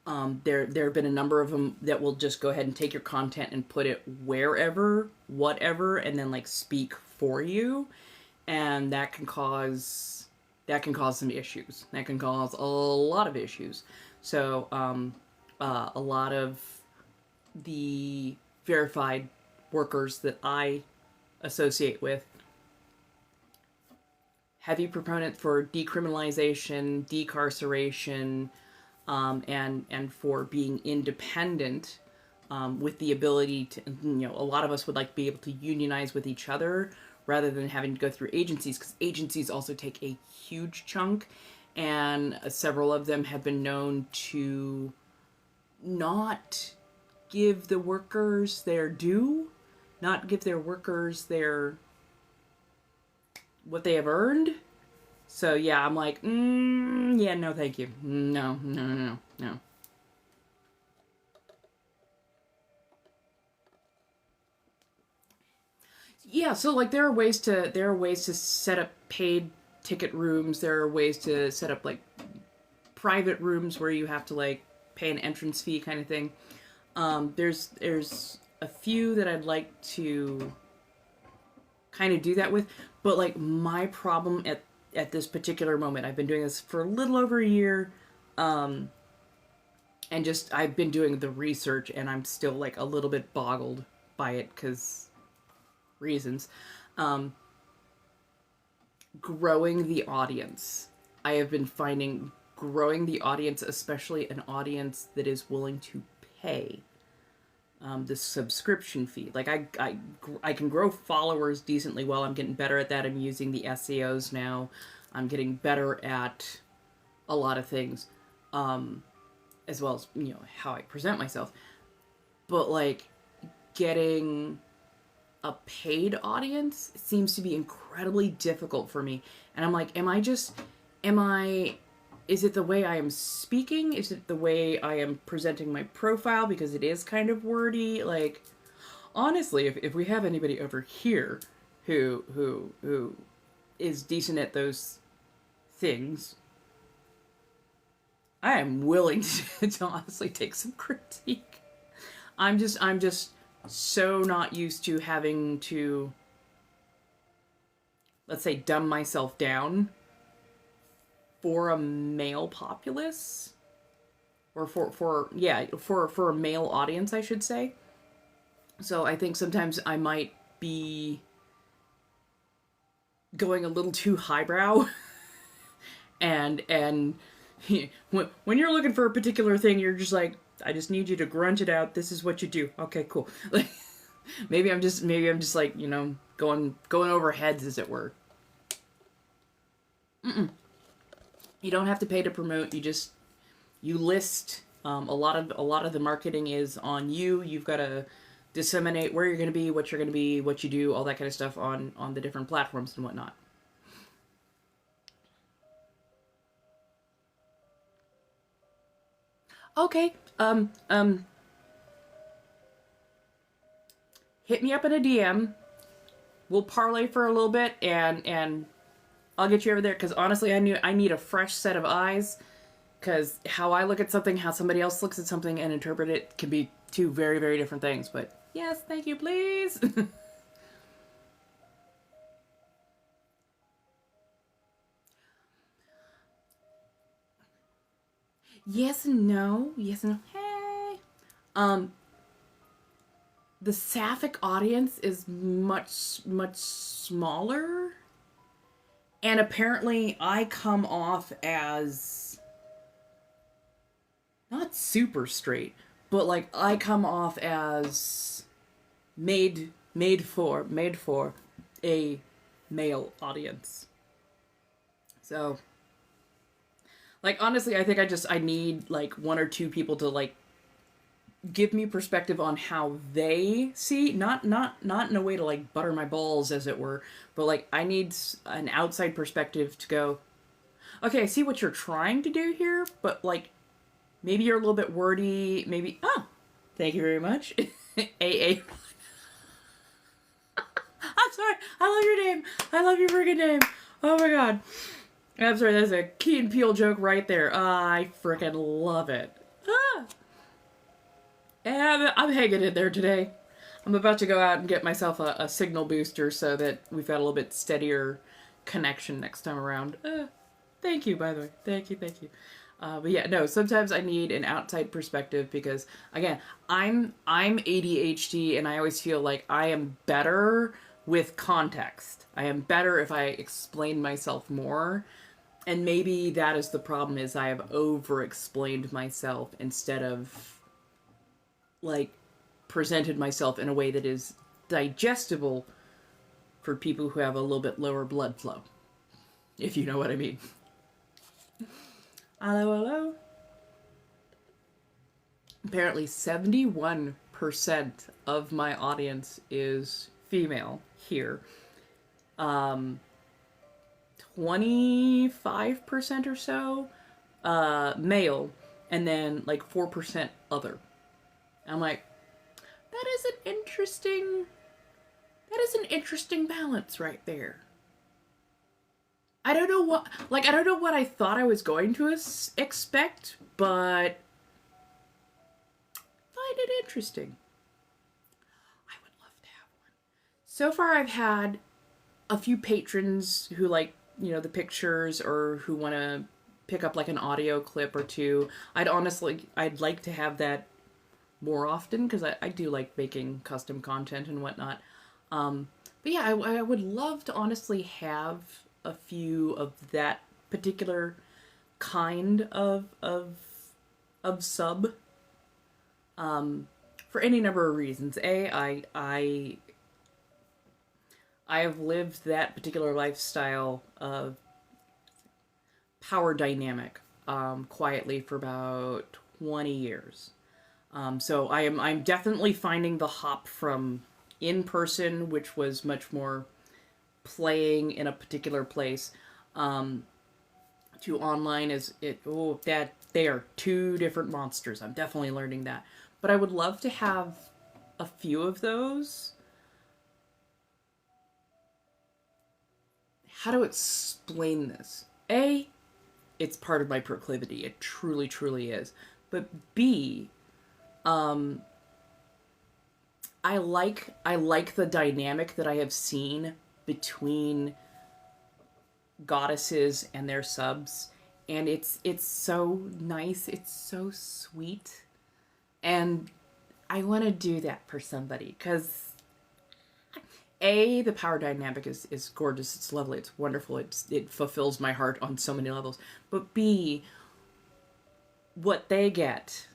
There have been a number of them that will just go ahead and take your content and put it wherever, whatever, and then, like, speak for you, and that can cause some issues. That can cause a lot of issues. So a lot of the verified workers that I associate with, heavy proponent for decriminalization, decarceration, and for being independent, with the ability to, a lot of us would like to be able to unionize with each other rather than having to go through agencies, because agencies also take a huge chunk, and several of them have been known to not give the workers their due, not give their workers their what they have earned. So yeah, I'm like, yeah, no, thank you. No, no, no, no, no. Yeah, so like there are ways to set up paid ticket rooms. There are ways to set up like private rooms where you have to like pay an entrance fee kind of thing. There's a few that I'd like to kind of do that with, but like my problem at this particular moment, I've been doing this for a little over a year, and just I've been doing the research, and I'm still like a little bit boggled by it because reasons. Growing the audience. I have been finding growing the audience, especially an audience that is willing to pay the subscription fee. Like I can grow followers decently well. I'm getting better at that. I'm using the SEOs now. I'm getting better at a lot of things, as well as, you know, how I present myself. But like getting a paid audience seems to be incredibly difficult for me. And I'm like, is it the way I am speaking? Is it the way I am presenting my profile? Because it is kind of wordy. Like, honestly, if we have anybody over here who is decent at those things, I am willing to honestly take some critique. I'm just so not used to having to, let's say, dumb myself down for a male populace, or for a male audience, I should say. So I think sometimes I might be going a little too highbrow, and when you're looking for a particular thing, you're just like, I just need you to grunt it out. This is what you do. Okay, cool. Like, maybe I'm just like, you know, going over heads, as it were. You don't have to pay to promote. You list. A lot of the marketing is on you. You've got to disseminate where you're going to be, what you're going to be, what you do, all that kind of stuff on the different platforms and whatnot. Okay. Hit me up in a DM. We'll parlay for a little bit, and I'll get you over there. Because honestly, I need a fresh set of eyes. Because how I look at something, how somebody else looks at something and interpret it can be two very, very different things. But yes, thank you, please. Yes and no. Yes and no. Hey. The sapphic audience is much, much smaller. And apparently I come off as not super straight, but like I come off as made for a male audience. So like honestly, I think I need like one or two people to like give me perspective on how they see, not in a way to like butter my balls, as it were, but like I need an outside perspective to go, okay, I see what you're trying to do here, but like maybe you're a little bit wordy, maybe, oh, thank you very much. AA. I'm sorry, I love your name. I love your friggin' name. Oh my god. I'm sorry, that's a Key and Peele joke right there. I frickin' love it. Ah. And I'm hanging in there today. I'm about to go out and get myself a signal booster so that we've got a little bit steadier connection next time around. Thank you, by the way. Thank you. But yeah, no, sometimes I need an outside perspective because, again, I'm ADHD and I always feel like I am better with context. I am better if I explain myself more. And maybe that is the problem, is I have over-explained myself instead of like presented myself in a way that is digestible for people who have a little bit lower blood flow, if you know what I mean. Hello, hello. Apparently 71% of my audience is female here. 25% or so male, and then like 4% other. I'm like, that is an interesting balance right there. I don't know what I thought I was going to expect, but find it interesting. I would love to have one. So far I've had a few patrons who like, you know, the pictures or who want to pick up like an audio clip or two. I'd like to have that more often because I do like making custom content and whatnot. But yeah, I would love to honestly have a few of that particular kind of sub. For any number of reasons. I have lived that particular lifestyle of power dynamic quietly for about 20 years. So I'm definitely finding the hop from in person, which was much more playing in a particular place, to online that they are two different monsters. I'm definitely learning that. But I would love to have a few of those. How to explain this? A, it's part of my proclivity. It truly, truly is. But B, I like the dynamic that I have seen between goddesses and their subs, and it's so nice, it's so sweet, and I want to do that for somebody because A, the power dynamic is gorgeous, it's lovely, it's wonderful, it fulfills my heart on so many levels, but B, what they get.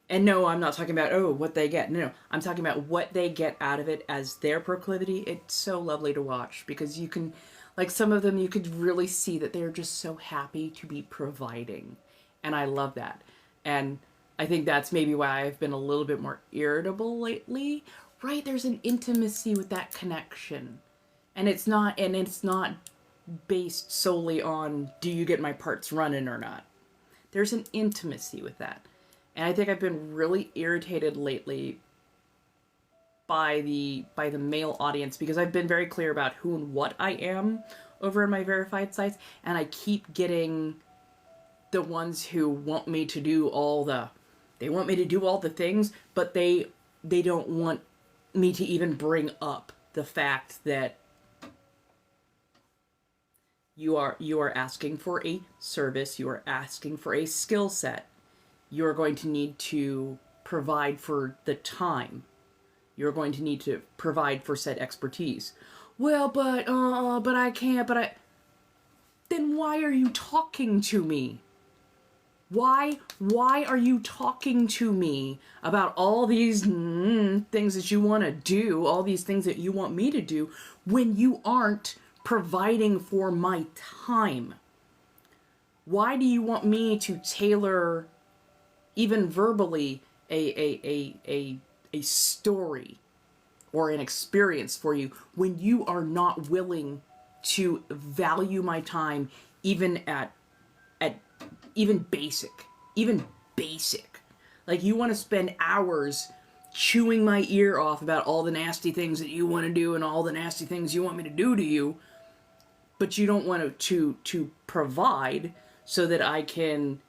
And no, I'm not talking about, what they get. No, I'm talking about what they get out of it as their proclivity. It's so lovely to watch because you can, like some of them, you could really see that they're just so happy to be providing. And I love that. And I think that's maybe why I've been a little bit more irritable lately. Right? There's an intimacy with that connection. And it's not based solely on, do you get my parts running or not? There's an intimacy with that. And I think I've been really irritated lately by the male audience because I've been very clear about who and what I am over in my verified sites, and I keep getting the ones who want me to do all the things, but they don't want me to even bring up the fact that you are asking for a service, you are asking for a skill set. You're going to need to provide for the time. You're going to need to provide for said expertise. Well, but I can't, Then why are you talking to me? Why are you talking to me about all these things that you want to do, all these things that you want me to do, when you aren't providing for my time? Why do you want me to tailor, even verbally, a story or an experience for you when you are not willing to value my time even at basic. Like, you want to spend hours chewing my ear off about all the nasty things that you want to do and all the nasty things you want me to do to you, but you don't want to provide so that I can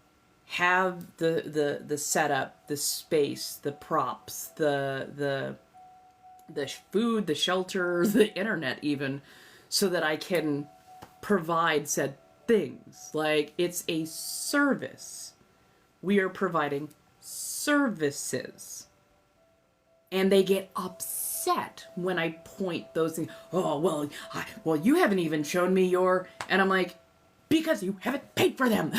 have the setup, the space, the props, the food, the shelter, the internet even, so that I can provide said things. Like, it's a service. We are providing services. And they get upset when I point those things. Oh, well, you haven't even shown me your... And I'm like, because you haven't paid for them.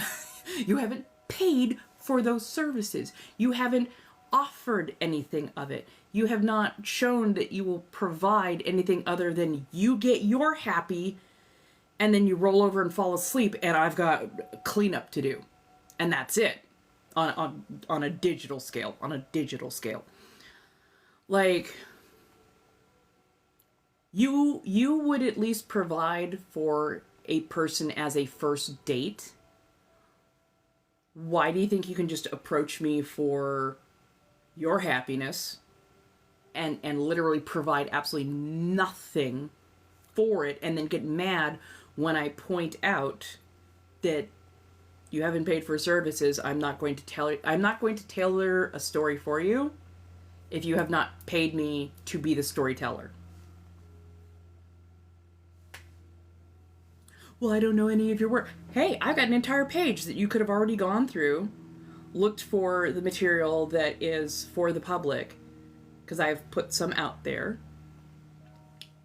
You haven't paid for those services. You haven't offered anything of it. You have not shown that you will provide anything other than you get your happy and then you roll over and fall asleep and I've got cleanup to do. And that's it. On a digital scale. Like, you would at least provide for a person as a first date. Why do you think you can just approach me for your happiness and literally provide absolutely nothing for it and then get mad when I point out that you haven't paid for services? I'm not going to tailor a story for you if you have not paid me to be the storyteller. Well, I don't know any of your work. Hey, I've got an entire page that you could have already gone through, looked for the material that is for the public, because I've put some out there.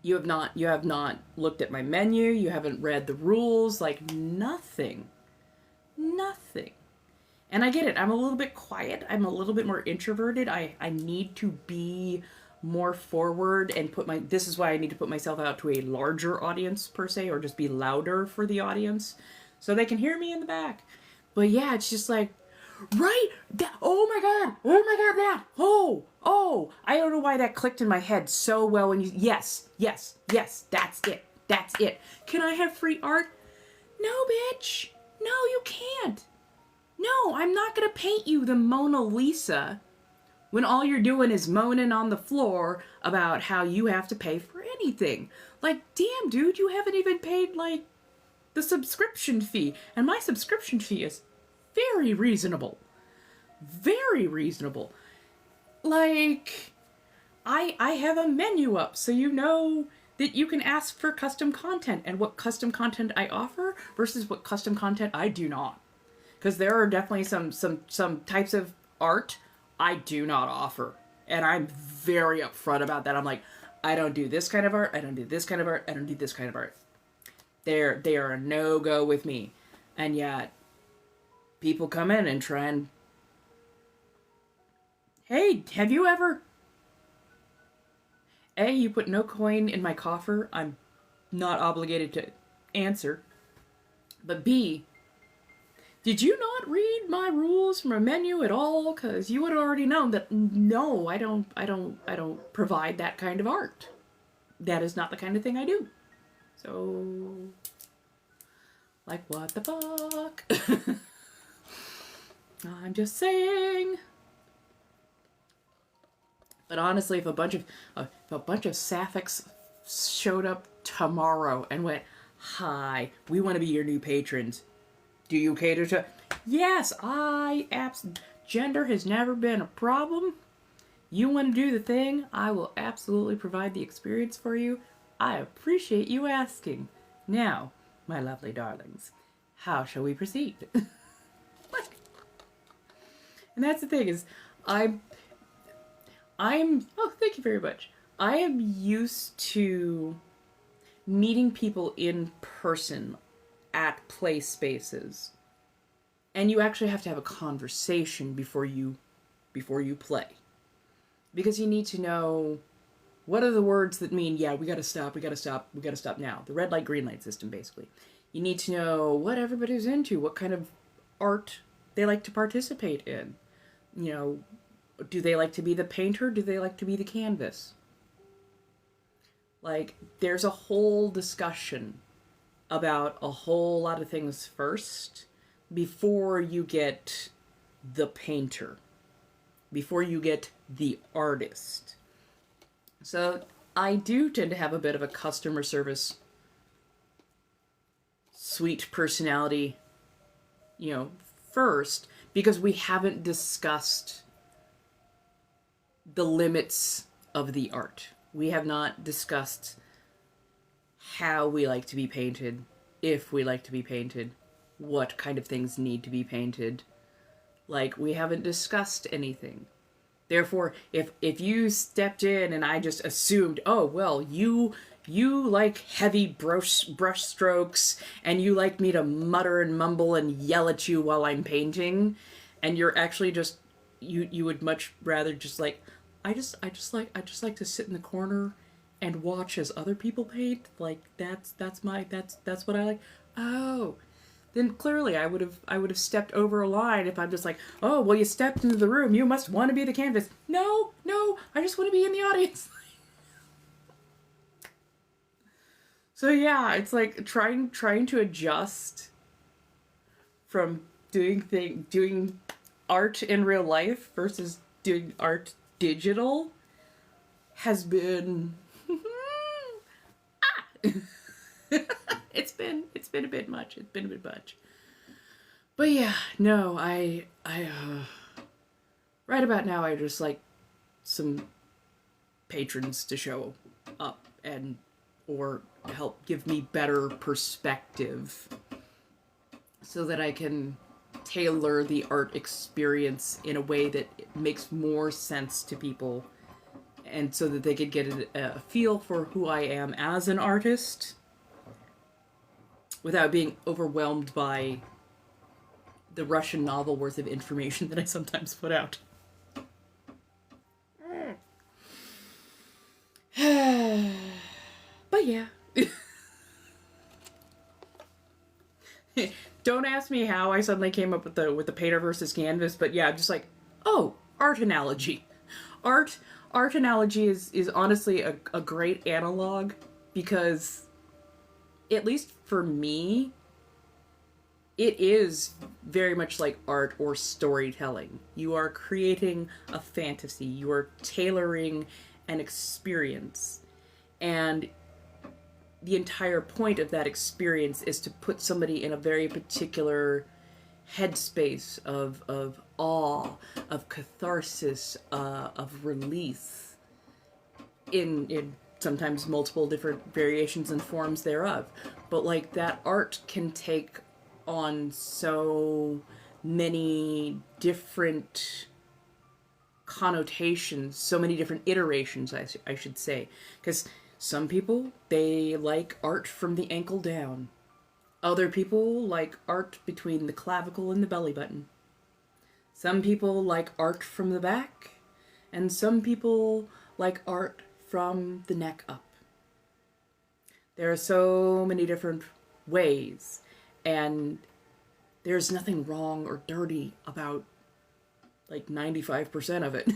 You have not looked at my menu, you haven't read the rules, like nothing. And I get it, I'm a little bit quiet, I'm a little bit more introverted, I need to be more forward and this is why I need to put myself out to a larger audience per se, or just be louder for the audience so they can hear me in the back. But yeah, it's just like, right, oh my god, that, oh, I don't know why that clicked in my head so well when yes, that's it. Can I have free art? No, bitch, no, you can't. No, I'm not gonna paint you the Mona Lisa when all you're doing is moaning on the floor about how you have to pay for anything. Like, damn, dude, you haven't even paid, like, the subscription fee. And my subscription fee is very reasonable. Very reasonable. Like, I have a menu up so you know that you can ask for custom content and what custom content I offer versus what custom content I do not. Because there are definitely some types of art I do not offer. And I'm very upfront about that. I'm like, I don't do this kind of art, I don't do this kind of art, I don't do this kind of art. They are a no-go with me. And yet, people come in and try and, hey, have you ever... A, you put no coin in my coffer, I'm not obligated to answer. But B, did you not read my rules from a menu at all? Because you would have already known that no, I don't provide that kind of art. That is not the kind of thing I do. So, like, what the fuck? I'm just saying. But honestly, if a bunch of sapphics showed up tomorrow and went, "Hi, we want to be your new patrons. Do you cater to..." Yes, gender has never been a problem. You want to do the thing, I will absolutely provide the experience for you. I appreciate you asking. Now, my lovely darlings, how shall we proceed? And that's the thing is, I'm, oh, thank you very much. I am used to meeting people in person at play spaces. And you actually have to have a conversation before you play. Because you need to know what are the words that mean, yeah, we gotta stop now. The red light, green light system, basically. You need to know what everybody's into, what kind of art they like to participate in. You know, do they like to be the painter? Do they like to be the canvas? Like, there's a whole discussion about a whole lot of things first before you get the painter, before you get the artist. So I do tend to have a bit of a customer service, sweet personality, you know, first, because we haven't discussed the limits of the art. We have not discussed how we like to be painted, if we like to be painted, what kind of things need to be painted. Like, we haven't discussed anything. Therefore, if you stepped in and I just assumed, oh, well, you like heavy brush strokes, and you like me to mutter and mumble and yell at you while I'm painting, and you're actually just you would much rather just like, I just like to sit in the corner and watch as other people paint. Like that's what I like. Oh, then clearly I would have stepped over a line if I'm just like, oh well, you stepped into the room, you must want to be the canvas. No, I just want to be in the audience. So yeah, it's like trying to adjust from doing art in real life versus doing art digital has been it's been a bit much. It's been a bit much. But yeah, no, I right about now I just like some patrons to show up and or help give me better perspective so that I can tailor the art experience in a way that makes more sense to people and so that they could get a feel for who I am as an artist without being overwhelmed by the Russian novel worth of information that I sometimes put out. But yeah. Don't ask me how I suddenly came up with the painter versus canvas, but yeah, I'm just like, oh, art analogy. Art analogy is honestly a great analog because, at least for me, it is very much like art or storytelling. You are creating a fantasy. You are tailoring an experience. And the entire point of that experience is to put somebody in a very particular headspace of awe, of catharsis, of release, in sometimes multiple different variations and forms thereof. But like that art can take on so many different connotations, so many different iterations, I should say. Because some people, they like art from the ankle down. Other people like art between the clavicle and the belly button. Some people like art from the back, and some people like art from the neck up. There are so many different ways, and there's nothing wrong or dirty about like 95% of it.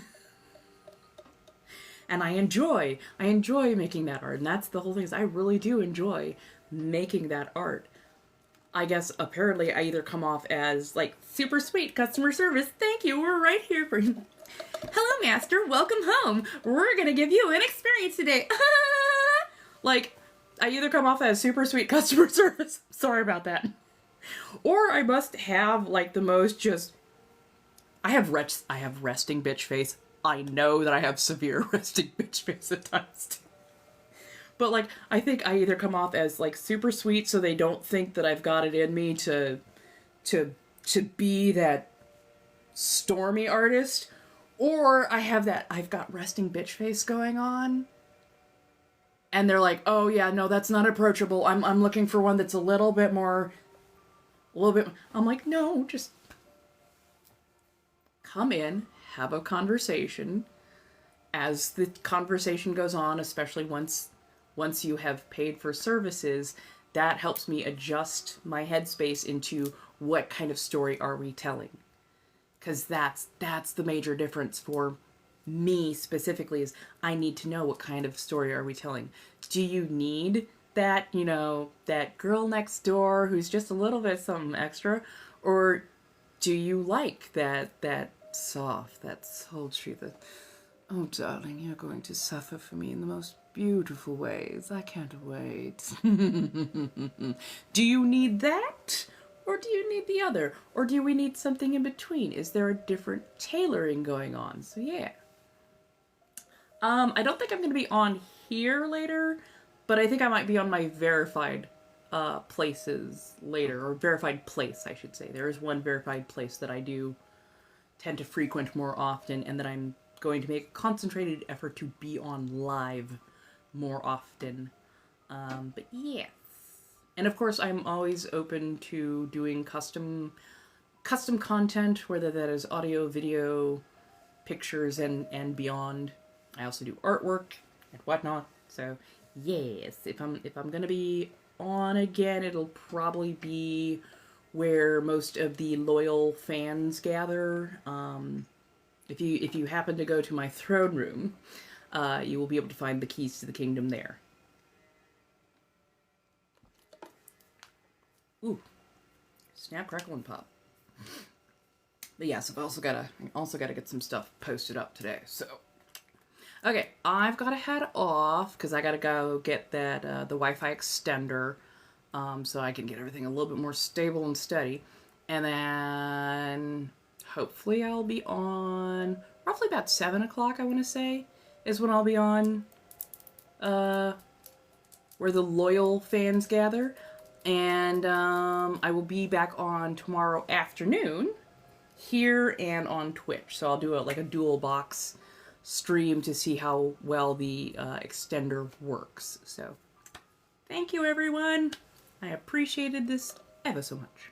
And I enjoy making that art, and that's the whole thing, is I really do enjoy making that art. I guess apparently I either come off as like super sweet customer service, thank you, we're right here for you. Hello master, welcome home. We're gonna give you an experience today. Like, I either come off as super sweet customer service, sorry about that. Or I must have like the most just, I have resting bitch face. I know that I have severe resting bitch face at times too. But like, I think I either come off as like super sweet so they don't think that I've got it in me to be that stormy artist, or I've got resting bitch face going on. And they're like, oh yeah, no, that's not approachable. I'm looking for one that's a little bit. I'm like, no, just come in, have a conversation. As the conversation goes on, especially once you have paid for services, that helps me adjust my headspace into what kind of story are we telling. Because that's the major difference for me specifically, is I need to know what kind of story are we telling. Do you need that, that girl next door who's just a little bit something extra? Or do you like that soft, that sultry, that, oh darling, you're going to suffer for me in the most beautiful ways. I can't wait. Do you need that? Or do you need the other? Or do we need something in between? Is there a different tailoring going on? So yeah. I don't think I'm going to be on here later, but I think I might be on my verified places later, or verified place, I should say. There is one verified place that I do tend to frequent more often, and that I'm going to make a concentrated effort to be on live more often. But yes. And of course, I'm always open to doing custom content, whether that is audio, video, pictures and beyond. I also do artwork and whatnot. So yes, if I'm gonna be on again, it'll probably be where most of the loyal fans gather. If you happen to go to my throne room, you will be able to find the keys to the kingdom there. Ooh, snap, crackle, and pop. But yes, I also gotta get some stuff posted up today. So, okay, I've gotta head off because I gotta go get that the Wi-Fi extender, so I can get everything a little bit more stable and steady, and then hopefully I'll be on roughly about 7 o'clock. I want to say is when I'll be on, where the loyal fans gather, and I will be back on tomorrow afternoon here and on Twitch. So I'll do like a dual box stream to see how well the extender works. So thank you, everyone. I appreciated this ever so much.